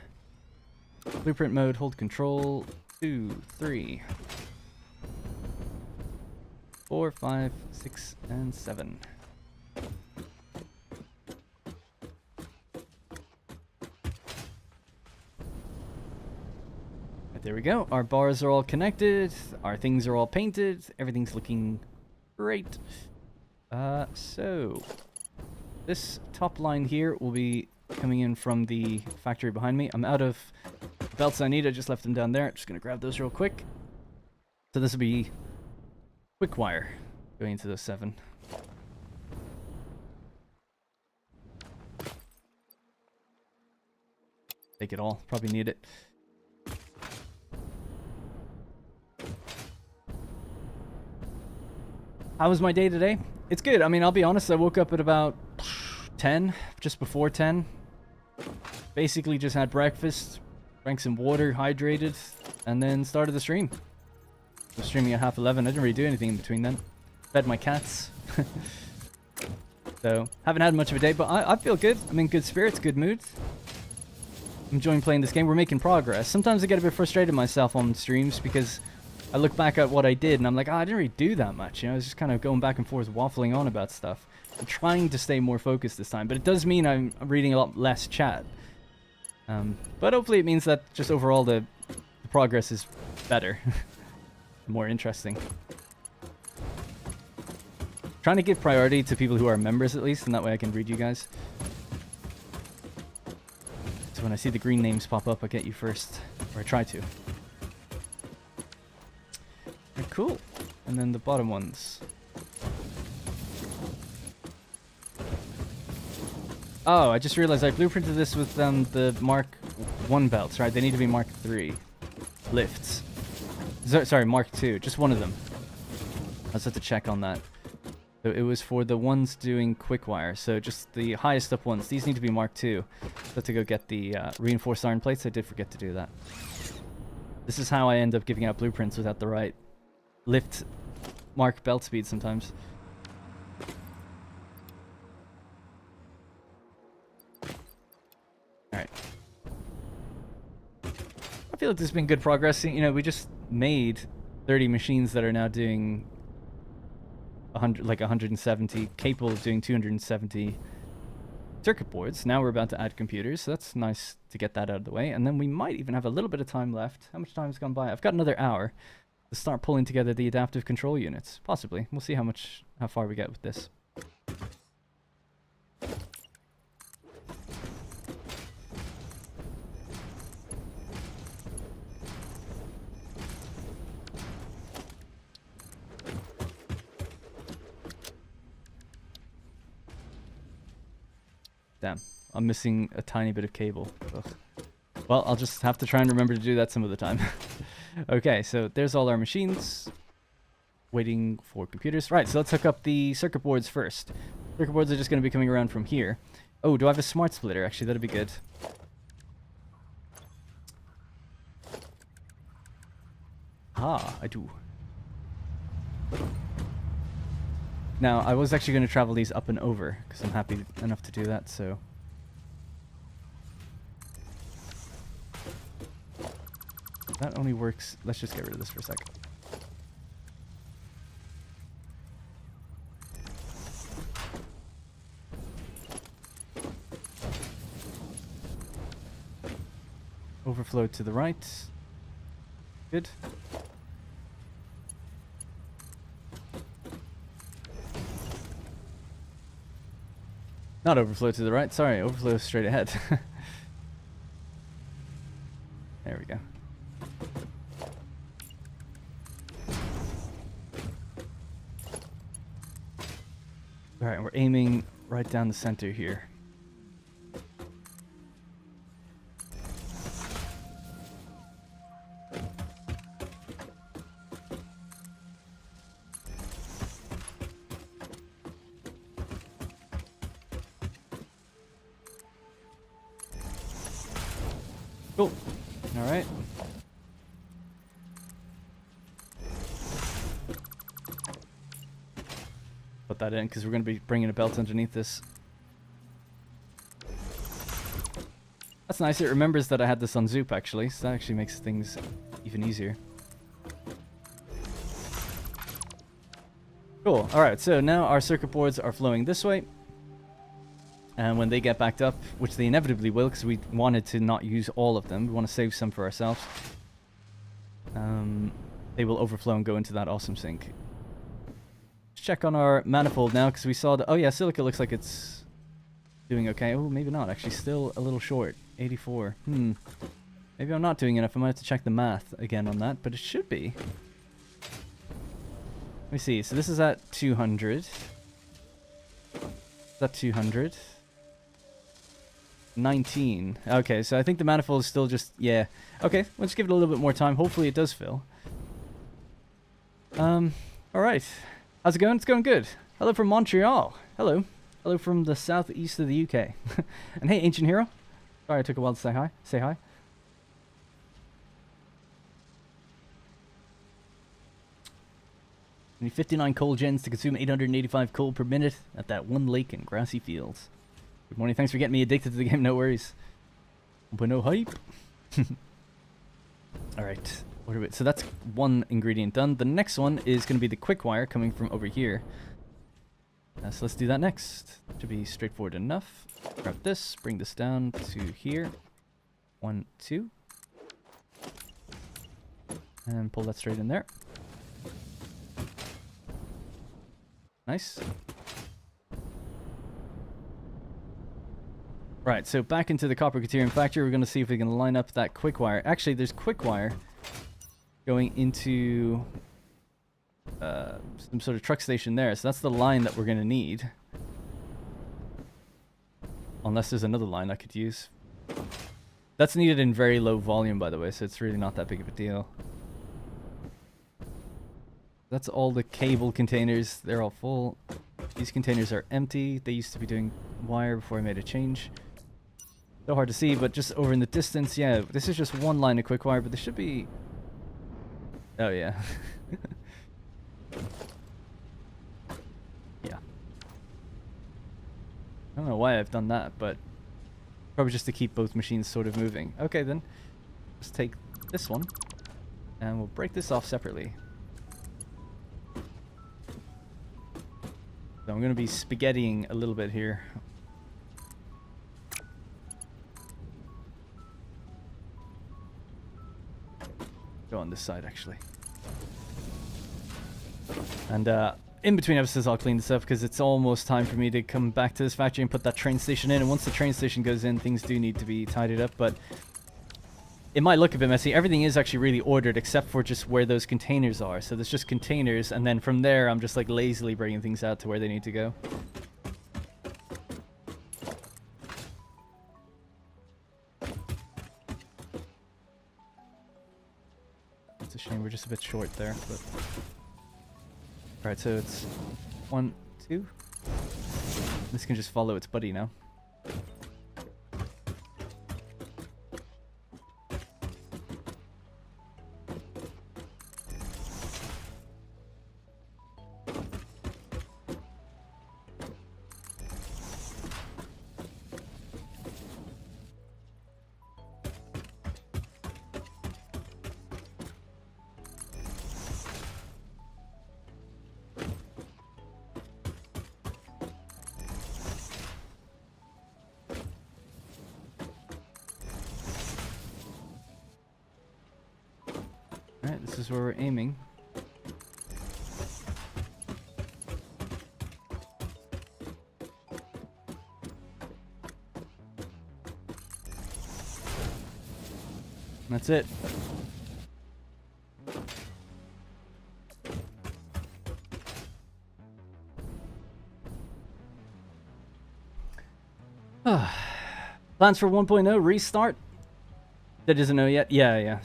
Blueprint mode, hold control. 2, 3. 4, 5, 6, and 7. Right, there we go. Our bars are all connected. Our things are all painted. Everything's looking great. So this top line here will be coming in from the factory behind me. I'm out of belts I need. I just left them down there. Just gonna grab those real quick. So this will be quick wire going into the 7. Take it all. Probably need it. How was my day today? It's good. I mean, I'll be honest. I woke up at about 10, just before 10. Basically just had breakfast, drank some water, hydrated, and then started the stream. I was streaming at 11:30. I didn't really do anything in between then. Fed my cats. So, haven't had much of a day, but I feel good. I'm in good spirits, good mood. enjoying playing this game. We're making progress. Sometimes I get a bit frustrated myself on streams because I look back at what I did and I'm like, oh, I didn't really do that much. You know, I was just kind of going back and forth, waffling on about stuff. I'm trying to stay more focused this time, but it does mean I'm reading a lot less chat. But hopefully it means that just overall the progress is better, more interesting. Trying to give priority to people who are members at least, and that way I can read you guys. So when I see the green names pop up, I get you first, or I try to. Cool. And then the bottom ones. Oh, I just realized I blueprinted this with the Mark 1 belts, right? They need to be Mark 3 lifts. Sorry, Mark 2. Just one of them. I just have to check on that. So it was for the ones doing quick wire. So just the highest up ones. These need to be Mark 2. So I have to go get the reinforced iron plates. I did forget to do that. This is how I end up giving out blueprints without the right lift mark belt speed sometimes. Alright. I feel like there's been good progress. You know, we just made 30 machines that are now doing 170, capable of doing 270 circuit boards. Now we're about to add computers, so that's nice to get that out of the way. And then we might even have a little bit of time left. How much time has gone by? I've got another hour to start pulling together the adaptive control units. Possibly. We'll see how far we get with this. Damn, I'm missing a tiny bit of cable. Ugh. Well, I'll just have to try and remember to do that some of the time. Okay, so there's all our machines. Waiting for computers. Right, so let's hook up the circuit boards first. Circuit boards are just going to be coming around from here. Oh, do I have a smart splitter? Actually, that'd be good. Ah, I do. Now, I was actually going to travel these up and over, because I'm happy enough to do that, so... That only works... Let's just get rid of this for a second. Overflow to the right. Good. Not overflow to the right, sorry, overflow straight ahead. There we go. Alright, we're aiming right down the center here. Cool. Alright. Put that in because we're going to be bringing a belt underneath this. That's nice. It remembers that I had this on Zoop actually, so that actually makes things even easier. Cool. Alright, so now our circuit boards are flowing this way. And when they get backed up, which they inevitably will because we wanted to not use all of them, we want to save some for ourselves, they will overflow and go into that awesome sink. Let's check on our manifold now because we saw that, oh yeah, silica looks like it's doing okay. Oh, maybe not, actually still a little short, 84. Maybe I'm not doing enough. I might have to check the math again on that, but it should be. Let me see, so this is at 200. Is that 200? 19. Okay, so I think the manifold is still just, yeah. Okay, let's give it a little bit more time. Hopefully it does fill. Alright. How's it going? It's going good. Hello from Montreal. Hello. Hello from the southeast of the UK. And hey, Ancient Hero. Sorry, it took a while to say hi. Say hi. We need 59 coal gens to consume 885 coal per minute at that one lake in grassy fields. Good morning. Thanks for getting me addicted to the game. No worries. 1.0 hype. Alright, what are we? So that's one ingredient done. The next one is going to be the quick wire coming from over here. So let's do that next. Should be straightforward enough. Grab this, bring this down to here. 1, 2. And pull that straight in there. Nice. Right, so back into the copper Caterium factory, we're going to see if we can line up that quick wire. Actually, there's quick wire going into some sort of truck station there. So that's the line that we're going to need. Unless there's another line I could use. That's needed in very low volume, by the way, so it's really not that big of a deal. That's all the cable containers. They're all full. These containers are empty. They used to be doing wire before I made a change. So hard to see, but just over in the distance, yeah, this is just one line of quick wire, but there should be... Oh, yeah. Yeah. I don't know why I've done that, but probably just to keep both machines sort of moving. Okay, then. Let's take this one, and we'll break this off separately. So I'm going to be spaghettiing a little bit here. Go on this side, actually. And in between episodes, I'll clean this up because it's almost time for me to come back to this factory and put that train station in. And once the train station goes in, things do need to be tidied up. But it might look a bit messy. Everything is actually really ordered except for just where those containers are. So there's just containers. And then from there, I'm just like lazily bringing things out to where they need to go. It's a shame we're just a bit short there. But... Alright, so it's 1, 2. This can just follow its buddy now. Alright, this is where we're aiming. That's it. Plans for 1.0 restart? That isn't know yet? Yeah.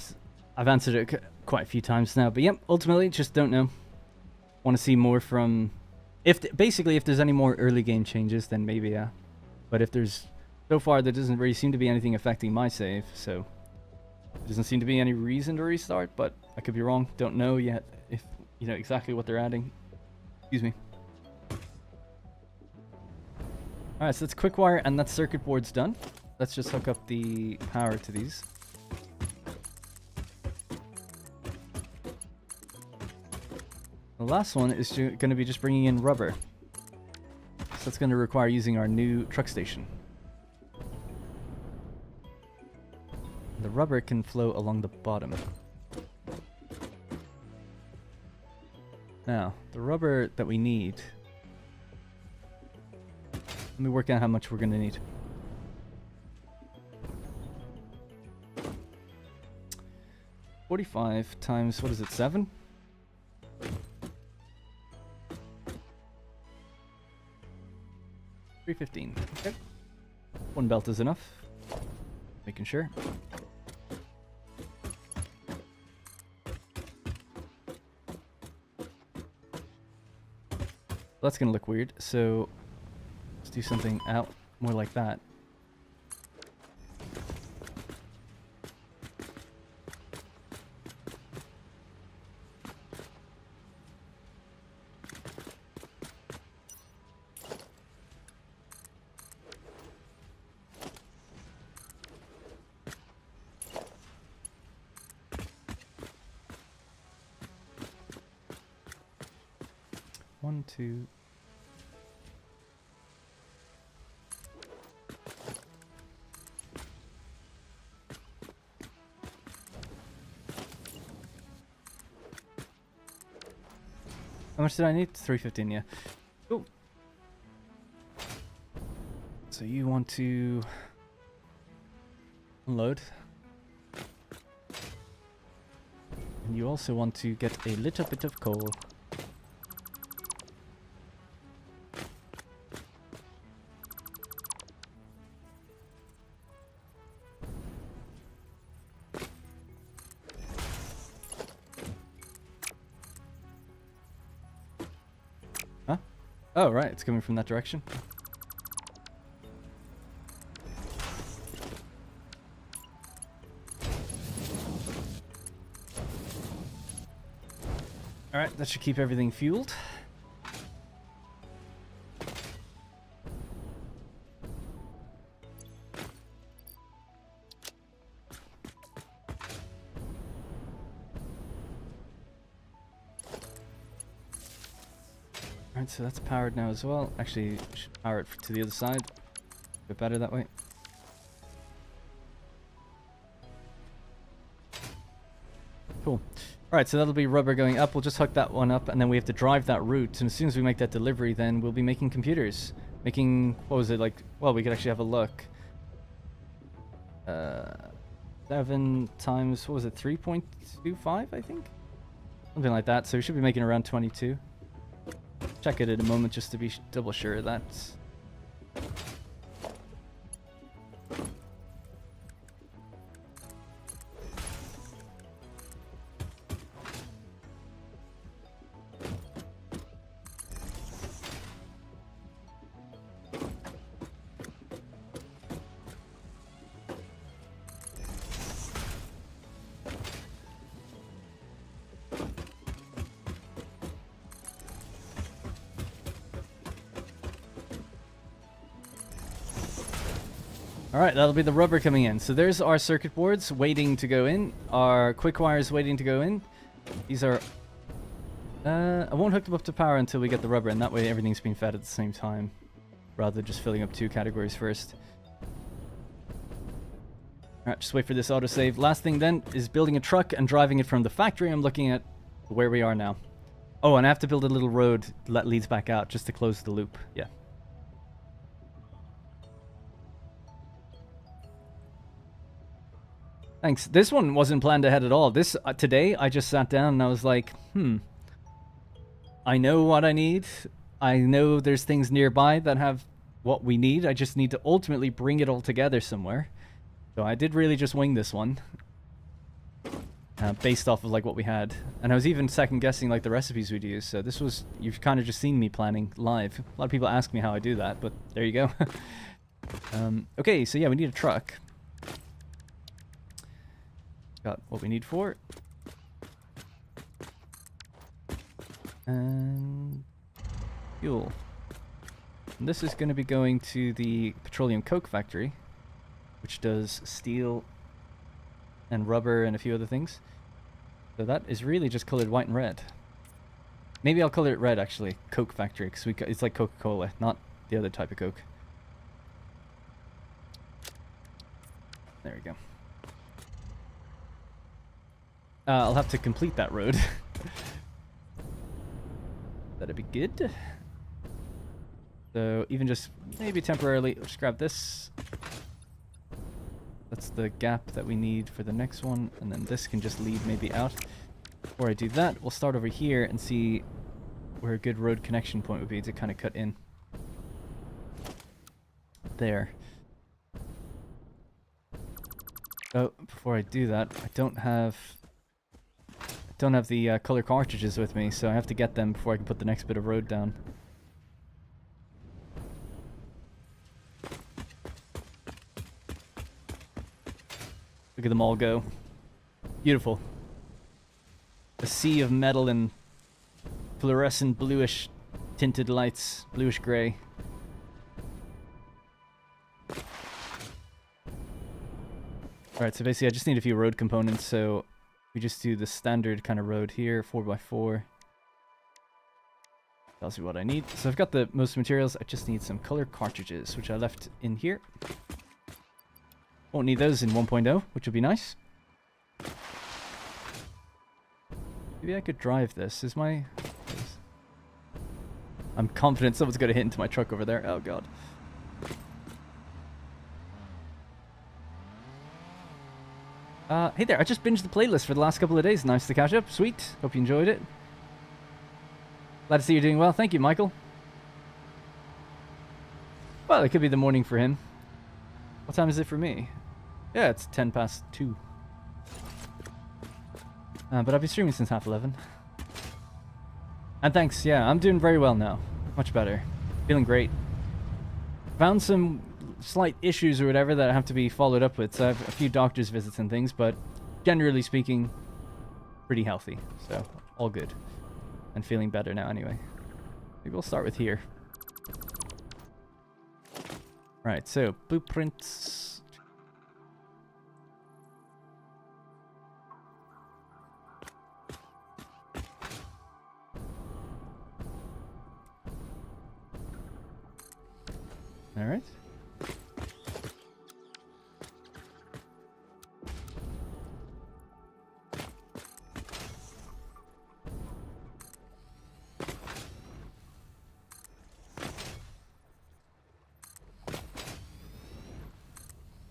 I've answered it quite a few times now, but yep, ultimately just don't know. Want to see more from... Basically, if there's any more early game changes, then maybe, yeah. But if there's... So far, there doesn't really seem to be anything affecting my save, so... There doesn't seem to be any reason to restart, but I could be wrong. Don't know yet if, you know, exactly what they're adding. Excuse me. Alright, so that's quick wire and that circuit board's done. Let's just hook up the power to these. The last one is going to be just bringing in rubber. So that's going to require using our new truck station. The rubber can flow along the bottom. Now, the rubber that we need... Let me work out how much we're going to need. $45 times, what is it, 7? $315. Okay. One belt is enough. Making sure. That's gonna look weird, so let's do something out more like that. 1, 2. How much did I need? 315, yeah. Cool. So you want to unload. And you also want to get a little bit of coal. Huh? Oh, right, it's coming from that direction. Alright, that should keep everything fueled. Alright, so that's powered now as well. Actually, we should power it to the other side. A bit better that way. Cool. Alright, so that'll be rubber going up. We'll just hook that one up, and then we have to drive that route. And as soon as we make that delivery, then we'll be making computers. Making, what was it, like, well, we could actually have a look. 7 times, what was it, 3.25, I think? Something like that. So we should be making around 22. Check it in a moment just to be double sure of that. Alright, that'll be the rubber coming in. So there's our circuit boards waiting to go in. Our quick wires waiting to go in. These are... I won't hook them up to power until we get the rubber, and that way everything's being fed at the same time, rather than just filling up 2 categories first. Alright, just wait for this autosave. Last thing then is building a truck and driving it from the factory. I'm looking at where we are now. Oh, and I have to build a little road that leads back out just to close the loop. Yeah. Thanks. This one wasn't planned ahead at all. This today, I just sat down and I was like, I know what I need. I know there's things nearby that have what we need. I just need to ultimately bring it all together somewhere. So I did really just wing this one. Based off of like what we had. And I was even second guessing like the recipes we'd use. So this was, you've kind of just seen me planning live. A lot of people ask me how I do that, but there you go. Okay, so yeah, we need a truck. Got what we need for it. And fuel. And this is going to be going to the petroleum coke factory, which does steel and rubber and a few other things. So that is really just colored white and red. Maybe I'll color it red actually, Coke factory, because it's like Coca-Cola, not the other type of Coke. There we go. I'll have to complete that road. That'd be good. So even just maybe temporarily, let's grab this. That's the gap that we need for the next one, and then this can just lead maybe out. Before I do that, we'll start over here and see where a good road connection point would be to kind of cut in. There. Oh, before I do that, I don't have the color cartridges with me, so I have to get them before I can put the next bit of road down. Look at them all go. Beautiful. A sea of metal and fluorescent bluish tinted lights, bluish gray. Alright, so basically I just need a few road components, so we just do the standard kind of road here, 4x4. Tells me what I need. So I've got the most materials. I just need some color cartridges, which I left in here. Won't need those in 1.0, which would be nice. Maybe I could drive this. Is my... I'm confident someone's going to hit into my truck over there. Oh, God. Hey there, I just binged the playlist for the last couple of days. Nice to catch up. Sweet. Hope you enjoyed it. Glad to see you're doing well. Thank you, Michael. Well, it could be the morning for him. What time is it for me? Yeah, it's 10 past 2. But I've been streaming since 11:30. And thanks, yeah, I'm doing very well now. Much better. Feeling great. Found some slight issues or whatever that have to be followed up with. So I have a few doctor's visits and things, but generally speaking, pretty healthy. So, all good. And feeling better now anyway. Maybe we'll start with here. Right, so, blueprints. Alright.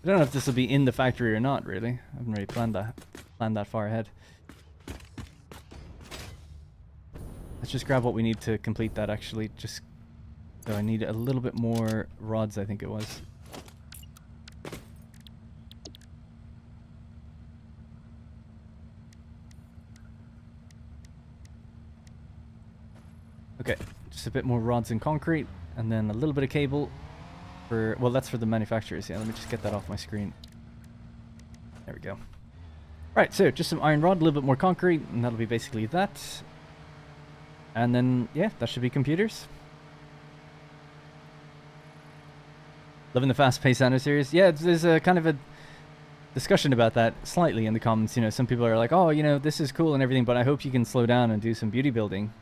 I don't know if this will be in the factory or not, really. I haven't really planned that far ahead. Let's just grab what we need to complete that, actually. Just so I need a little bit more rods, I think it was. Okay, just a bit more rods and concrete, and then a little bit of cable. Well, that's for the manufacturers. Yeah, let me just get that off my screen. There we go. Right, so just some iron rod, a little bit more concrete, and that'll be basically that. And then, yeah, that should be computers. Loving the fast-paced anno series. Yeah, there's a kind of a discussion about that slightly in the comments. You know, some people are like, oh, you know, this is cool and everything, but I hope you can slow down and do some beauty building.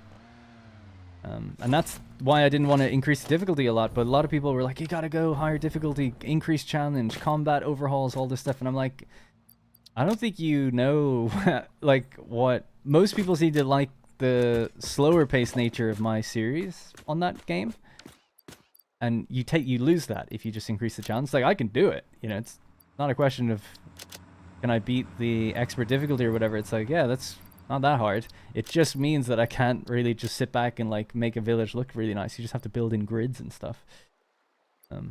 And that's why I didn't want to increase the difficulty a lot, but a lot of people were like, you gotta go higher difficulty, increase challenge, combat overhauls, all this stuff, and I'm like, I don't think you know, like, what most people seem to like the slower paced nature of my series on that game, and you lose that if you just increase the challenge. Like, I can do it, you know, it's not a question of can I beat the expert difficulty or whatever. It's like, yeah, that's not that hard. It just means that I can't really just sit back and like make a village look really nice. You just have to build in grids and stuff. So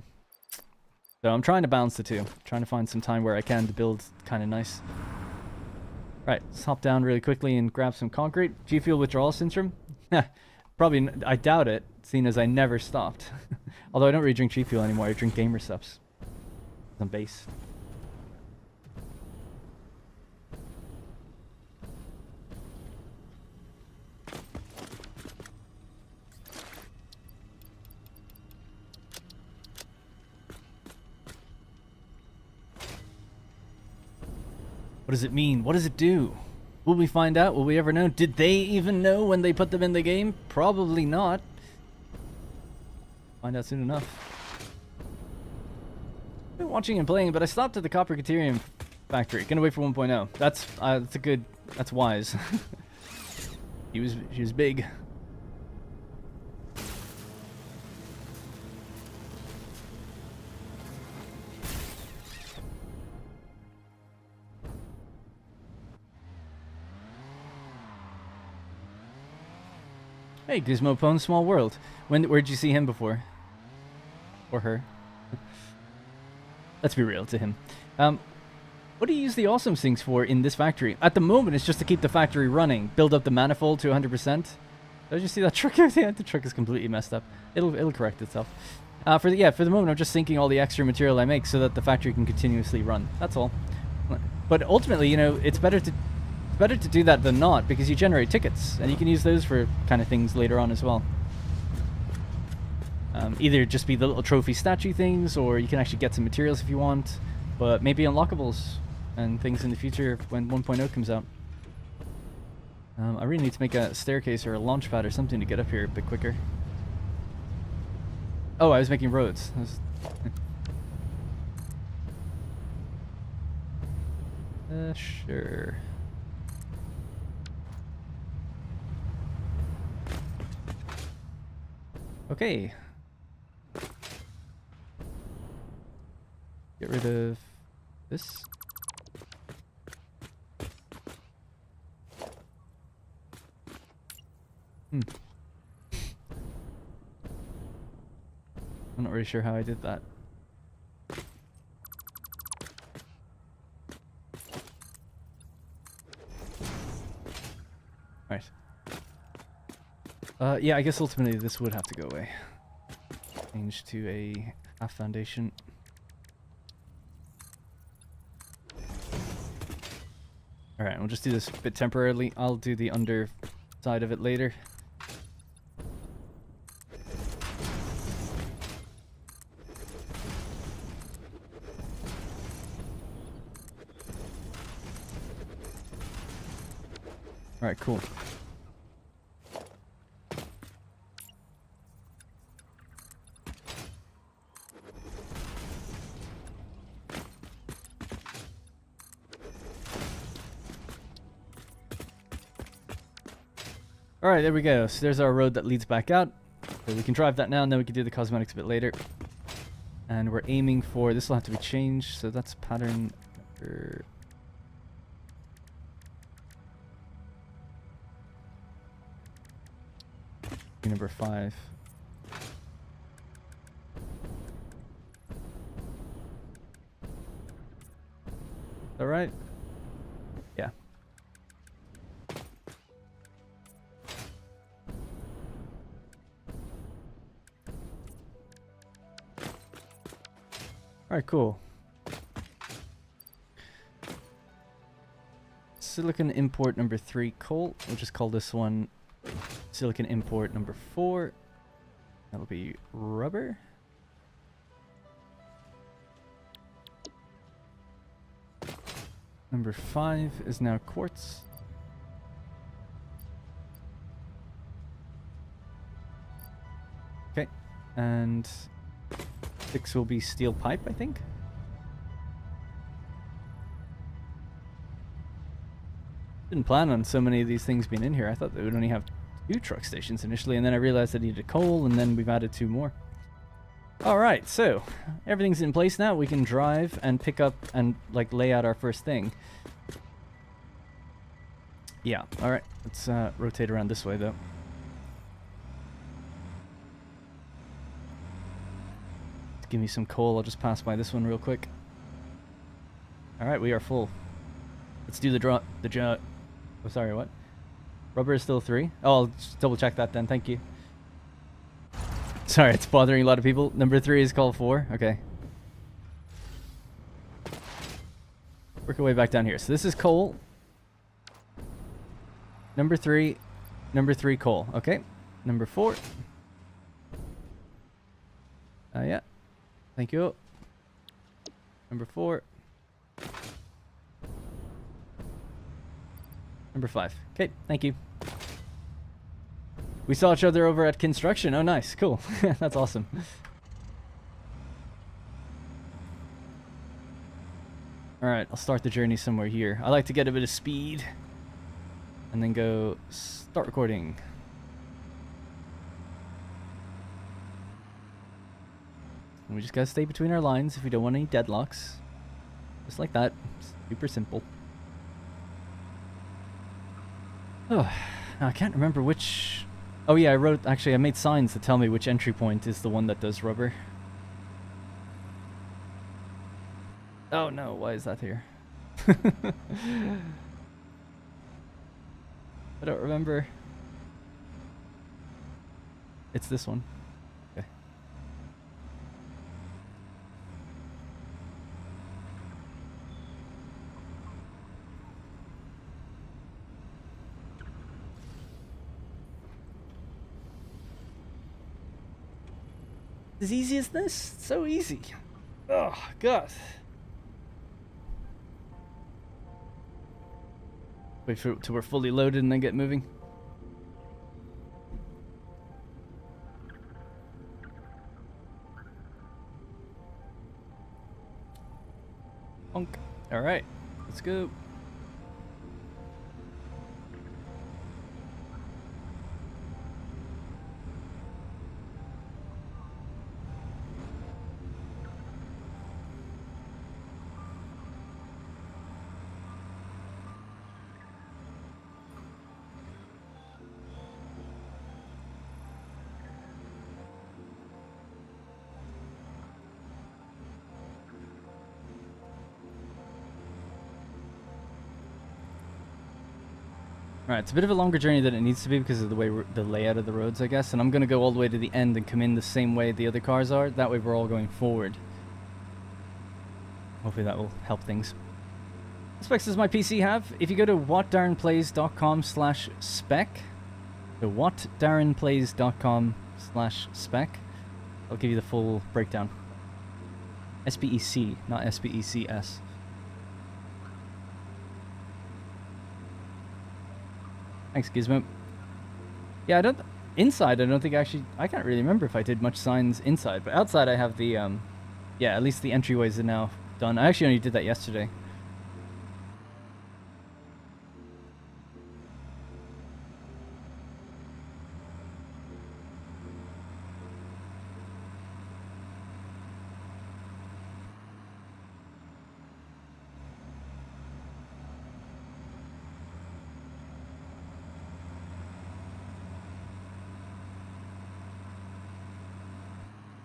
I'm trying to balance the two. Trying to find some time where I can to build kind of nice. Right, let's hop down really quickly and grab some concrete. G Fuel withdrawal syndrome? Probably, I doubt it, seeing as I never stopped. Although I don't really drink G Fuel anymore. I drink Gamer Subs. On base. What does it mean? What does it do? Will we find out? Will we ever know? Did they even know when they put them in the game? Probably not. Find out soon enough. I've been watching and playing, but I stopped at the Copper Caterium factory. Gonna wait for 1.0. That's a good. That's wise. She was big. Hey, Gizmo Pone, small world. Where'd you see him before? Or her? Let's be real to him. What do you use the awesome sinks for in this factory? At the moment, it's just to keep the factory running. Build up the manifold to 100%. Did you see that truck? Yeah, the truck is completely messed up. It'll correct itself. For the moment, I'm just sinking all the extra material I make so that the factory can continuously run. That's all. But ultimately, you know, it's better to do that than not, because you generate tickets, and you can use those for kind of things later on as well. Either just be the little trophy statue things, or you can actually get some materials if you want, but maybe unlockables and things in the future when 1.0 comes out. I really need to make a staircase or a launch pad or something to get up here a bit quicker. Oh, I was making roads. Sure. Okay. Get rid of this. I'm not really sure how I did that. Right. Yeah, I guess ultimately this would have to go away. Change to a half foundation. Alright, we'll just do this a bit temporarily. I'll do the under side of it later. Alright, cool. Alright, there we go. So there's our road that leads back out. So we can drive that now, and then we can do the cosmetics a bit later. And we're aiming for... This will have to be changed, so that's pattern number 5. Alright? Yeah. Alright, cool. Silicon import number 3 coal. We'll just call this one silicon import number 4. That'll be rubber. Number 5 is now quartz. Okay, and 6 will be steel pipe, I think. Didn't plan on so many of these things being in here. I thought they would only have 2 truck stations initially, and then I realized I needed coal, and then we've added 2 more. Alright, so everything's in place now. We can drive and pick up and like lay out our first thing. Yeah, alright. Let's rotate around this way though. Give me some coal. I'll just pass by this one real quick. Alright, we are full. Let's do the oh, sorry, what? Rubber is still 3. Oh, I'll just double check that then. Thank you. Sorry, it's bothering a lot of people. Number 3 is called 4. Okay. Work our way back down here. So this is coal. Number 3 coal. Okay. Number 4. Yeah. Thank you. Number 4. Number 5. Okay, thank you. We saw each other over at construction. Oh, nice. Cool. That's awesome. Alright, I'll start the journey somewhere here. I like to get a bit of speed. And then go start recording. And we just gotta stay between our lines if we don't want any deadlocks. Just like that. Super simple. Oh, I can't remember which... Oh yeah, I made signs to tell me which entry point is the one that does rubber. Oh no, why is that here? I don't remember. It's this one. Okay. As easy as this? So easy. Oh, God. Wait for till we're fully loaded and then get moving. All right, let's go. Alright, it's a bit of a longer journey than it needs to be because of the way the layout of the roads, I guess. And I'm going to go all the way to the end and come in the same way the other cars are. That way we're all going forward. Hopefully that will help things. What specs does my PC have? If you go to whatdarrenplays.com/spec, so whatdarrenplays.com/spec, I'll give you the full breakdown. SPEC, not SPECS. Thanks, Gizmo. Yeah, inside, I don't think actually... I can't really remember if I did much signs inside, but outside I have the, yeah, at least the entryways are now done. I actually only did that yesterday.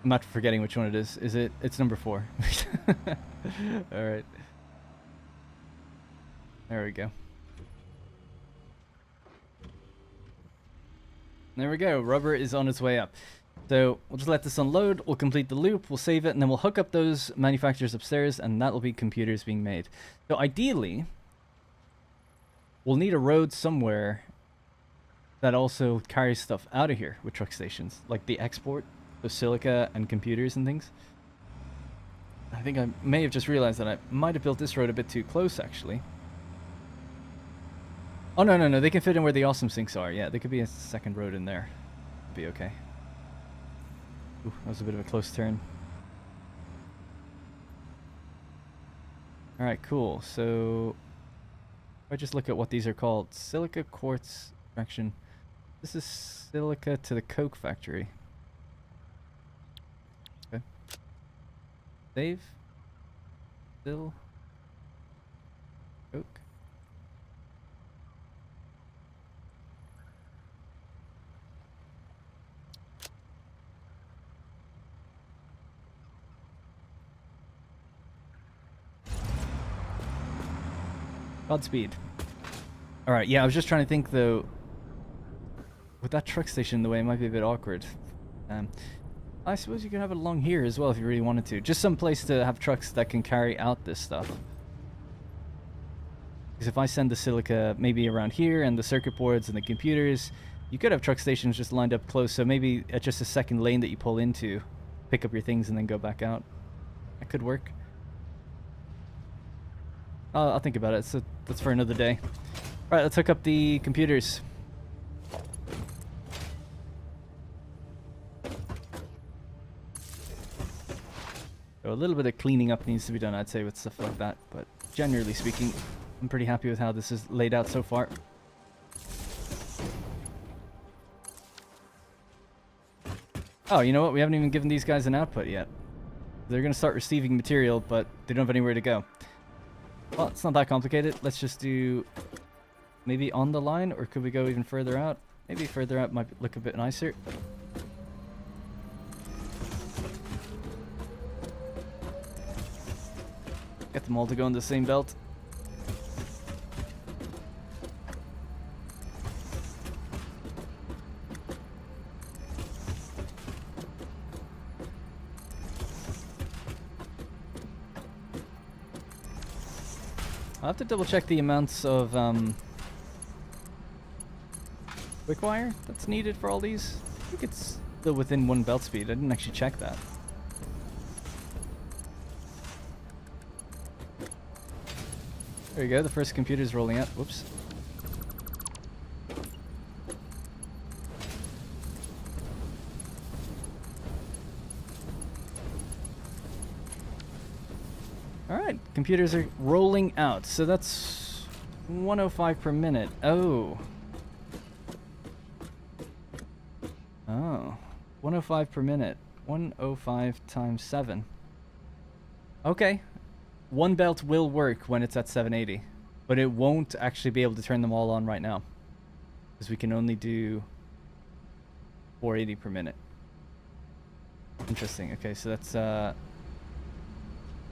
I'm not forgetting which one it is. Is it? It's number 4. Alright. There we go. There we go. Rubber is on its way up. So we'll just let this unload. We'll complete the loop. We'll save it. And then we'll hook up those manufacturers upstairs. And that will be computers being made. So ideally, we'll need a road somewhere that also carries stuff out of here with truck stations. Like the export. So silica and computers and things. I think I may have just realized that I might have built this road a bit too close, actually. Oh, no. They can fit in where the awesome sinks are. Yeah, there could be a second road in there. Be okay. Ooh, that was a bit of a close turn. Alright, cool. So, if I just look at what these are called. Silica quartz extraction. This is silica to the coke factory. Save. Still. Coke. Godspeed. Alright, yeah, I was just trying to think though. With that truck station in the way, it might be a bit awkward. I suppose you could have it along here as well if you really wanted to. Just some place to have trucks that can carry out this stuff. Because if I send the silica maybe around here and the circuit boards and the computers, you could have truck stations just lined up close. So maybe at just a second lane that you pull into, pick up your things and then go back out. That could work. I'll think about it. So that's for another day. All right, let's hook up the computers. So a little bit of cleaning up needs to be done, I'd say, with stuff like that. But generally speaking, I'm pretty happy with how this is laid out so far. Oh, you know what? We haven't even given these guys an output yet. They're going to start receiving material, but they don't have anywhere to go. Well, it's not that complicated. Let's just do maybe on the line, or could we go even further out? Maybe further out might look a bit nicer. Get them all to go in the same belt. I'll have to double check the amounts of quick wire that's needed for all these. I think it's still within 1 belt speed. I didn't actually check that. There you go, the first computer's rolling out. Whoops. Alright, computers are rolling out. So that's 105 per minute. Oh. Oh. 105 per minute. 105 times 7. Okay. One belt will work when it's at 780. But it won't actually be able to turn them all on right now. Because we can only do 480 per minute. Interesting. Okay, so that's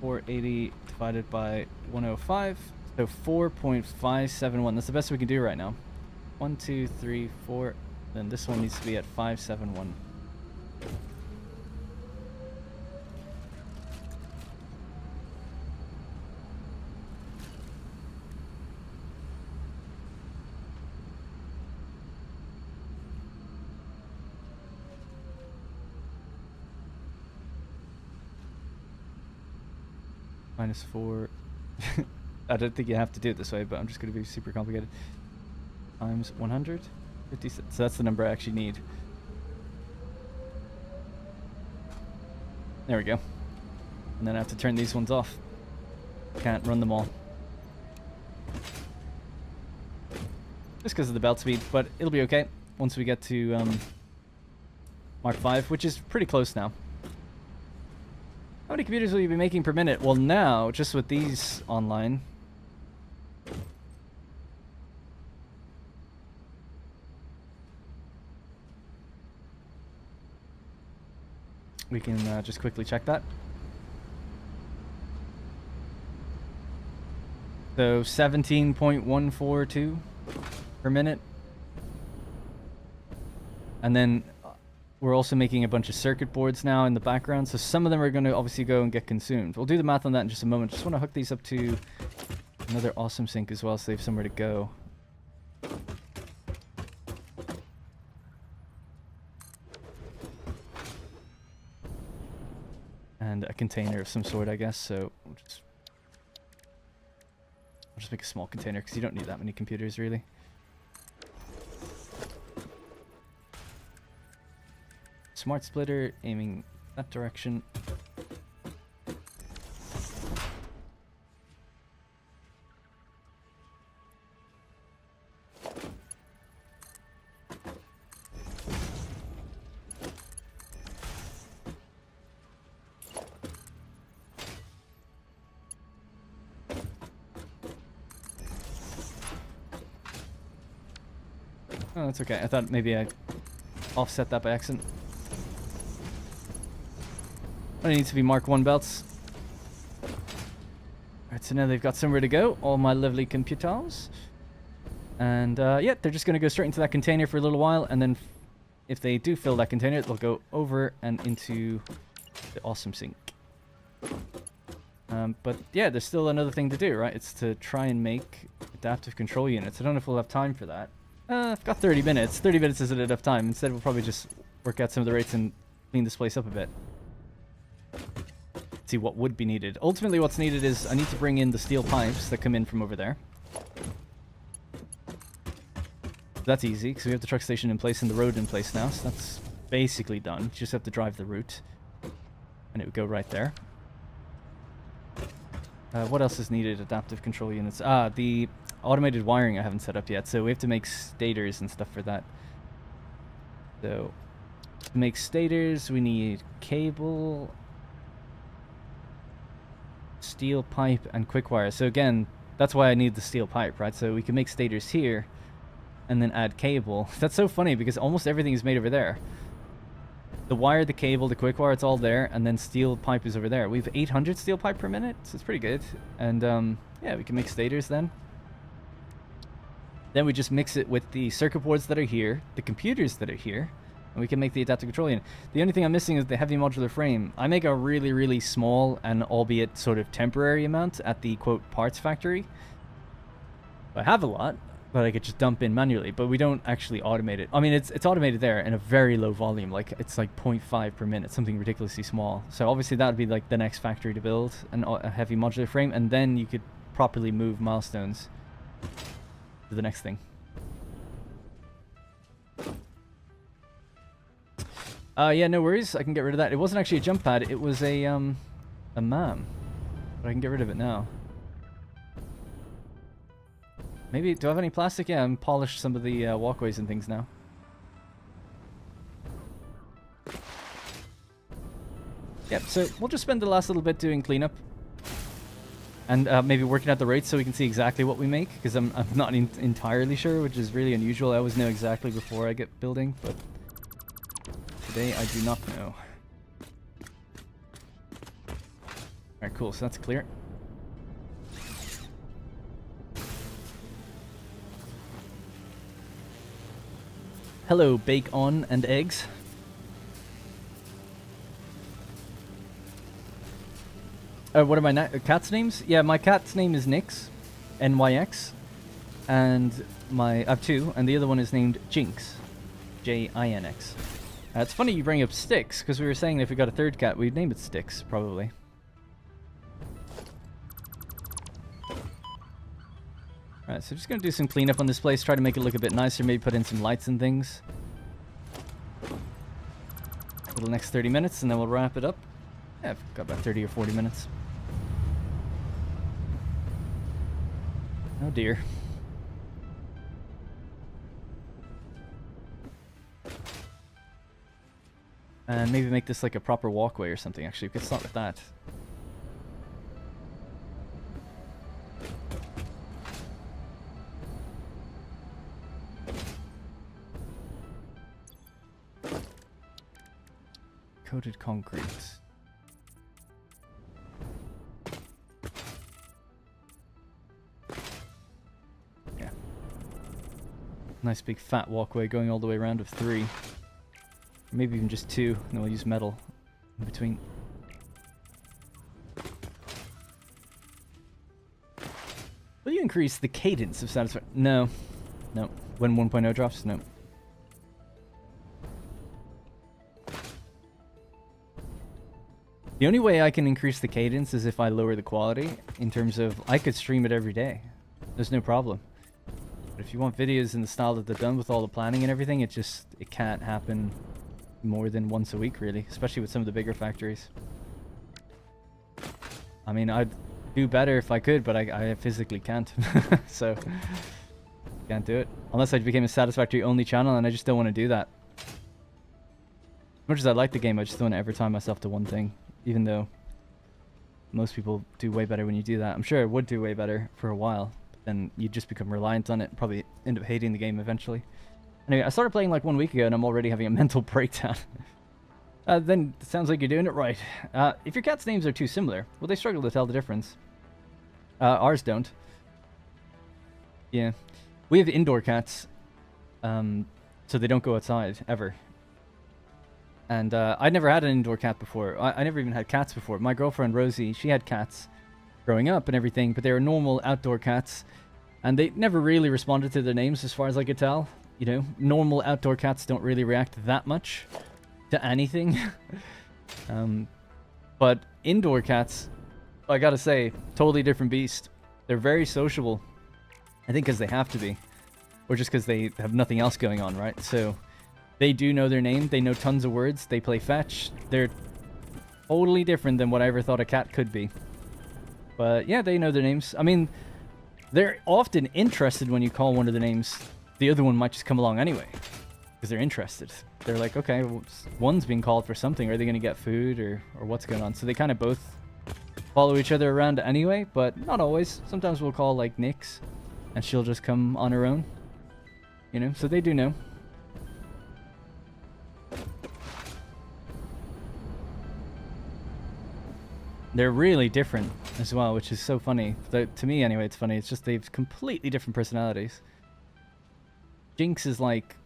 480 divided by 105. So 4.571. That's the best we can do right now. 1, 2, 3, 4. Then this one needs to be at 571. -4. I don't think you have to do it this way, but I'm just going to be super complicated. Times 100. 56. So that's the number I actually need. There we go. And then I have to turn these ones off. Can't run them all. Just because of the belt speed, but it'll be okay once we get to Mark 5, which is pretty close now. How many computers will you be making per minute? Well, now, just with these online, we can just quickly check that. So 17.142 per minute. And then we're also making a bunch of circuit boards now in the background, so some of them are going to obviously go and get consumed. We'll do the math on that in just a moment. Just want to hook these up to another awesome sink as well, so they have somewhere to go. And a container of some sort, I guess, so we'll just make a small container, because you don't need that many computers, really. Smart splitter, aiming that direction. Oh, that's okay. I thought maybe I offset that by accident. Only needs to be Mark 1 belts. Alright, so now they've got somewhere to go, all my lovely computers. And yeah, they're just going to go straight into that container for a little while, and then if they do fill that container, they'll go over and into the awesome sink. But yeah, there's still another thing to do, right? It's to try and make adaptive control units. I don't know if we'll have time for that. I've got 30 minutes. 30 minutes isn't enough time. Instead, we'll probably just work out some of the rates and clean this place up a bit. See what would be needed. Ultimately, what's needed is I need to bring in the steel pipes that come in from over there. That's easy, because we have the truck station in place and the road in place now, so that's basically done. You just have to drive the route, and it would go right there. What else is needed? Adaptive control units. The automated wiring I haven't set up yet, so we have to make stators and stuff for that. So, to make stators, we need cable, steel pipe, and quick wire. So again, that's why I need the steel pipe, right? So we can make stators here, and then add cable. That's so funny, because almost everything is made over there. The wire, the cable, the quick wire, it's all there, and then steel pipe is over there. We have 800 steel pipe per minute, so it's pretty good. And yeah, we can make stators then. Then we just mix it with the circuit boards that are here, the computers that are here, and we can make the adaptive control unit. The only thing I'm missing is the heavy modular frame. I make a really, really small and albeit sort of temporary amount at the, quote, parts factory. I have a lot, but I could just dump in manually, but we don't actually automate it. I mean, it's automated there in a very low volume, like it's like 0.5 per minute, something ridiculously small. So obviously that would be like the next factory to build, a heavy modular frame, and then you could properly move milestones to the next thing. Yeah, no worries. I can get rid of that. It wasn't actually a jump pad. It was a MAM. But I can get rid of it now. Maybe, do I have any plastic? Yeah, I'm polished some of the walkways and things now. Yep, so we'll just spend the last little bit doing cleanup. And maybe working out the rates so we can see exactly what we make. Because I'm not entirely sure, which is really unusual. I always know exactly before I get building, but today I do not know. Alright, cool, so that's clear. Hello, bacon and eggs. What are my cat's names? Yeah, my cat's name is Nyx, Nyx, and I have two, and the other one is named Jinx, Jinx. It's funny you bring up Sticks, because we were saying if we got a third cat, we'd name it Sticks, probably. Alright, so just gonna do some cleanup on this place, try to make it look a bit nicer, maybe put in some lights and things. For the next 30 minutes, and then we'll wrap it up. Yeah, I've got about 30 or 40 minutes. Oh dear. And maybe make this like a proper walkway or something, actually. We could start with that. Coated concrete. Yeah. Nice big fat walkway going all the way around of 3. Maybe even just 2, and then we'll use metal in between. Will you increase the cadence of Satisfactory? No. No. When 1.0 drops? No. The only way I can increase the cadence is if I lower the quality, in terms of I could stream it every day. There's no problem. But if you want videos in the style that they've done with all the planning and everything, it can't happen more than once a week, really, especially with some of the bigger factories. I mean, I'd do better if I could, but I physically can't. So, can't do it. Unless I became a Satisfactory only channel, and I just don't want to do that. As much as I like the game, I just don't want to ever tie myself to one thing. Even though most people do way better when you do that. I'm sure it would do way better for a while. But then you just become reliant on it and probably end up hating the game eventually. Anyway, I started playing like 1 week ago and I'm already having a mental breakdown. Then it sounds like you're doing it right. If your cat's names are too similar, well, they struggle to tell the difference. Ours don't. Yeah. We have indoor cats. So they don't go outside, ever. And I'd never had an indoor cat before. I never even had cats before. My girlfriend, Rosie, she had cats growing up and everything, but they were normal outdoor cats. And they never really responded to their names as far as I could tell. You know, normal outdoor cats don't really react that much to anything. But indoor cats, I gotta say, totally different beast. They're very sociable. I think because they have to be. Or just because they have nothing else going on, right? So they do know their name. They know tons of words. They play fetch. They're totally different than what I ever thought a cat could be. But yeah, they know their names. I mean, they're often interested when you call one of the names. The other one might just come along anyway. Because they're interested. They're like, okay, well, one's being called for something. Are they going to get food or what's going on? So they kind of both follow each other around anyway. But not always. Sometimes we'll call like Nyx. And she'll just come on her own. You know, so they do know. They're really different as well, which is so funny. To me, anyway, it's funny. It's just they've completely different personalities. Jinx is like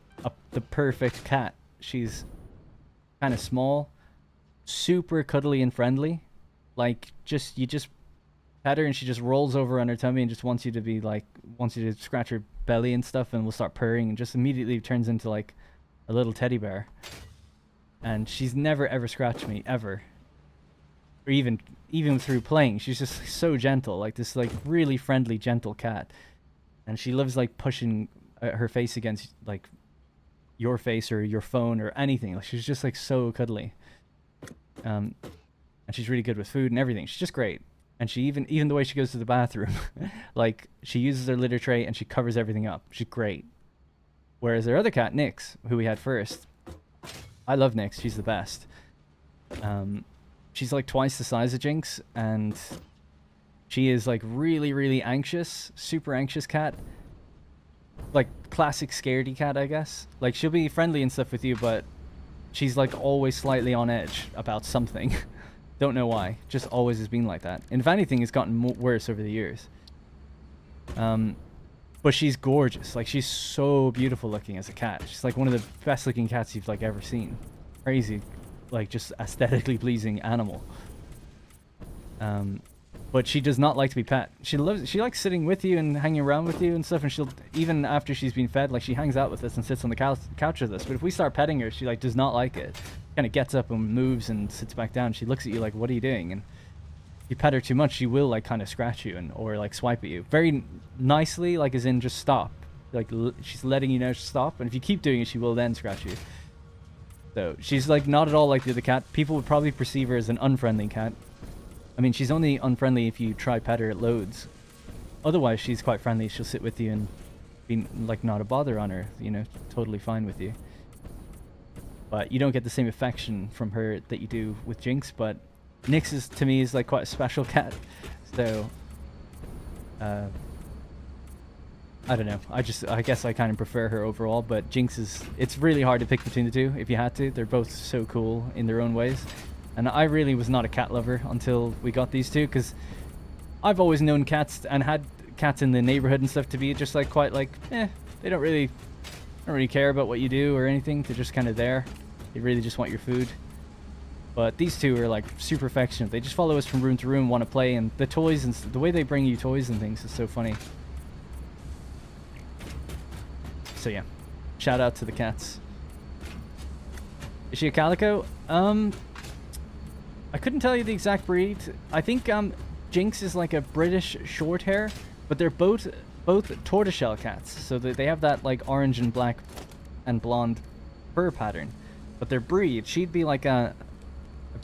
the perfect cat. She's kind of small, super cuddly and friendly. Like, you just pet her and she just rolls over on her tummy and just wants you to scratch her belly and stuff, and will start purring and just immediately turns into like a little teddy bear. And she's never ever scratched me, ever. Or even through playing. She's just so gentle, like this like really friendly, gentle cat. And she loves like pushing her face against like your face or your phone or anything. Like, she's just like so cuddly. And she's really good with food and everything. She's just great. And she even the way she goes to the bathroom, like she uses her litter tray and she covers everything up. She's great. Whereas our other cat, Nyx, who we had first, I love Nyx. She's the best. She's like twice the size of Jinx, and she is like really, really anxious, super anxious cat. Like classic scaredy cat, I guess. Like she'll be friendly and stuff with you, but she's like always slightly on edge about something. Don't know why. Just always has been like that. And if anything, it's gotten worse over the years. But she's gorgeous. Like she's so beautiful looking as a cat. She's like one of the best looking cats you've like ever seen. Crazy, like just aesthetically pleasing animal. But she does not like to be pet. She likes sitting with you and hanging around with you and stuff, and she'll, even after she's been fed, like she hangs out with us and sits on the couch with us. But if we start petting her, she like does not like it. Kind of gets up and moves and sits back down. She looks at you like, what are you doing? And if you pet her too much, she will like kind of scratch you and or like swipe at you very nicely, like as in just stop. Like she's letting you know to stop, and if you keep doing it, she will then scratch you. So she's like not at all like the other cat. People would probably perceive her as an unfriendly cat. I mean, she's only unfriendly if you try pet her at loads. Otherwise, she's quite friendly. She'll sit with you and be like not a bother on her, you know, totally fine with you. But you don't get the same affection from her that you do with Jinx. But Nyx is, to me, is like quite a special cat. So, I don't know. I guess I kind of prefer her overall. But Jinx is, it's really hard to pick between the two if you had to. They're both so cool in their own ways. And I really was not a cat lover until we got these two, because I've always known cats and had cats in the neighborhood and stuff to be just like quite like, they don't really care about what you do or anything. They're just kind of there. They really just want your food. But these two are like super affectionate. They just follow us from room to room, want to play, and the toys and the way they bring you toys and things is so funny. So yeah, shout out to the cats. Is she a calico? I couldn't tell you the exact breed. I think Jinx is like a British short hair, but they're both tortoiseshell cats. So they have that like orange and black and blonde fur pattern. But their breed, she'd be like a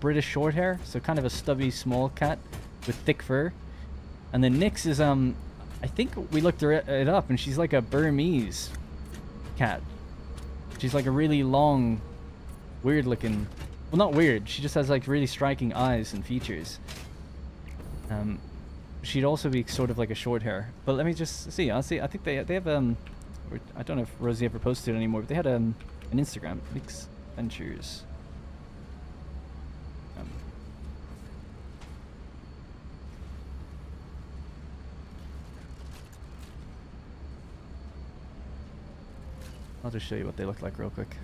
British short hair, so kind of a stubby small cat with thick fur. And then Nyx is I think we looked it up, and she's like a Burmese cat. She's like a really long, weird looking. Well, not weird. She just has like really striking eyes and features. She'd also be sort of like a short hair. But let me just see. I'll see. I think they have I don't know if Rosie ever posted it anymore, but they had an Instagram, Nyx Ventures. I'll just show you what they look like real quick.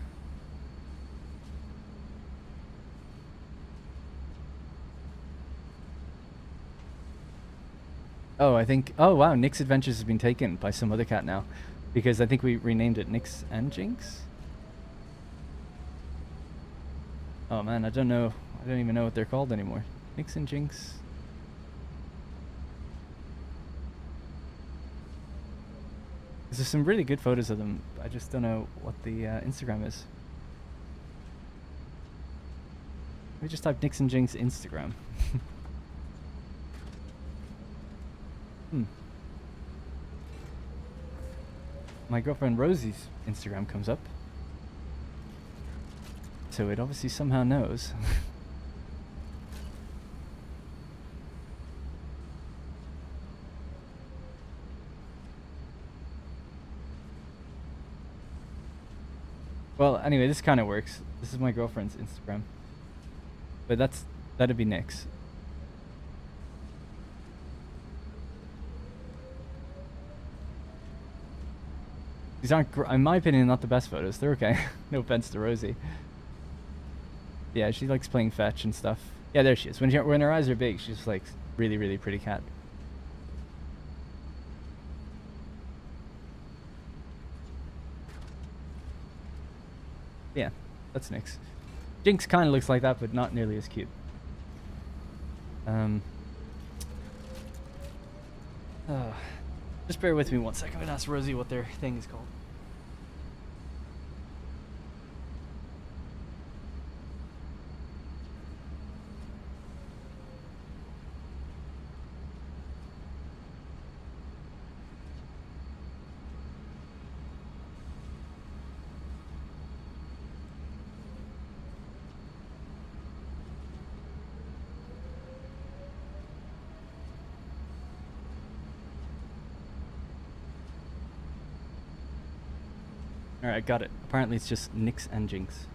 Oh, I think... Oh, wow. Nyx Adventures has been taken by some other cat now. Because I think we renamed it Nyx and Jinx? Oh, man. I don't know. I don't even know what they're called anymore. Nyx and Jinx. There's some really good photos of them. I just don't know what the Instagram is. Let me just type Nyx and Jinx Instagram. My girlfriend Rosie's Instagram comes up. So it obviously somehow knows. Well, anyway, this kind of works. This is my girlfriend's Instagram. But that'd be Nyx. These aren't, in my opinion, not the best photos. They're okay. No offense to Rosie. Yeah, she likes playing fetch and stuff. Yeah, there she is. When her eyes are big, she's like really, really pretty cat. Yeah, that's Nyx. Jinx kind of looks like that, but not nearly as cute. Just bear with me 1 second. I'm gonna ask Rosie what their thing is called. Alright, got it. Apparently it's just Nix and Jinx.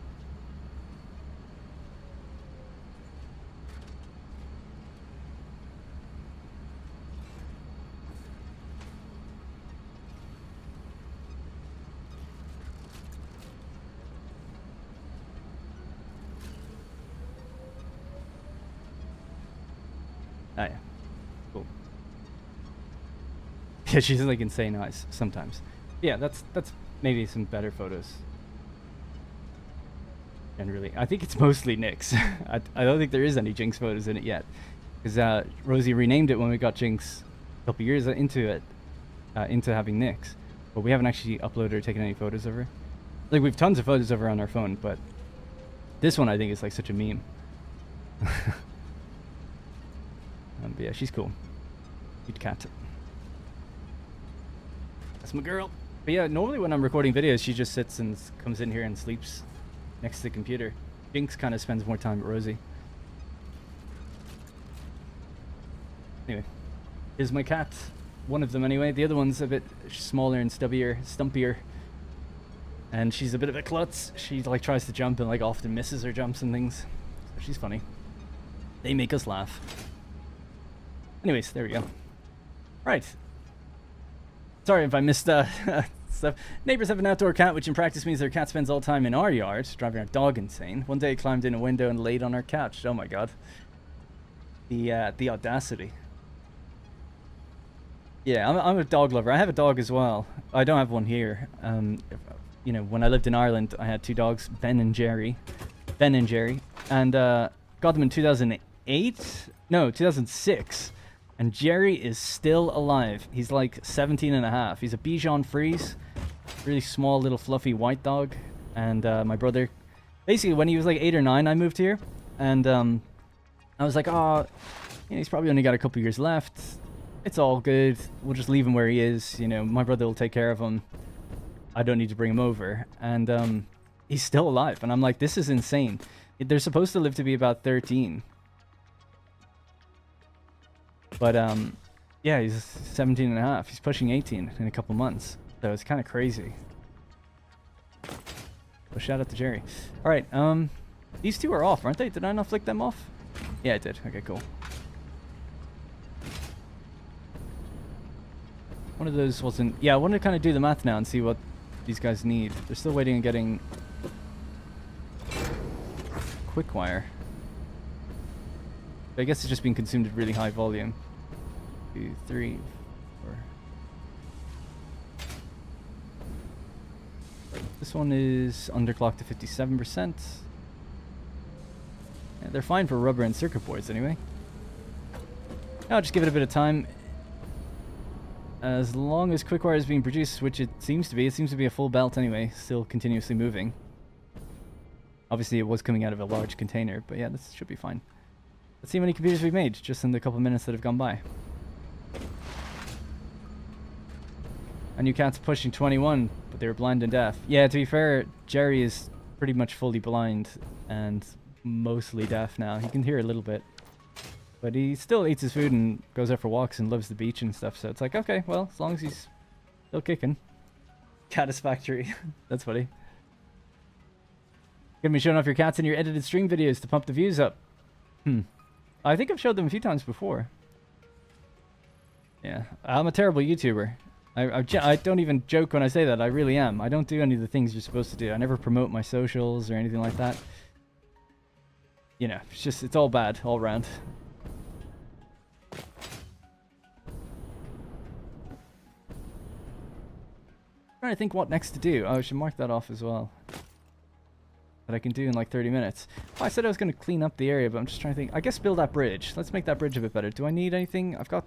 Oh yeah. Cool. Yeah, she's like insane eyes sometimes. Yeah, that's maybe some better photos. Generally, I think it's mostly Nyx. I don't think there is any Jinx photos in it yet, because Rosie renamed it when we got Jinx a couple years into it, into having Nyx, but we haven't actually uploaded or taken any photos of her. Like, we've tons of photos of her on our phone, but this one I think is like such a meme. But yeah, she's cool. Cute cat. That's my girl. But yeah, normally when I'm recording videos, she just sits and comes in here and sleeps next to the computer. Jinx kind of spends more time with Rosie. Anyway, here's my cat. One of them anyway. The other one's a bit smaller and stumpier. And she's a bit of a klutz. She like tries to jump and like often misses her jumps and things. So she's funny. They make us laugh. Anyways, there we go. Right. Sorry if I missed stuff. Neighbors have an outdoor cat, which in practice means their cat spends all the time in our yard, driving our dog insane. One day it climbed in a window and laid on our couch. Oh my god. The audacity. Yeah, I'm a dog lover. I have a dog as well. I don't have one here. You know, when I lived in Ireland, I had two dogs, Ben and Jerry. And got them in 2008? No, 2006. And Jerry is still alive. He's like 17 and a half. He's a Bichon Frise. Really small, little fluffy white dog. And my brother... Basically, when he was like 8 or 9, I moved here. And I was like, oh, you know, he's probably only got a couple years left. It's all good. We'll just leave him where he is. You know, my brother will take care of him. I don't need to bring him over. And he's still alive. And I'm like, this is insane. They're supposed to live to be about 13. But, yeah, he's 17 and a half. He's pushing 18 in a couple months. So it's kind of crazy. So shout out to Jerry. All right, these two are off, aren't they? Did I not flick them off? Yeah, I did. Okay, cool. One of those wasn't... Yeah, I want to kind of do the math now and see what these guys need. They're still waiting on getting... quick wire. But I guess it's just being consumed at really high volume. 2, 3, 4. This one is underclocked to 57%. Yeah, they're fine for rubber and circuit boards anyway. I'll just give it a bit of time. As long as quick wire is being produced, which it seems to be a full belt anyway, still continuously moving. Obviously it was coming out of a large container, but yeah, this should be fine. Let's see how many computers we've made just in the couple minutes that have gone by. A new cat's pushing 21, but they were blind and deaf. Yeah, to be fair, Jerry is pretty much fully blind and mostly deaf now. He can hear a little bit. But he still eats his food and goes out for walks and loves the beach and stuff. So it's like, okay, well, as long as he's still kicking. Catisfactory. That's funny. Gonna be showing off your cats in your edited stream videos to pump the views up. I think I've showed them a few times before. Yeah, I'm a terrible YouTuber. I don't even joke when I say that. I really am. I don't do any of the things you're supposed to do. I never promote my socials or anything like that. You know, it's all bad all around. Trying to think what next to do. Oh, I should mark that off as well. That I can do in like 30 minutes. Oh, I said I was going to clean up the area, but I'm just trying to think. I guess build that bridge. Let's make that bridge a bit better. Do I need anything? I've got...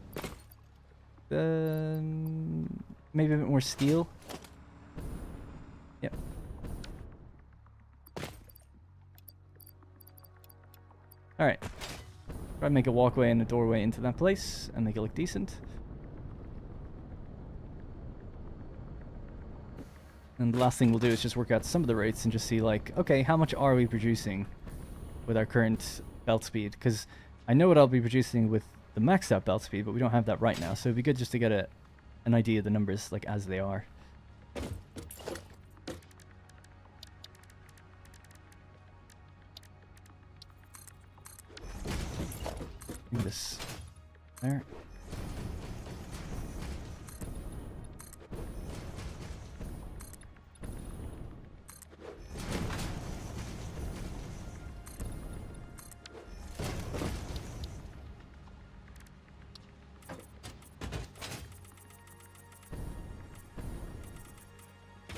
maybe a bit more steel. Yep. Alright. Try to make a walkway and a doorway into that place and make it look decent. And the last thing we'll do is just work out some of the rates and just see like, okay, how much are we producing with our current belt speed? Because I know what I'll be producing with the maxed out belt speed, but we don't have that right now. So it'd be good just to get an idea of the numbers like as they are. Do this there.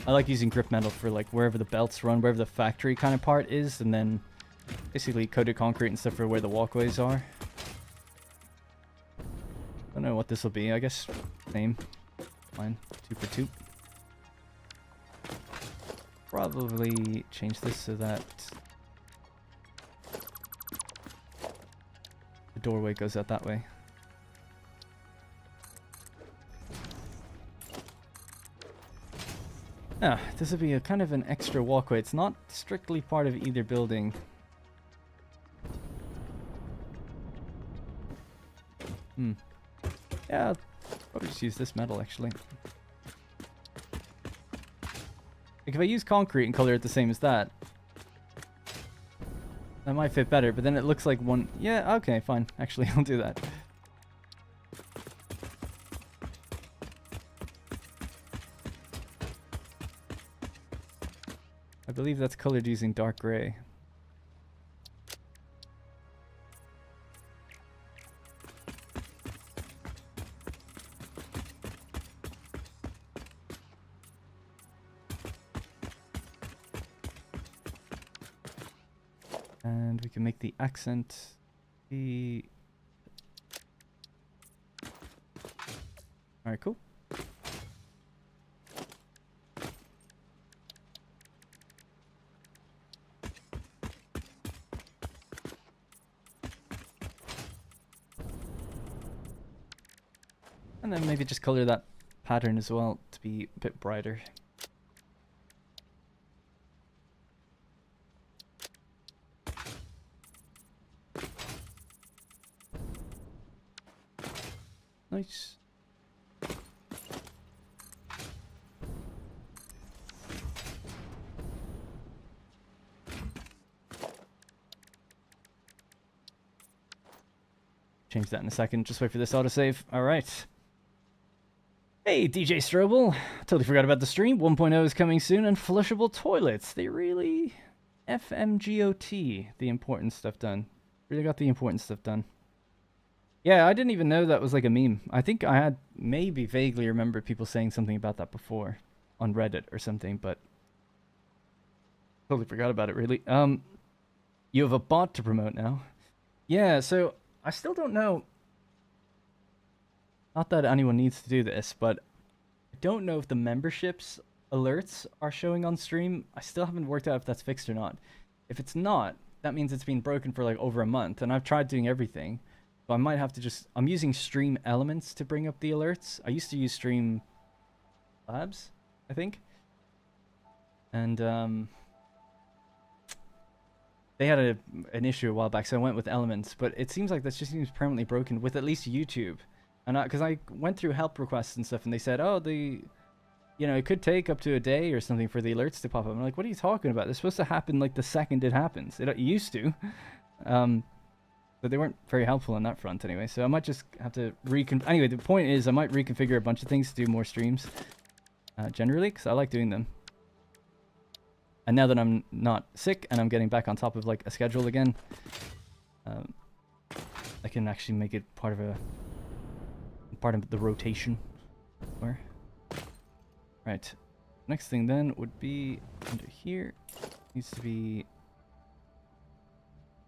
I like using grip metal for like wherever the belts run, wherever the factory kind of part is, and then basically coated concrete and stuff for where the walkways are. Don't know what this will be. I guess same. Fine. 2 for 2. Probably change this so that the doorway goes out that way. Ah, this would be a kind of an extra walkway. It's not strictly part of either building. Yeah, I'll probably just use this metal actually. Like if I use concrete and color it the same as that, that might fit better, but then it looks like one... Yeah, okay, fine. Actually, I'll do that. I believe that's colored using dark gray. And we can make the accent be... Alright, cool. And then maybe just color that pattern as well to be a bit brighter. Nice. Change that in a second. Just wait for this autosave. All right. Hey, DJ Strobel. Totally forgot about the stream. 1.0 is coming soon, and flushable toilets. They really FMGOT the important stuff done. Really got the important stuff done. Yeah, I didn't even know that was like a meme. I think I had maybe vaguely remembered people saying something about that before on Reddit or something, but totally forgot about it, really. You have a bot to promote now. Yeah, so I still don't know. Not that anyone needs to do this, but I don't know if the memberships alerts are showing on stream. I still haven't worked out if that's fixed or not. If it's not, that means it's been broken for like over a month, and I've tried doing everything. So I might have to just... I'm using Stream Elements to bring up the alerts. I used to use Stream Labs, I think. And they had an issue a while back, so I went with Elements. But it seems like that just seems permanently broken with at least YouTube. And because I went through help requests and stuff, and they said, oh, it could take up to a day or something for the alerts to pop up. I'm like, what are you talking about? It's supposed to happen like the second it happens. It used to. But they weren't very helpful on that front anyway. So I might just have to Anyway, the point is I might reconfigure a bunch of things to do more streams. Generally, because I like doing them. And now that I'm not sick and I'm getting back on top of like a schedule again, I can actually make it part of the rotation. Where? Right. Next thing then would be under here. Needs to be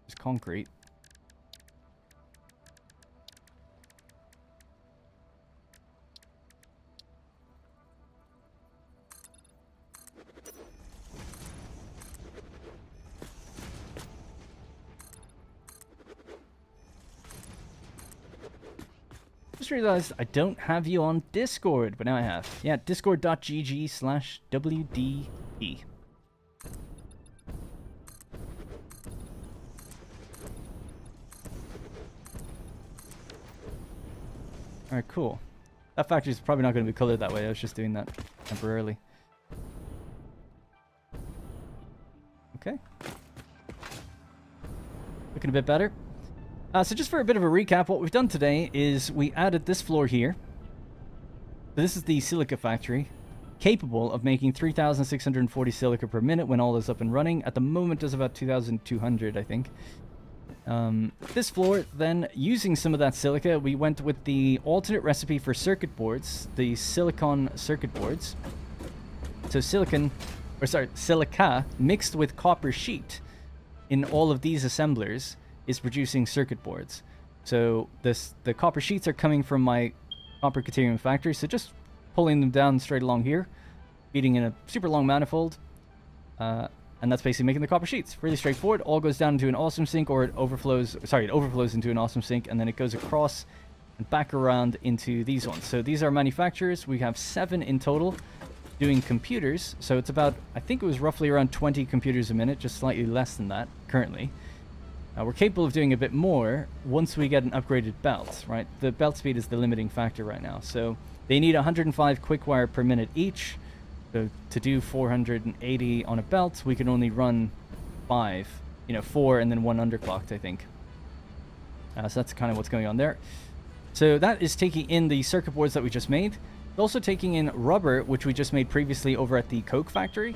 just concrete. Just realized I don't have you on Discord, but now I have. Yeah, discord.gg/WDE. Alright, cool. That factory is probably not going to be colored that way. I was just doing that temporarily. Okay. Looking a bit better. So just for a bit of a recap, what we've done today is we added this floor here. So this is the Silica Factory, capable of making 3,640 silica per minute when all is up and running. At the moment, does about 2,200, I think. This floor, then, using some of that silica, we went with the alternate recipe for circuit boards, the silicon circuit boards. So silica mixed with copper sheet in all of these assemblers is producing circuit boards. So the copper sheets are coming from my copper Caterium factory, so just pulling them down straight along here, feeding in a super long manifold, and that's basically making the copper sheets. Really straightforward. All goes down into an awesome sink, or it overflows into an awesome sink, and then it goes across and back around into these ones. So these are manufacturers. We have 7 in total doing computers, so it's about, I think it was roughly around 20 computers a minute, just slightly less than that currently. We're capable of doing a bit more once we get an upgraded belt, right? The belt speed is the limiting factor right now. So they need 105 quick wire per minute each. So to do 480 on a belt, we can only run 4 and then 1 underclocked, I think. So that's kind of what's going on there. So that is taking in the circuit boards that we just made. It's also taking in rubber, which we just made previously over at the Coke factory.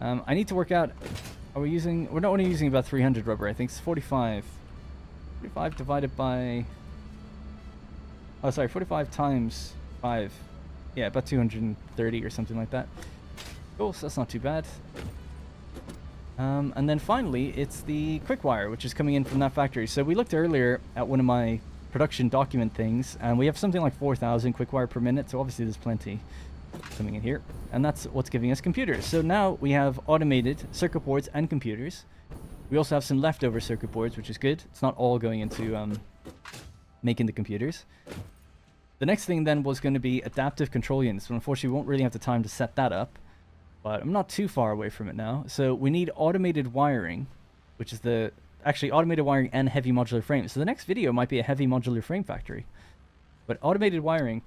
I need to work out... we're not only using about 300 rubber, I think it's 45. 45 divided by... 45 times 5. Yeah, about 230 or something like that. Cool, so that's not too bad. And then finally, it's the quick wire, which is coming in from that factory. So we looked earlier at one of my production document things, and we have something like 4,000 quick wire per minute, so obviously there's plenty coming in here, and that's what's giving us computers. So now we have automated circuit boards and computers. We also have some leftover circuit boards, which is good. It's not all going into making the computers. The next thing then was going to be adaptive control units, but unfortunately we won't really have the time to set that up, but I'm not too far away from it now. So we need automated wiring, which is actually automated wiring and heavy modular frames. So the next video might be a heavy modular frame factory, but automated wiring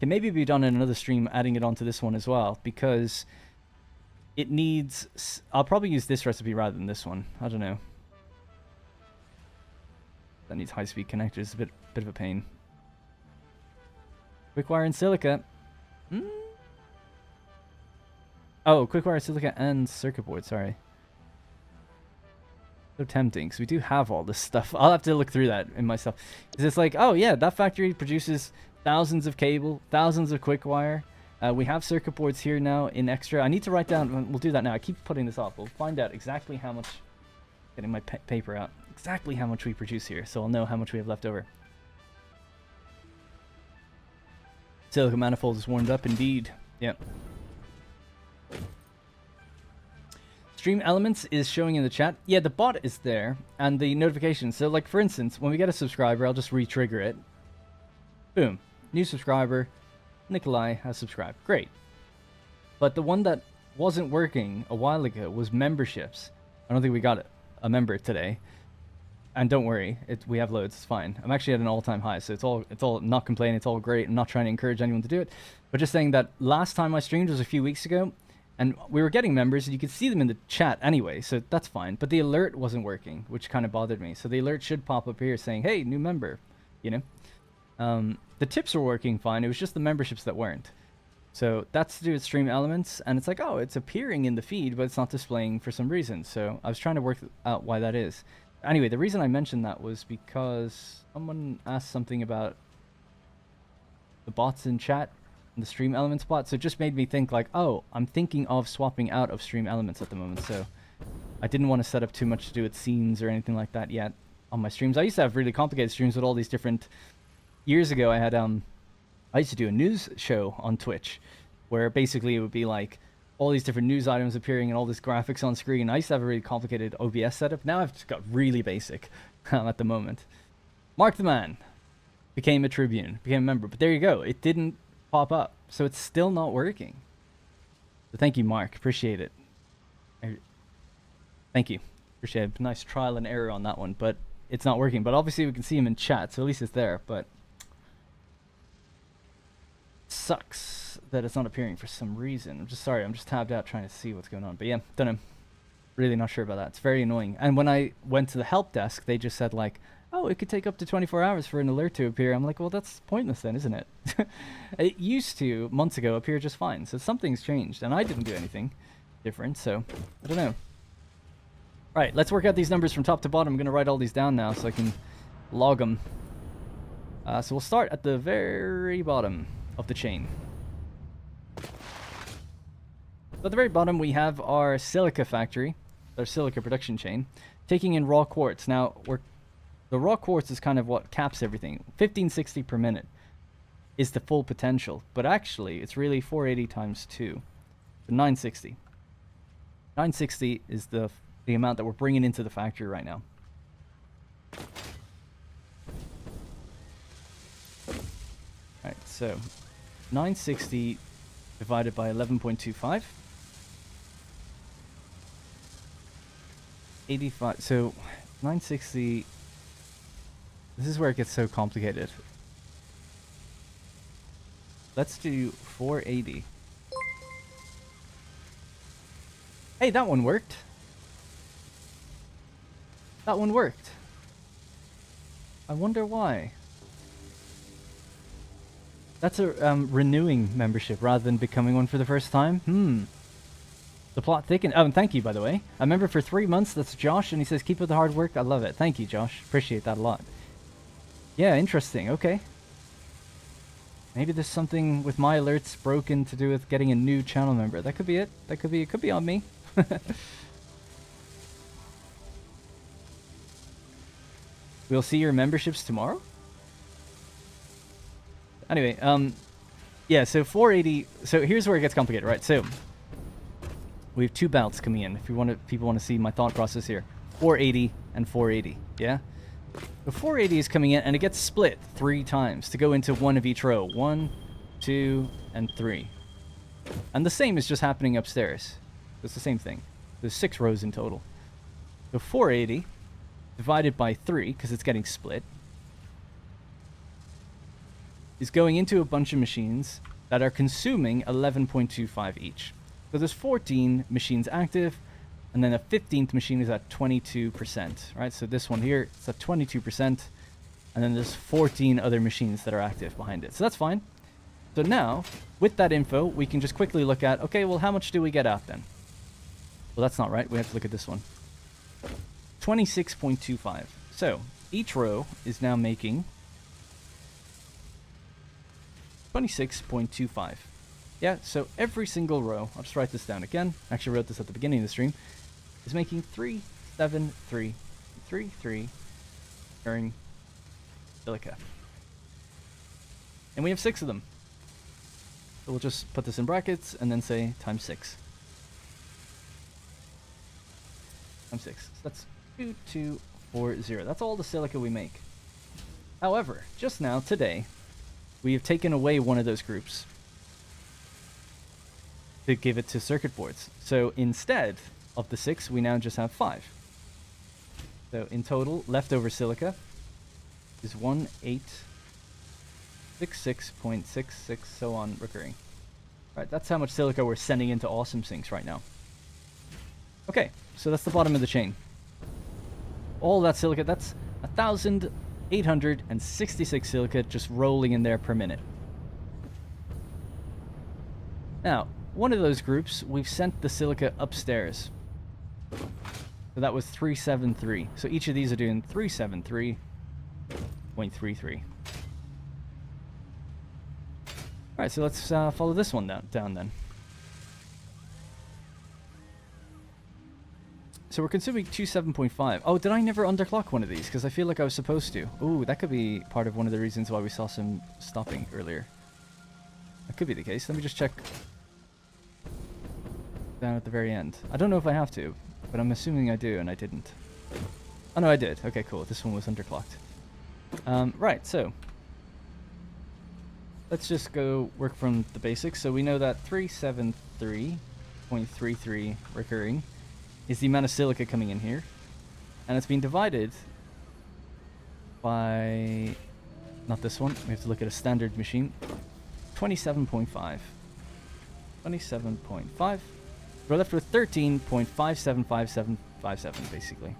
can maybe be done in another stream, adding it onto this one as well, because it needs... I'll probably use this recipe rather than this one. I don't know. That needs high-speed connectors. A bit of a pain. Quick wire and silica. Oh, quick wire, silica, and circuit board. Sorry. So tempting, because we do have all this stuff. I'll have to look through that in myself. Because it's like, oh yeah, that factory produces thousands of cable, thousands of quick wire. We have circuit boards here now in extra. I need to write down, we'll do that now. I keep putting this off. We'll find out exactly how much, getting my paper out, exactly how much we produce here, so I'll know how much we have left over. Silica manifold is warmed up indeed. Yep. Stream elements is showing in the chat. Yeah, the bot is there, and the notifications. So like for instance, when we get a subscriber, I'll just re-trigger it. Boom. New subscriber. Nikolai has subscribed. Great. But the one that wasn't working a while ago was memberships. I don't think we got a member today. And don't worry, we have loads. It's fine. I'm actually at an all-time high, so it's all not complaining. It's all great. I'm not trying to encourage anyone to do it, but just saying that last time I streamed was a few weeks ago, and we were getting members, and you could see them in the chat anyway, so that's fine. But the alert wasn't working, which kind of bothered me. So the alert should pop up here saying, "Hey, new member," you know. The tips were working fine. It was just the memberships that weren't. So that's to do with stream elements, and it's like, oh, it's appearing in the feed, but it's not displaying for some reason. So I was trying to work out why that is. Anyway, the reason I mentioned that was because someone asked something about the bots in chat and the stream elements bot, so it just made me think like, oh, I'm thinking of swapping out of stream elements at the moment, so I didn't want to set up too much to do with scenes or anything like that yet on my streams. I used to have really complicated streams with all these different... Years ago, I had I used to do a news show on Twitch, where basically it would be like all these different news items appearing and all this graphics on screen. I used to have a really complicated OBS setup. Now I've just got really basic at the moment. Mark the Man became a Tribune, became a member, but there you go. It didn't pop up, so it's still not working. So thank you, Mark. Appreciate it. Thank you. Appreciate it. Nice trial and error on that one, but it's not working. But obviously we can see him in chat, so at least it's there, but sucks that it's not appearing for some reason. I'm just sorry. I'm just tabbed out trying to see what's going on. But yeah, don't know. Really not sure about that. It's very annoying. And when I went to the help desk, they just said like, oh, it could take up to 24 hours for an alert to appear. I'm like, well, that's pointless then, isn't it? It used to, months ago, appear just fine. So something's changed, and I didn't do anything different, so I don't know. All right, let's work out these numbers from top to bottom. I'm going to write all these down now so I can log them. So we'll start at the very bottom of the chain. So at the very bottom, we have our Silica Factory, our silica production chain, taking in raw quartz. Now, the raw quartz is kind of what caps everything. 1560 per minute is the full potential, but actually, it's really 480 times 2, so 960. 960 is the amount that we're bringing into the factory right now. Alright, so 960 divided by 11.25. 85, so 960, this is where it gets so complicated. Let's do 480. Hey, that one worked. That one worked. I wonder why. That's a renewing membership rather than becoming one for the first time. The plot thickened. Oh, and thank you, by the way. A member for 3 months. That's Josh, and he says, keep up the hard work. I love it. Thank you, Josh. Appreciate that a lot. Yeah, interesting. Okay. Maybe there's something with my alerts broken to do with getting a new channel member. That could be it. That could be, it could be on me. We'll see your memberships tomorrow? Anyway, yeah, so 480. So here's where it gets complicated, right? So we have 2 belts coming in. If you want to, people want to see my thought process here. 480 and 480, yeah? The 480 is coming in, and it gets split 3 times to go into one of each row. 1, 2, and 3. And the same is just happening upstairs. It's the same thing. There's 6 rows in total. So 480 divided by 3, because it's getting split, is going into a bunch of machines that are consuming 11.25 each. So there's 14 machines active, and then a 15th machine is at 22%, right? So this one here, it's at 22%, and then there's 14 other machines that are active behind it. So that's fine. So now, with that info, we can just quickly look at, okay, well, how much do we get out then? Well, that's not right. We have to look at this one. 26.25. So each row is now making 26.25. Yeah, so every single row, I'll just write this down again. Actually wrote this at the beginning of the stream, is making 37333 during silica. And we have 6 of them. So we'll just put this in brackets and then say times 6. Times 6. So that's 2240. That's all the silica we make. However, just now, today, we have taken away one of those groups to give it to circuit boards. So instead of the 6, we now just have 5. So in total, leftover silica is 1866.66, so on, recurring. Right, that's how much silica we're sending into Awesome Sinks right now. Okay, so that's the bottom of the chain. All that silica, that's 1,866 silica just rolling in there per minute. Now, one of those groups, we've sent the silica upstairs. So that was 373. So each of these are doing 373.33. Alright, so let's follow this one down then. So we're consuming 27.5. Oh, did I never underclock one of these? Because I feel like I was supposed to. Ooh, that could be part of one of the reasons why we saw some stopping earlier. That could be the case. Let me just check down at the very end. I don't know if I have to, but I'm assuming I do, and I didn't. Oh, no, I did. Okay, cool. This one was underclocked. Right, so let's just go work from the basics. So we know that 373.33 recurring is the amount of silica coming in here, and it's been divided by, not this one, we have to look at a standard machine, 27.5. 27.5. We're left with 13.575757, basically.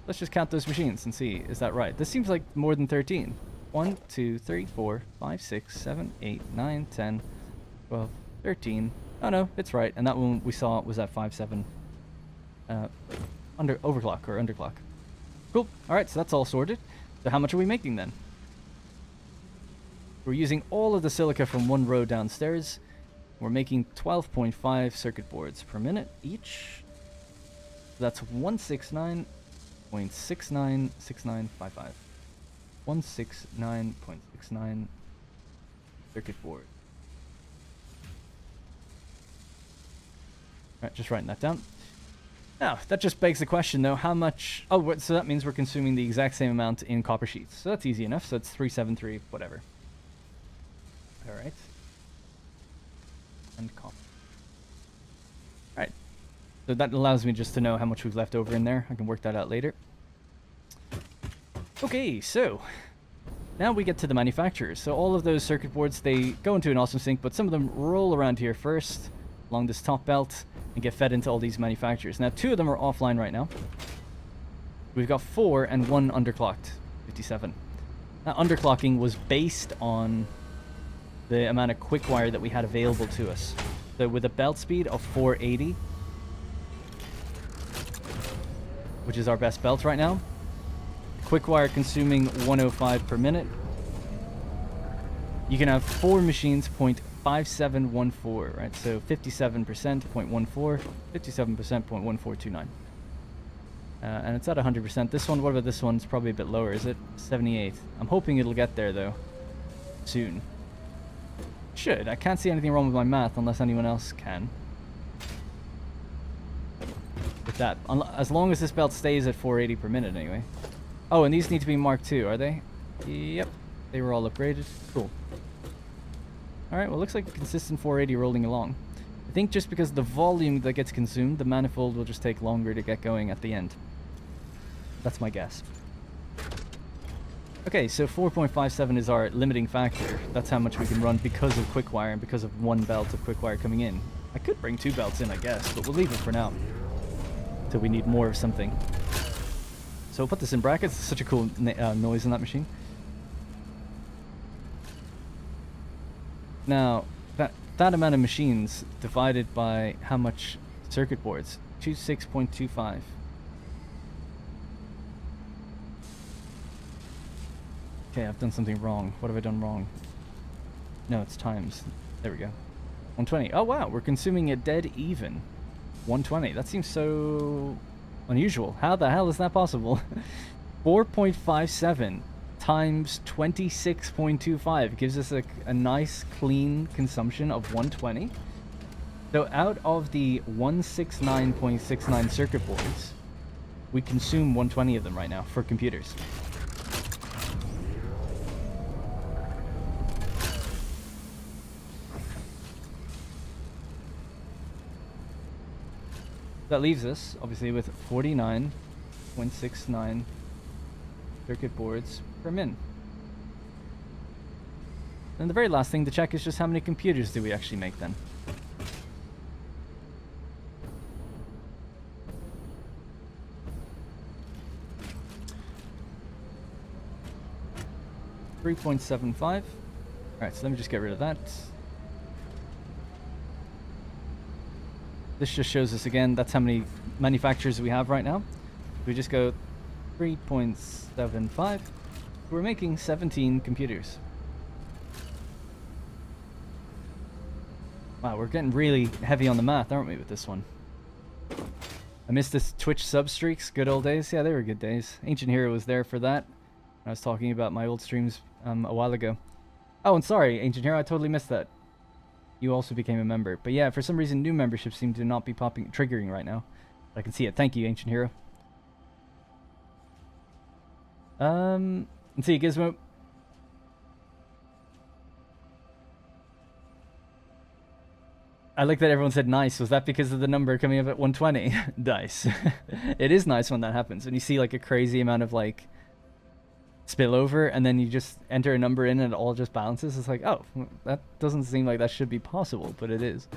Let's just count those machines and see, is that right? This seems like more than 13. 1, 2, 3, 4, 5, 6, 7, 8, 9, 10, 12, 13. Oh no, it's right. And that one we saw was at 5, 7. Overclock or underclock. Cool. Alright, so that's all sorted. So how much are we making then? We're using all of the silica from one row downstairs. We're making 12.5 circuit boards per minute each. That's 169.696955. 169.69 circuit board. Alright, just writing that down. Now, that just begs the question though, how much... Oh, so that means we're consuming the exact same amount in copper sheets. So that's easy enough, so it's 373, whatever. Alright. And copper. Alright. So that allows me just to know how much we've left over in there. I can work that out later. Okay, so now we get to the manufacturers. So all of those circuit boards, they go into an awesome sink, but some of them roll around here first along this top belt and get fed into all these manufacturers. Now 2 of them are offline right now. We've got 4 and 1 underclocked, 57. That underclocking was based on the amount of quick wire that we had available to us. So with a belt speed of 480, which is our best belt right now, quick wire consuming 105 per minute, you can have 4 machines 0.5714, right? So 57%, 0.14, 57%, 0.1429. And it's at 100%. This one, what about this one? It's probably a bit lower, is it? 78. I'm hoping it'll get there, though, soon. Should. I can't see anything wrong with my math unless anyone else can. With that. As long as this belt stays at 480 per minute, anyway. Oh, and these need to be marked too, are they? Yep. They were all upgraded. Cool. Alright, well, looks like a consistent 480 rolling along. I think just because the volume that gets consumed, the manifold will just take longer to get going at the end. That's my guess. Okay, so 4.57 is our limiting factor. That's how much we can run because of quick wire and because of 1 belt of quick wire coming in. I could bring 2 belts in, I guess, but we'll leave it for now. Till we need more of something. So we'll put this in brackets. It's such a cool noise in that machine. Now, that amount of machines divided by how much circuit boards? 26.25. Okay, I've done something wrong. What have I done wrong? No, it's times. There we go. 120. Oh, wow. We're consuming a dead even. 120. That seems so unusual. How the hell is that possible? 4.57 times 26.25 gives us a nice, clean consumption of 120. So out of the 169.69 circuit boards, we consume 120 of them right now for computers. That leaves us, obviously, with 49.69 circuit boards per min. And the very last thing to check is just how many computers do we actually make then. $3.75. Alright, so let me just get rid of that. This just shows us again, that's how many manufacturers we have right now. We just go 3.75. We're making 17 computers. Wow, we're getting really heavy on the math, aren't we, with this one? I missed this Twitch sub streaks, good old days. Yeah, they were good days. Ancient Hero was there for that. I was talking about my old streams a while ago. Oh, and sorry, Ancient Hero, I totally missed that. You also became a member. But yeah, for some reason, new memberships seem to not be triggering right now. I can see it. Thank you, Ancient Hero. Let's see, Gizmo. I like that everyone said nice. Was that because of the number coming up at 120? Nice. It is nice when that happens. When you see like a crazy amount of like spillover and then you just enter a number in and it all just balances. It's like, oh, that doesn't seem like that should be possible, but it is.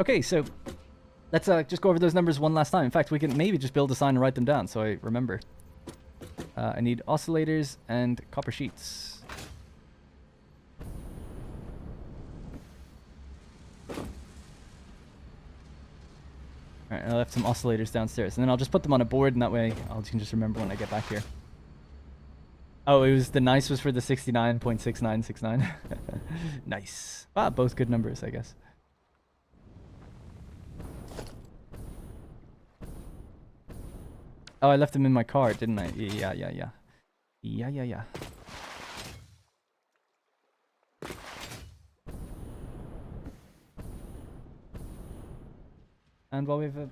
Okay, so Let's just go over those numbers one last time. In fact, we can maybe just build a sign and write them down so I remember. I need oscillators and copper sheets. Alright, I left some oscillators downstairs, and then I'll just put them on a board, and that way I can just remember when I get back here. Oh, it was the nice was for the 69.6969. Nice. Ah, both good numbers, I guess. Oh, I left them in my car, didn't I? Yeah. Yeah. And while we have a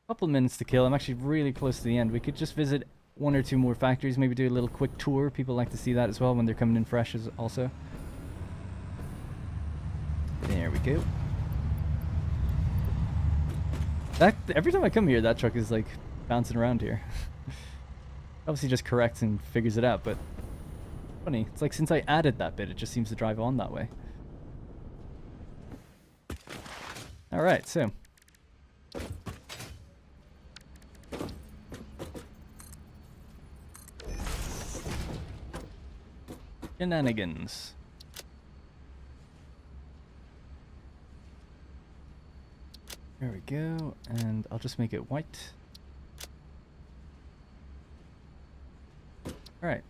couple of minutes to kill, I'm actually really close to the end. We could just visit one or two more factories, maybe do a little quick tour. People like to see that as well when they're coming in fresh also. There we go. Every time I come here, that truck is like bouncing around here. Obviously just corrects and figures it out, but funny. It's like since I added that bit, it just seems to drive on that way. Alright, so. Shenanigans. There we go, and I'll just make it white. Alright.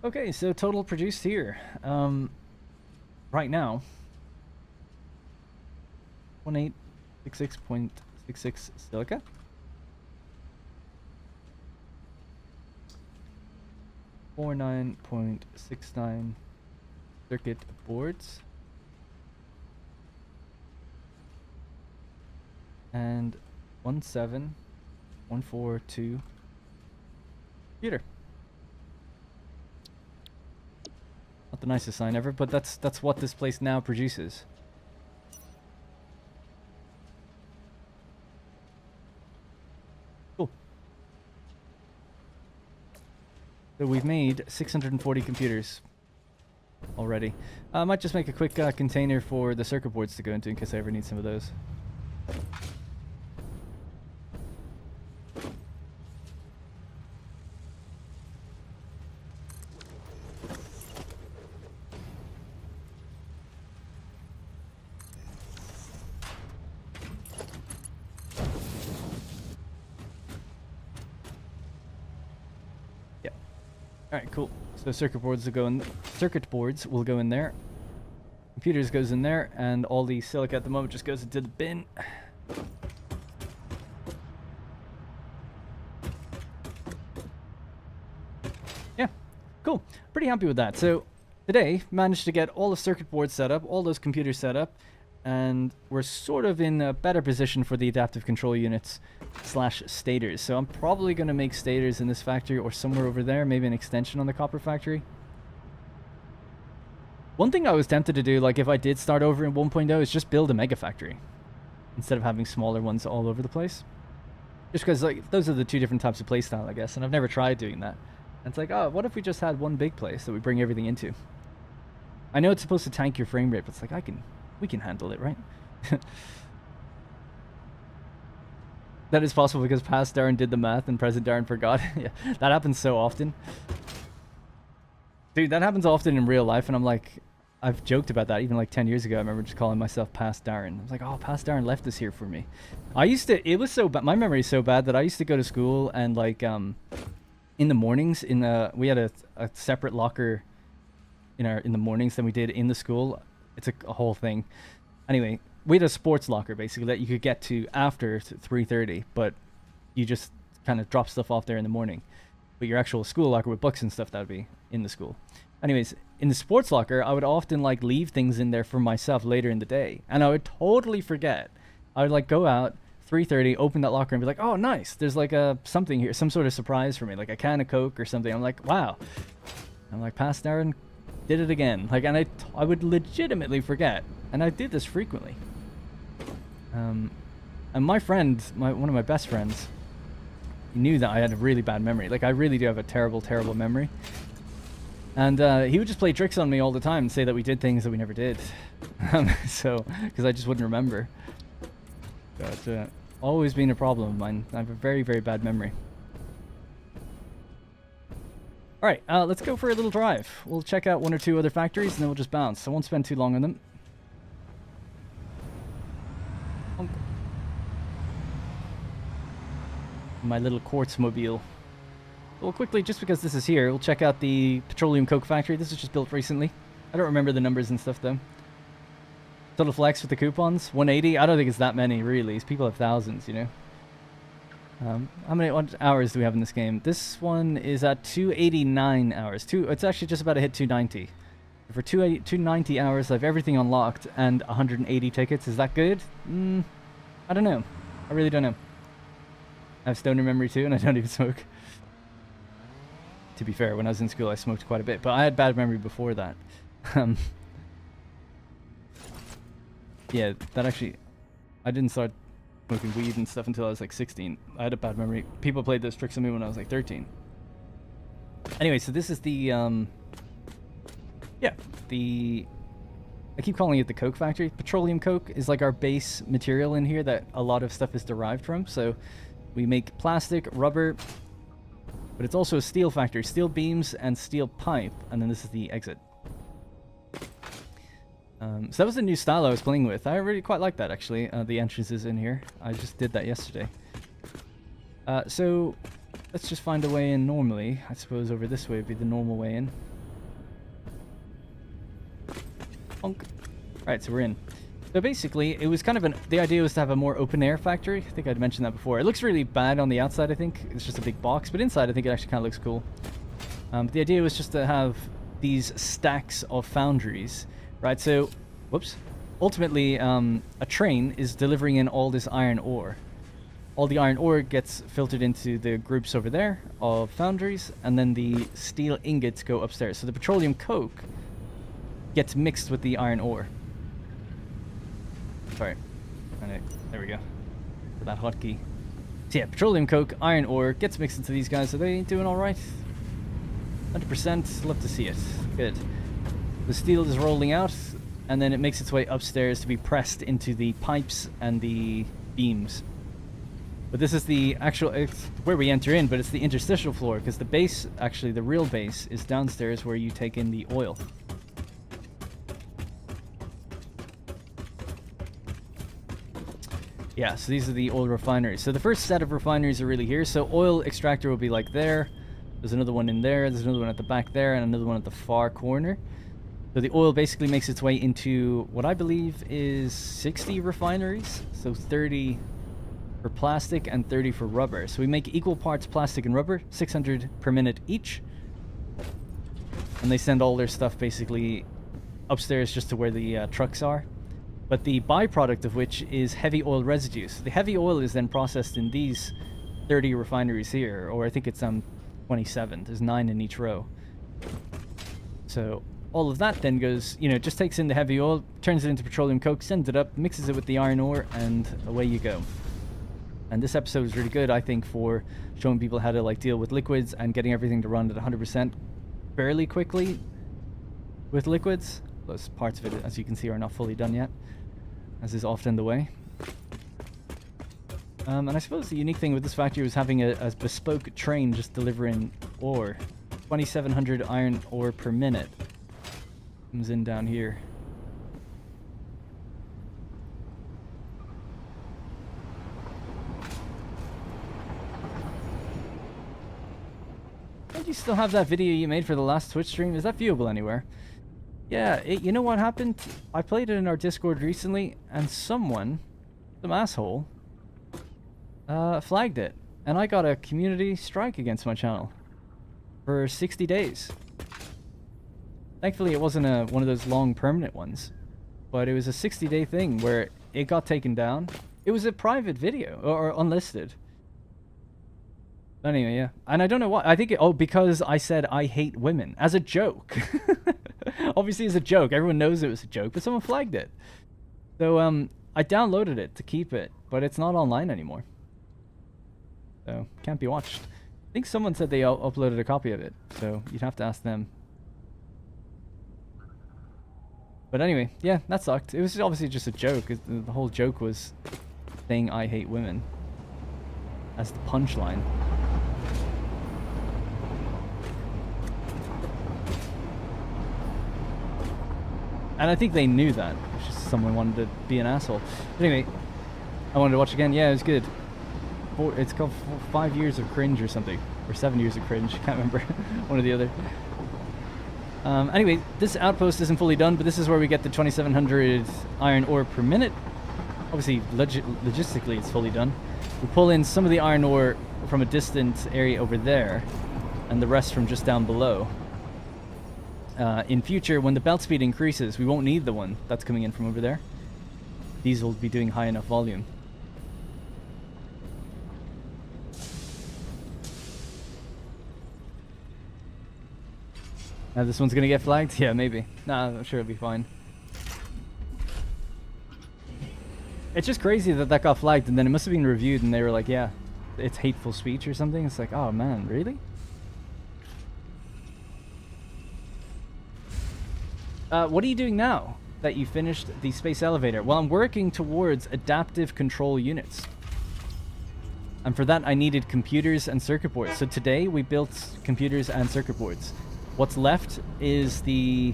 Okay, so total produced here. Right now, 1866.66 silica. 49.69 circuit boards. And 17142 computer. Not the nicest sign ever, but that's what this place now produces. Cool. So we've made 640 computers already. I might just make a quick container for the circuit boards to go into in case I ever need some of those. Alright, cool. So circuit boards will go in there. Computers goes in there, and all the silica at the moment just goes into the bin. Yeah, cool. Pretty happy with that. So today managed to get all the circuit boards set up, all those computers set up, and we're sort of in a better position for the adaptive control units / stators. So I'm probably going to make stators in this factory or somewhere over there, maybe an extension on the copper factory. One thing I was tempted to do, like if I did start over in 1.0, is just build a mega factory instead of having smaller ones all over the place. Just because like those are the two different types of playstyle, I guess, and I've never tried doing that. And it's like, oh, what if we just had one big place that we bring everything into? I know it's supposed to tank your frame rate, but it's like we can handle it, right? That is possible because past Darren did the math and present Darren forgot. Yeah, that happens so often. Dude, that happens often in real life, and I'm like, I've joked about that even like 10 years ago. I remember just calling myself past Darren. I was like, oh, past Darren left this here for me. It was so bad, my memory is so bad that I used to go to school and like, in the mornings, we had a separate locker in the mornings than we did in the school. It's a whole thing. Anyway, we had a sports locker basically that you could get to after 3:30, but you just kind of drop stuff off there in the morning. But your actual school locker with books and stuff, that would be in the school. Anyways, in the sports locker, I would often like leave things in there for myself later in the day, and I would totally forget. I would like go out 3:30, open that locker and be like, oh nice, there's like something here, some sort of surprise for me, like a can of Coke or something. I'm like, wow. I'm like, past Darren did it again. Like, and I would legitimately forget, and I did this frequently. And my friend, one of my best friends, he knew that I had a really bad memory. Like, I really do have a terrible, terrible memory. And he would just play tricks on me all the time and say that we did things that we never did. So, because I just wouldn't remember. But always been a problem of mine. I have a very, very bad memory. Alright, let's go for a little drive. We'll check out 1 or 2 other factories and then we'll just bounce. I won't spend too long on them. My little quartz mobile. Well, quickly, just because this is here, we'll check out the petroleum coke factory. This was just built recently. I don't remember the numbers and stuff, though. Total flex with the coupons, 180. I don't think it's that many, really. People have thousands, you know. How many hours do we have in this game? This one is at 289 hours. It's actually just about to hit 290. For 290 hours, I have everything unlocked and 180 tickets. Is that good? I don't know. I really don't know. I have stoner memory too, and I don't even smoke. To be fair, when I was in school, I smoked quite a bit, but I had bad memory before that. Yeah, that actually... I didn't start smoking weed and stuff until I was like 16. I had a bad memory. People played those tricks on me when I was like 13. Anyway, so this is the... yeah, the... I keep calling it the coke factory. Petroleum coke is like our base material in here that a lot of stuff is derived from. So we make plastic, rubber, but it's also a steel factory. Steel beams and steel pipe. And then this is the exit. So that was a new style I was playing with. I really quite like that, actually. The entrances in here. I just did that yesterday. So let's just find a way in normally. I suppose over this way would be the normal way in. Bonk. Alright, so we're in. So basically, it was kind of the idea was to have a more open air factory. I think I'd mentioned that before. It looks really bad on the outside, I think. It's just a big box. But inside, I think it actually kind of looks cool. The idea was just to have these stacks of foundries. Right, so, whoops. Ultimately, a train is delivering in all this iron ore. All the iron ore gets filtered into the groups over there of foundries, and then the steel ingots go upstairs. So the petroleum coke gets mixed with the iron ore. Sorry. There we go. For that hotkey. So yeah, petroleum coke, iron ore, gets mixed into these guys. Are they doing alright? 100%. Love to see it. Good. The steel is rolling out, and then it makes its way upstairs to be pressed into the pipes and the beams. But this is the actual, it's where we enter in, but it's the interstitial floor, because the base, actually the real base, is downstairs where you take in the oil. Yeah, so these are the oil refineries. So the first set of refineries are really here. So oil extractor will be like there. There's another one in there. There's another one at the back there, and another one at the far corner. So the oil basically makes its way into what I believe is 60 refineries. So 30 for plastic and 30 for rubber. So we make equal parts plastic and rubber, 600 per minute each. And they send all their stuff basically upstairs just to where the trucks are. But the byproduct of which is heavy oil residues. So the heavy oil is then processed in these 30 refineries here, or I think it's 27. There's 9 in each row. So all of that then goes, you know, just takes in the heavy oil, turns it into petroleum coke, sends it up, mixes it with the iron ore, and away you go. And this episode is really good, I think, for showing people how to like deal with liquids and getting everything to run at 100% fairly quickly with liquids. Those parts of it, as you can see, are not fully done yet, as is often the way. And I suppose the unique thing with this factory was having a bespoke train just delivering ore. 2,700 iron ore per minute. Comes in down here. Don't you still have that video you made for the last Twitch stream? Is that viewable anywhere? Yeah, you know what happened? I played it in our Discord recently, and some asshole, flagged it. And I got a community strike against my channel for 60 days. Thankfully, it wasn't one of those long permanent ones, but it was a 60-day thing where it got taken down. It was a private video, or unlisted. Anyway, yeah. And I don't know why. I think because I said I hate women as a joke. Obviously, as a joke. Everyone knows it was a joke, but someone flagged it. So, I downloaded it to keep it, but it's not online anymore. So, can't be watched. I think someone said they uploaded a copy of it, so you'd have to ask them. But anyway, yeah, that sucked. It was obviously just a joke. The whole joke was saying I hate women as the punchline. And I think they knew that. It's just someone wanted to be an asshole. But anyway, I wanted to watch again. Yeah, it was good. It's called 5 years of cringe or something. Or 7 years of cringe. Can't remember. One or the other. Anyway, this outpost isn't fully done, but this is where we get the 2700 iron ore per minute. Obviously, logistically, it's fully done. We pull in some of the iron ore from a distant area over there, and the rest from just down below. In future, when the belt speed increases, we won't need the one that's coming in from over there. These will be doing high enough volume. Now this one's gonna get flagged? Yeah, maybe. Nah, I'm sure it'll be fine. It's just crazy that that got flagged, and then it must have been reviewed, and they were like, yeah, it's hateful speech or something. It's like, oh man, really? What are you doing now that you finished the space elevator? Well, I'm working towards adaptive control units. And for that, I needed computers and circuit boards. So today, we built computers and circuit boards. What's left is the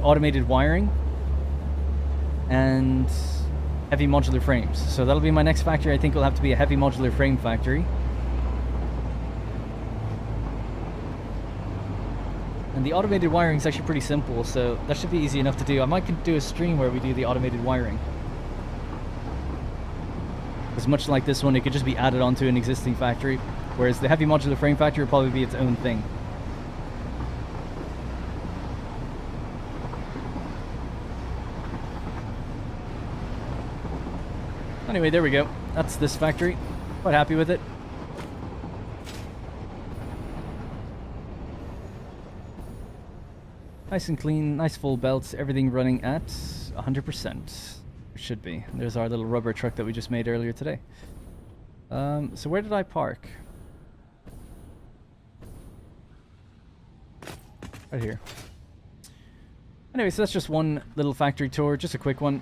automated wiring and heavy modular frames. So that'll be my next factory. I think it'll have to be a heavy modular frame factory. And the automated wiring is actually pretty simple, so that should be easy enough to do. I might do a stream where we do the automated wiring. Because much like this one, it could just be added onto an existing factory, whereas the heavy modular frame factory will probably be its own thing. Anyway, there we go. That's this factory. Quite happy with it. Nice and clean, nice full belts, everything running at 100%. It should be. There's our little rubber truck that we just made earlier today. So where did I park? Right here. Anyway, so that's just one little factory tour, just a quick one.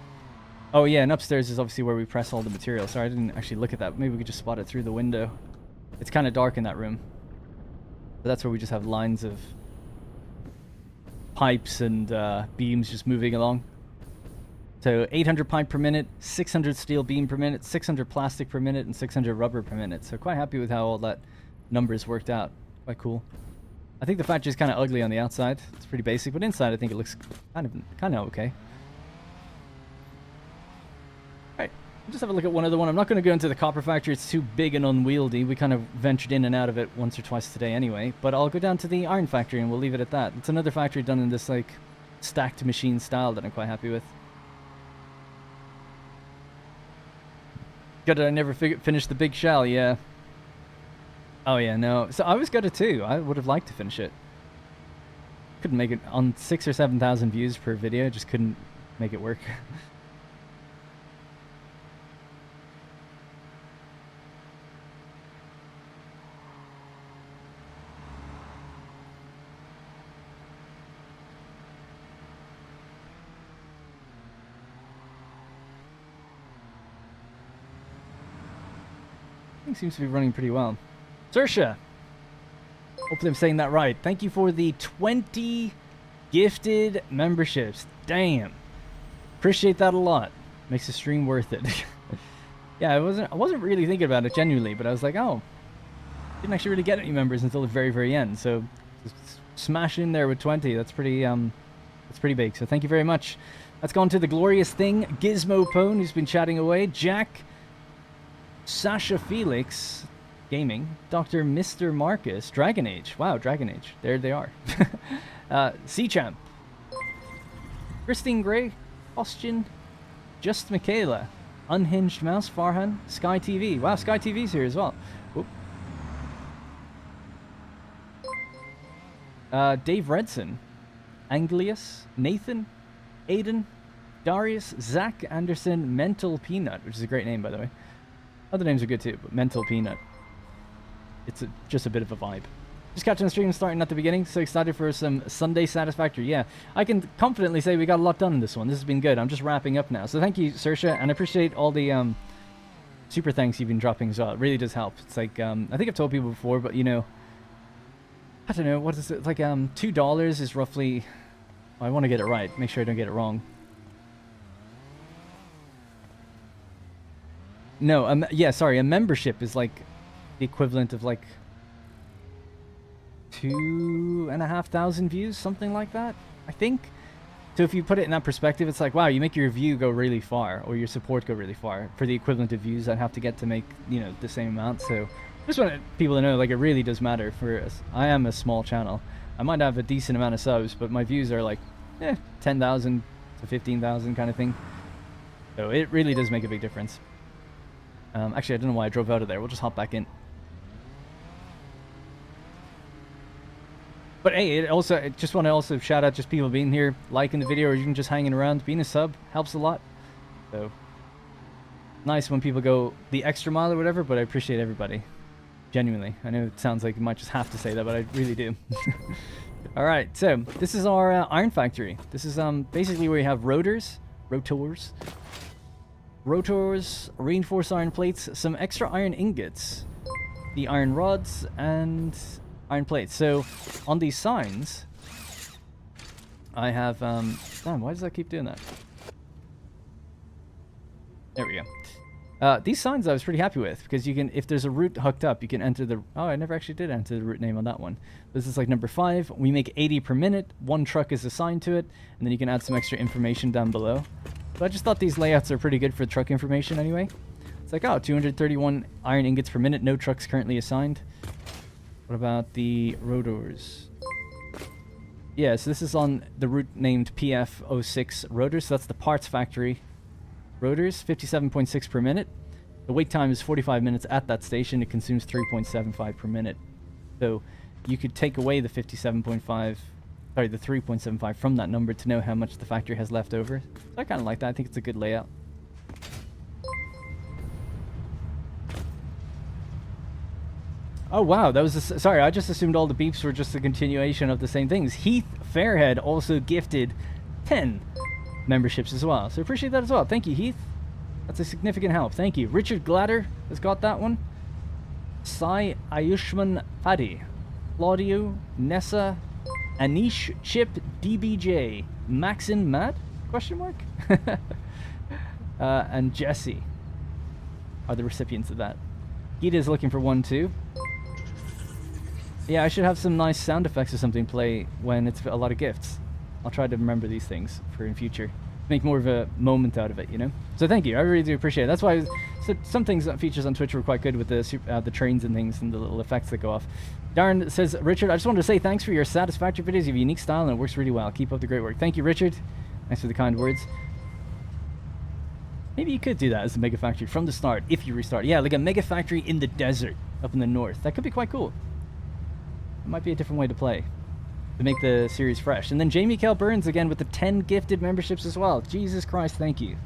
Oh yeah, and upstairs is obviously where we press all the material. Sorry, I didn't actually look at that. Maybe we could just spot it through the window. It's kind of dark in that room. But that's where we just have lines of pipes and beams just moving along. So 800 pipe per minute, 600 steel beam per minute, 600 plastic per minute, and 600 rubber per minute. So quite happy with how all that numbers worked out. Quite cool. I think the factory is kind of ugly on the outside. It's pretty basic, but inside I think it looks kind of okay. Alright, just have a look at one other one. I'm not going to go into the copper factory. It's too big and unwieldy. We kind of ventured in and out of it once or twice today anyway. But I'll go down to the iron factory and we'll leave it at that. It's another factory done in this like stacked machine style that I'm quite happy with. Gutted I never finished the big shell, yeah. Oh yeah, no. So I was gutted too. I would have liked to finish it. Couldn't make it on 6,000 or 7,000 views per video. Just couldn't make it work. Seems to be running pretty well. Sersha, hopefully I'm saying that right. Thank you for the 20 gifted memberships. Damn, appreciate that a lot. Makes the stream worth it. Yeah, I wasn't really thinking about it genuinely, but I was like, oh, didn't actually really get any members until the very, very end. So just smash in there with 20. That's pretty big. So thank you very much. Let's go on to the glorious thing. Gizmo Pone, who's been chatting away. Jack. Sasha Felix Gaming, Dr. Mr. Marcus, Dragon Age. Wow, Dragon Age. There they are. C-Champ, Christine Gray, Austin, Just Michaela, Unhinged Mouse, Farhan, Sky TV. Wow, Sky TV's here as well. Whoop. Dave Redson, Anglius, Nathan, Aiden, Darius, Zach Anderson, Mental Peanut, which is a great name by the way. Other names are good too, but Mental Peanut. It's just a bit of a vibe. Just catching the stream starting at the beginning. So excited for some Sunday Satisfactory. Yeah, I can confidently say we got a lot done in this one. This has been good. I'm just wrapping up now. So thank you, Saoirse, and I appreciate all the super thanks you've been dropping as well. It really does help. It's like, I think I've told people before, but you know, I don't know, what is it? It's like $2 is roughly, oh, I want to get it right. Make sure I don't get it wrong. No, yeah, sorry, a membership is like the equivalent of like 2,500 views, something like that, I think. So if you put it in that perspective, it's like, wow, you make your review go really far, or your support go really far, for the equivalent of views I'd have to get to make, you know, the same amount. So just want people to know, like, it really does matter for us. I am a small channel. I might have a decent amount of subs, but my views are like, 10,000 to 15,000 kind of thing. So it really does make a big difference. Actually, I don't know why I drove out of there. We'll just hop back in. But hey, I just want to also shout out just people being here, liking the video, or even just hanging around. Being a sub helps a lot. So nice when people go the extra mile or whatever, but I appreciate everybody. Genuinely. I know it sounds like you might just have to say that, but I really do. Alright, so this is our iron factory. This is basically where you have rotors, reinforced iron plates, some extra iron ingots, the iron rods, and iron plates. So on these signs, I have damn, why does that keep doing that? There we go. These signs I was pretty happy with, because you can, if there's a route hooked up, you can enter the, oh, I never actually did enter the route name on that one. This is like number 5. We make 80 per minute. 1 truck is assigned to it, and then you can add some extra information down below. But I just thought these layouts are pretty good for truck information anyway. It's like, oh, 231 iron ingots per minute. No trucks currently assigned. What about the rotors? Yeah, so this is on the route named PF06 rotors. So that's the parts factory rotors, 57.6 per minute. The wait time is 45 minutes at that station. It consumes 3.75 per minute. So you could take away the 57.5, sorry, the 3.75 from that number to know how much the factory has left over. So I kind of like that. I think it's a good layout. Oh wow, that was sorry, I just assumed all the beeps were just a continuation of the same things. Heath Fairhead also gifted 10 memberships as well, so appreciate that as well. Thank you, Heath. That's a significant help. Thank you. Richard Gladder has got that one. Sai Ayushman Fadi, Claudio, Nessa, Anish, Chip, DBJ, Maxin Matt? Question mark? And Jesse are the recipients of that. Gita is looking for one too. Yeah, I should have some nice sound effects or something play when it's a lot of gifts. I'll try to remember these things for in future. Make more of a moment out of it, you know? So thank you, I really do appreciate it. That's why some things, features on Twitch were quite good with the trains and things and the little effects that go off. Darren says, Richard, I just wanted to say thanks for your Satisfactory videos. You have a unique style and it works really well. Keep up the great work. Thank you, Richard. Thanks for the kind words. Maybe you could do that as a mega factory from the start if you restart. Yeah, like a mega factory in the desert up in the north. That could be quite cool. It might be a different way to play to make the series fresh. And then Jamie Cal Burns again with the 10 gifted memberships as well. Jesus Christ, thank you.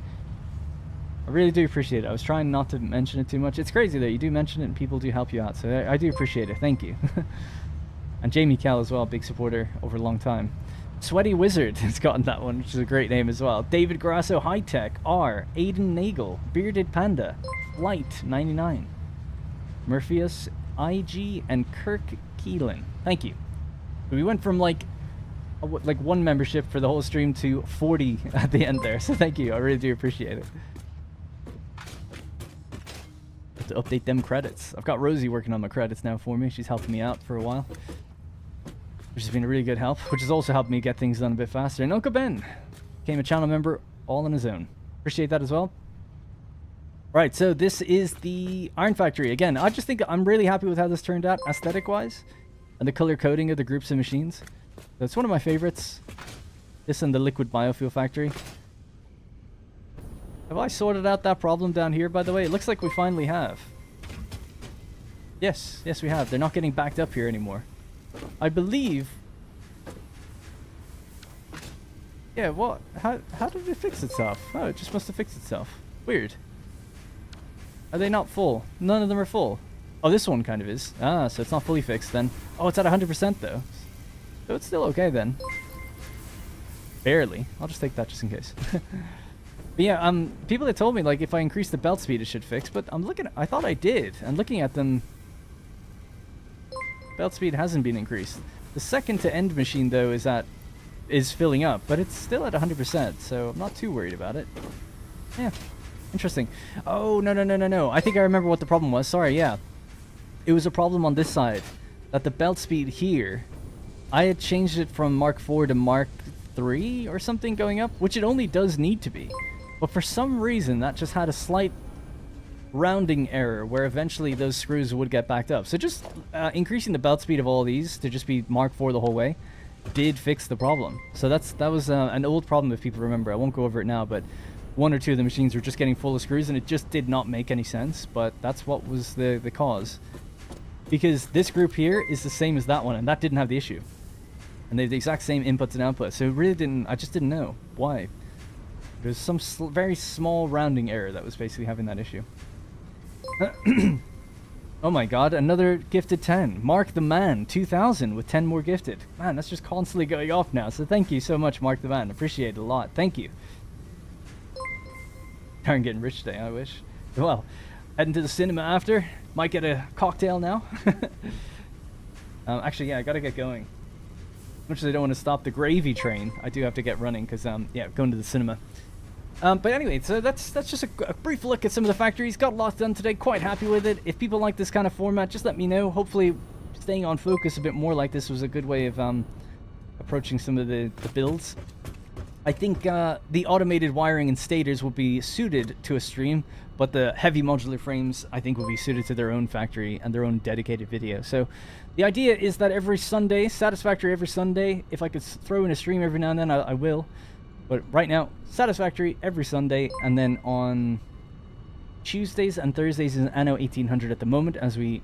I really do appreciate it. I was trying not to mention it too much. It's crazy though, you do mention it and people do help you out. So I do appreciate it. Thank you. And Jamie Cal as well, big supporter over a long time. Sweaty Wizard has gotten that one, which is a great name as well. David Grasso, High Tech, R, Aiden Nagel, Bearded Panda, Flight 99, Murpheus, IG, and Kirk Keelan. Thank you. We went from like 1 membership for the whole stream to 40 at the end there. So thank you. I really do appreciate it. Have to update them credits. I've got Rosie working on my credits now for me. She's helping me out for a while, which has been a really good help, which has also helped me get things done a bit faster. And Uncle Ben became a channel member all on his own. Appreciate that as well. Right, so this is the Iron Factory. Again, I just think I'm really happy with how this turned out aesthetic-wise and the color coding of the groups of machines. That's one of my favorites. This and the Liquid Biofuel Factory. Have I sorted out that problem down here, by the way? It looks like we finally have. Yes, we have. They're not getting backed up here anymore. I believe... Yeah, what? How did it fix itself? Oh, it just must have fixed itself. Weird. Are they not full? None of them are full. Oh, this one kind of is. Ah, so it's not fully fixed then. Oh, it's at 100% though. So it's still okay then. Barely. I'll just take that just in case. But yeah, people had told me, like, if I increase the belt speed, it should fix. But I'm looking, I thought I did. And looking at them, belt speed hasn't been increased. The second to end machine, though, is filling up. But it's still at 100%, so I'm not too worried about it. Yeah, interesting. Oh, no. I think I remember what the problem was. Sorry, yeah. It was a problem on this side. That the belt speed here, I had changed it from Mark 4 to Mark 3 or something going up, which it only does need to be. But for some reason, that just had a slight rounding error where eventually those screws would get backed up. So just increasing the belt speed of all these to just be Mark 4 the whole way did fix the problem. So that was an old problem, if people remember. I won't go over it now, but one or two of the machines were just getting full of screws and it just did not make any sense. But that's what was the cause. Because this group here is the same as that one, and that didn't have the issue. And they have the exact same inputs and outputs. So it really didn't, I just didn't know why. There's some very small rounding error that was basically having that issue. Oh my god, another gifted 10. Mark the Man, 2000 with 10 more gifted. Man, that's just constantly going off now. So thank you so much, Mark the Man. Appreciate it a lot. Thank you. Darn, getting rich today, I wish. Well, heading to the cinema after. Might get a cocktail now. Actually, yeah, I gotta get going. As much as I don't want to stop the gravy train, I do have to get running because, yeah, going to the cinema. But anyway, so that's just a brief look at some of the factories. Got a lot done today. Quite happy with it. If people like this kind of format, just let me know. Hopefully, staying on focus a bit more like this was a good way of approaching some of the builds. I think the automated wiring and stators will be suited to a stream, but the heavy modular frames I think will be suited to their own factory and their own dedicated video. So the idea is that every Sunday, Satisfactory every Sunday, if I could throw in a stream every now and then, I will. But right now, Satisfactory every Sunday, and then on Tuesdays and Thursdays is Anno 1800 at the moment as we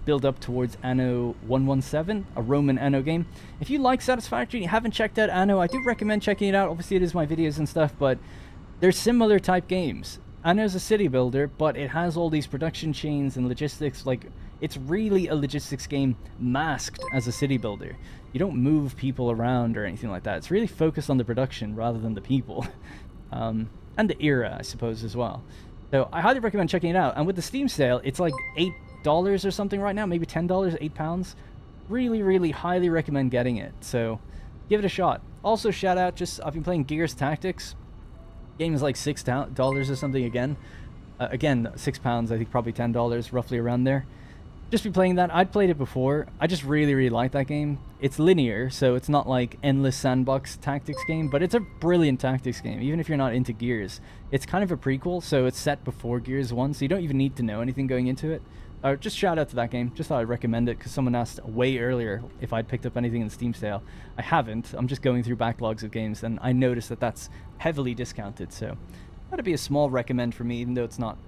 build up towards Anno 117, a Roman Anno game. If you like Satisfactory and you haven't checked out Anno, I do recommend checking it out. Obviously, it is my videos and stuff, but they're similar type games. Anno's a city builder, but it has all these production chains and logistics. Like, it's really a logistics game masked as a city builder. You don't move people around or anything like that. It's really focused on the production rather than the people. And the era, I suppose, as well. So I highly recommend checking it out. And with the Steam sale, it's like $8 or something right now, maybe $10, £8. Really highly recommend getting it. So give it a shot. Also, shout out, I've been playing Gears Tactics. Game is like $6 or something again. Again, £6, I think probably $10, roughly around there. Just be playing that. I'd played it before. I just really like that game. It's linear, so it's not like endless sandbox tactics game, but it's a brilliant tactics game, even if you're not into Gears. It's kind of a prequel, so it's set before Gears 1, so you don't even need to know anything going into it. Just shout out to that game. Just thought I'd recommend it because someone asked way earlier if I'd picked up anything in the Steam sale. I haven't. I'm just going through backlogs of games, and I noticed that that's heavily discounted, so that'd be a small recommend for me, even though it's not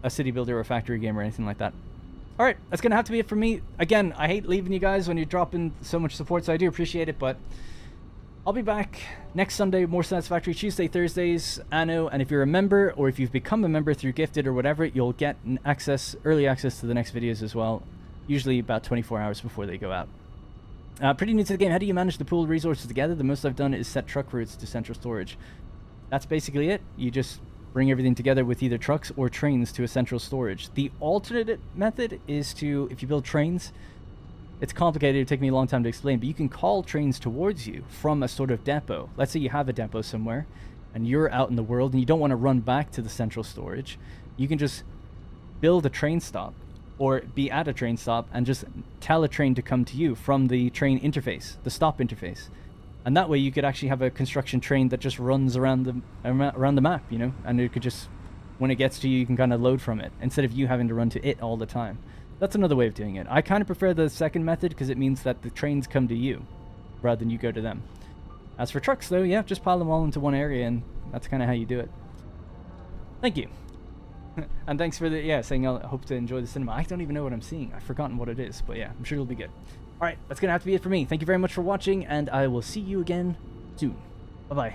a city builder or a factory game or anything like that. Alright, that's gonna have to be it for me. Again, I hate leaving you guys when you're dropping so much support, so I do appreciate it, but I'll be back next Sunday, more Satisfactory, Tuesday, Thursdays, Anno, and if you're a member, or if you've become a member through Gifted or whatever, you'll get early access to the next videos as well, usually about 24 hours before they go out. Pretty new to the game. How do you manage to pool resources together? The most I've done is set truck routes to central storage. That's basically it. You just bring everything together with either trucks or trains to a central storage. The alternate method is to, if you build trains, it's complicated, it'd take me a long time to explain, but you can call trains towards you from a sort of depot. Let's say you have a depot somewhere, and you're out in the world, and you don't want to run back to the central storage. You can just build a train stop, or be at a train stop, and just tell a train to come to you from the train interface, the stop interface. And that way you could actually have a construction train that just runs around the map, you know, and it could just, when it gets to you, you can kind of load from it, instead of you having to run to it all the time. That's another way of doing it. I kind of prefer the second method because it means that the trains come to you rather than you go to them. As for trucks, though, yeah, just pile them all into one area, and that's kind of how you do it. Thank you. And thanks for saying I hope to enjoy the cinema. I don't even know what I'm seeing. I've forgotten what it is, but yeah, I'm sure it'll be good. Alright, that's going to have to be it for me. Thank you very much for watching, and I will see you again soon. Bye-bye.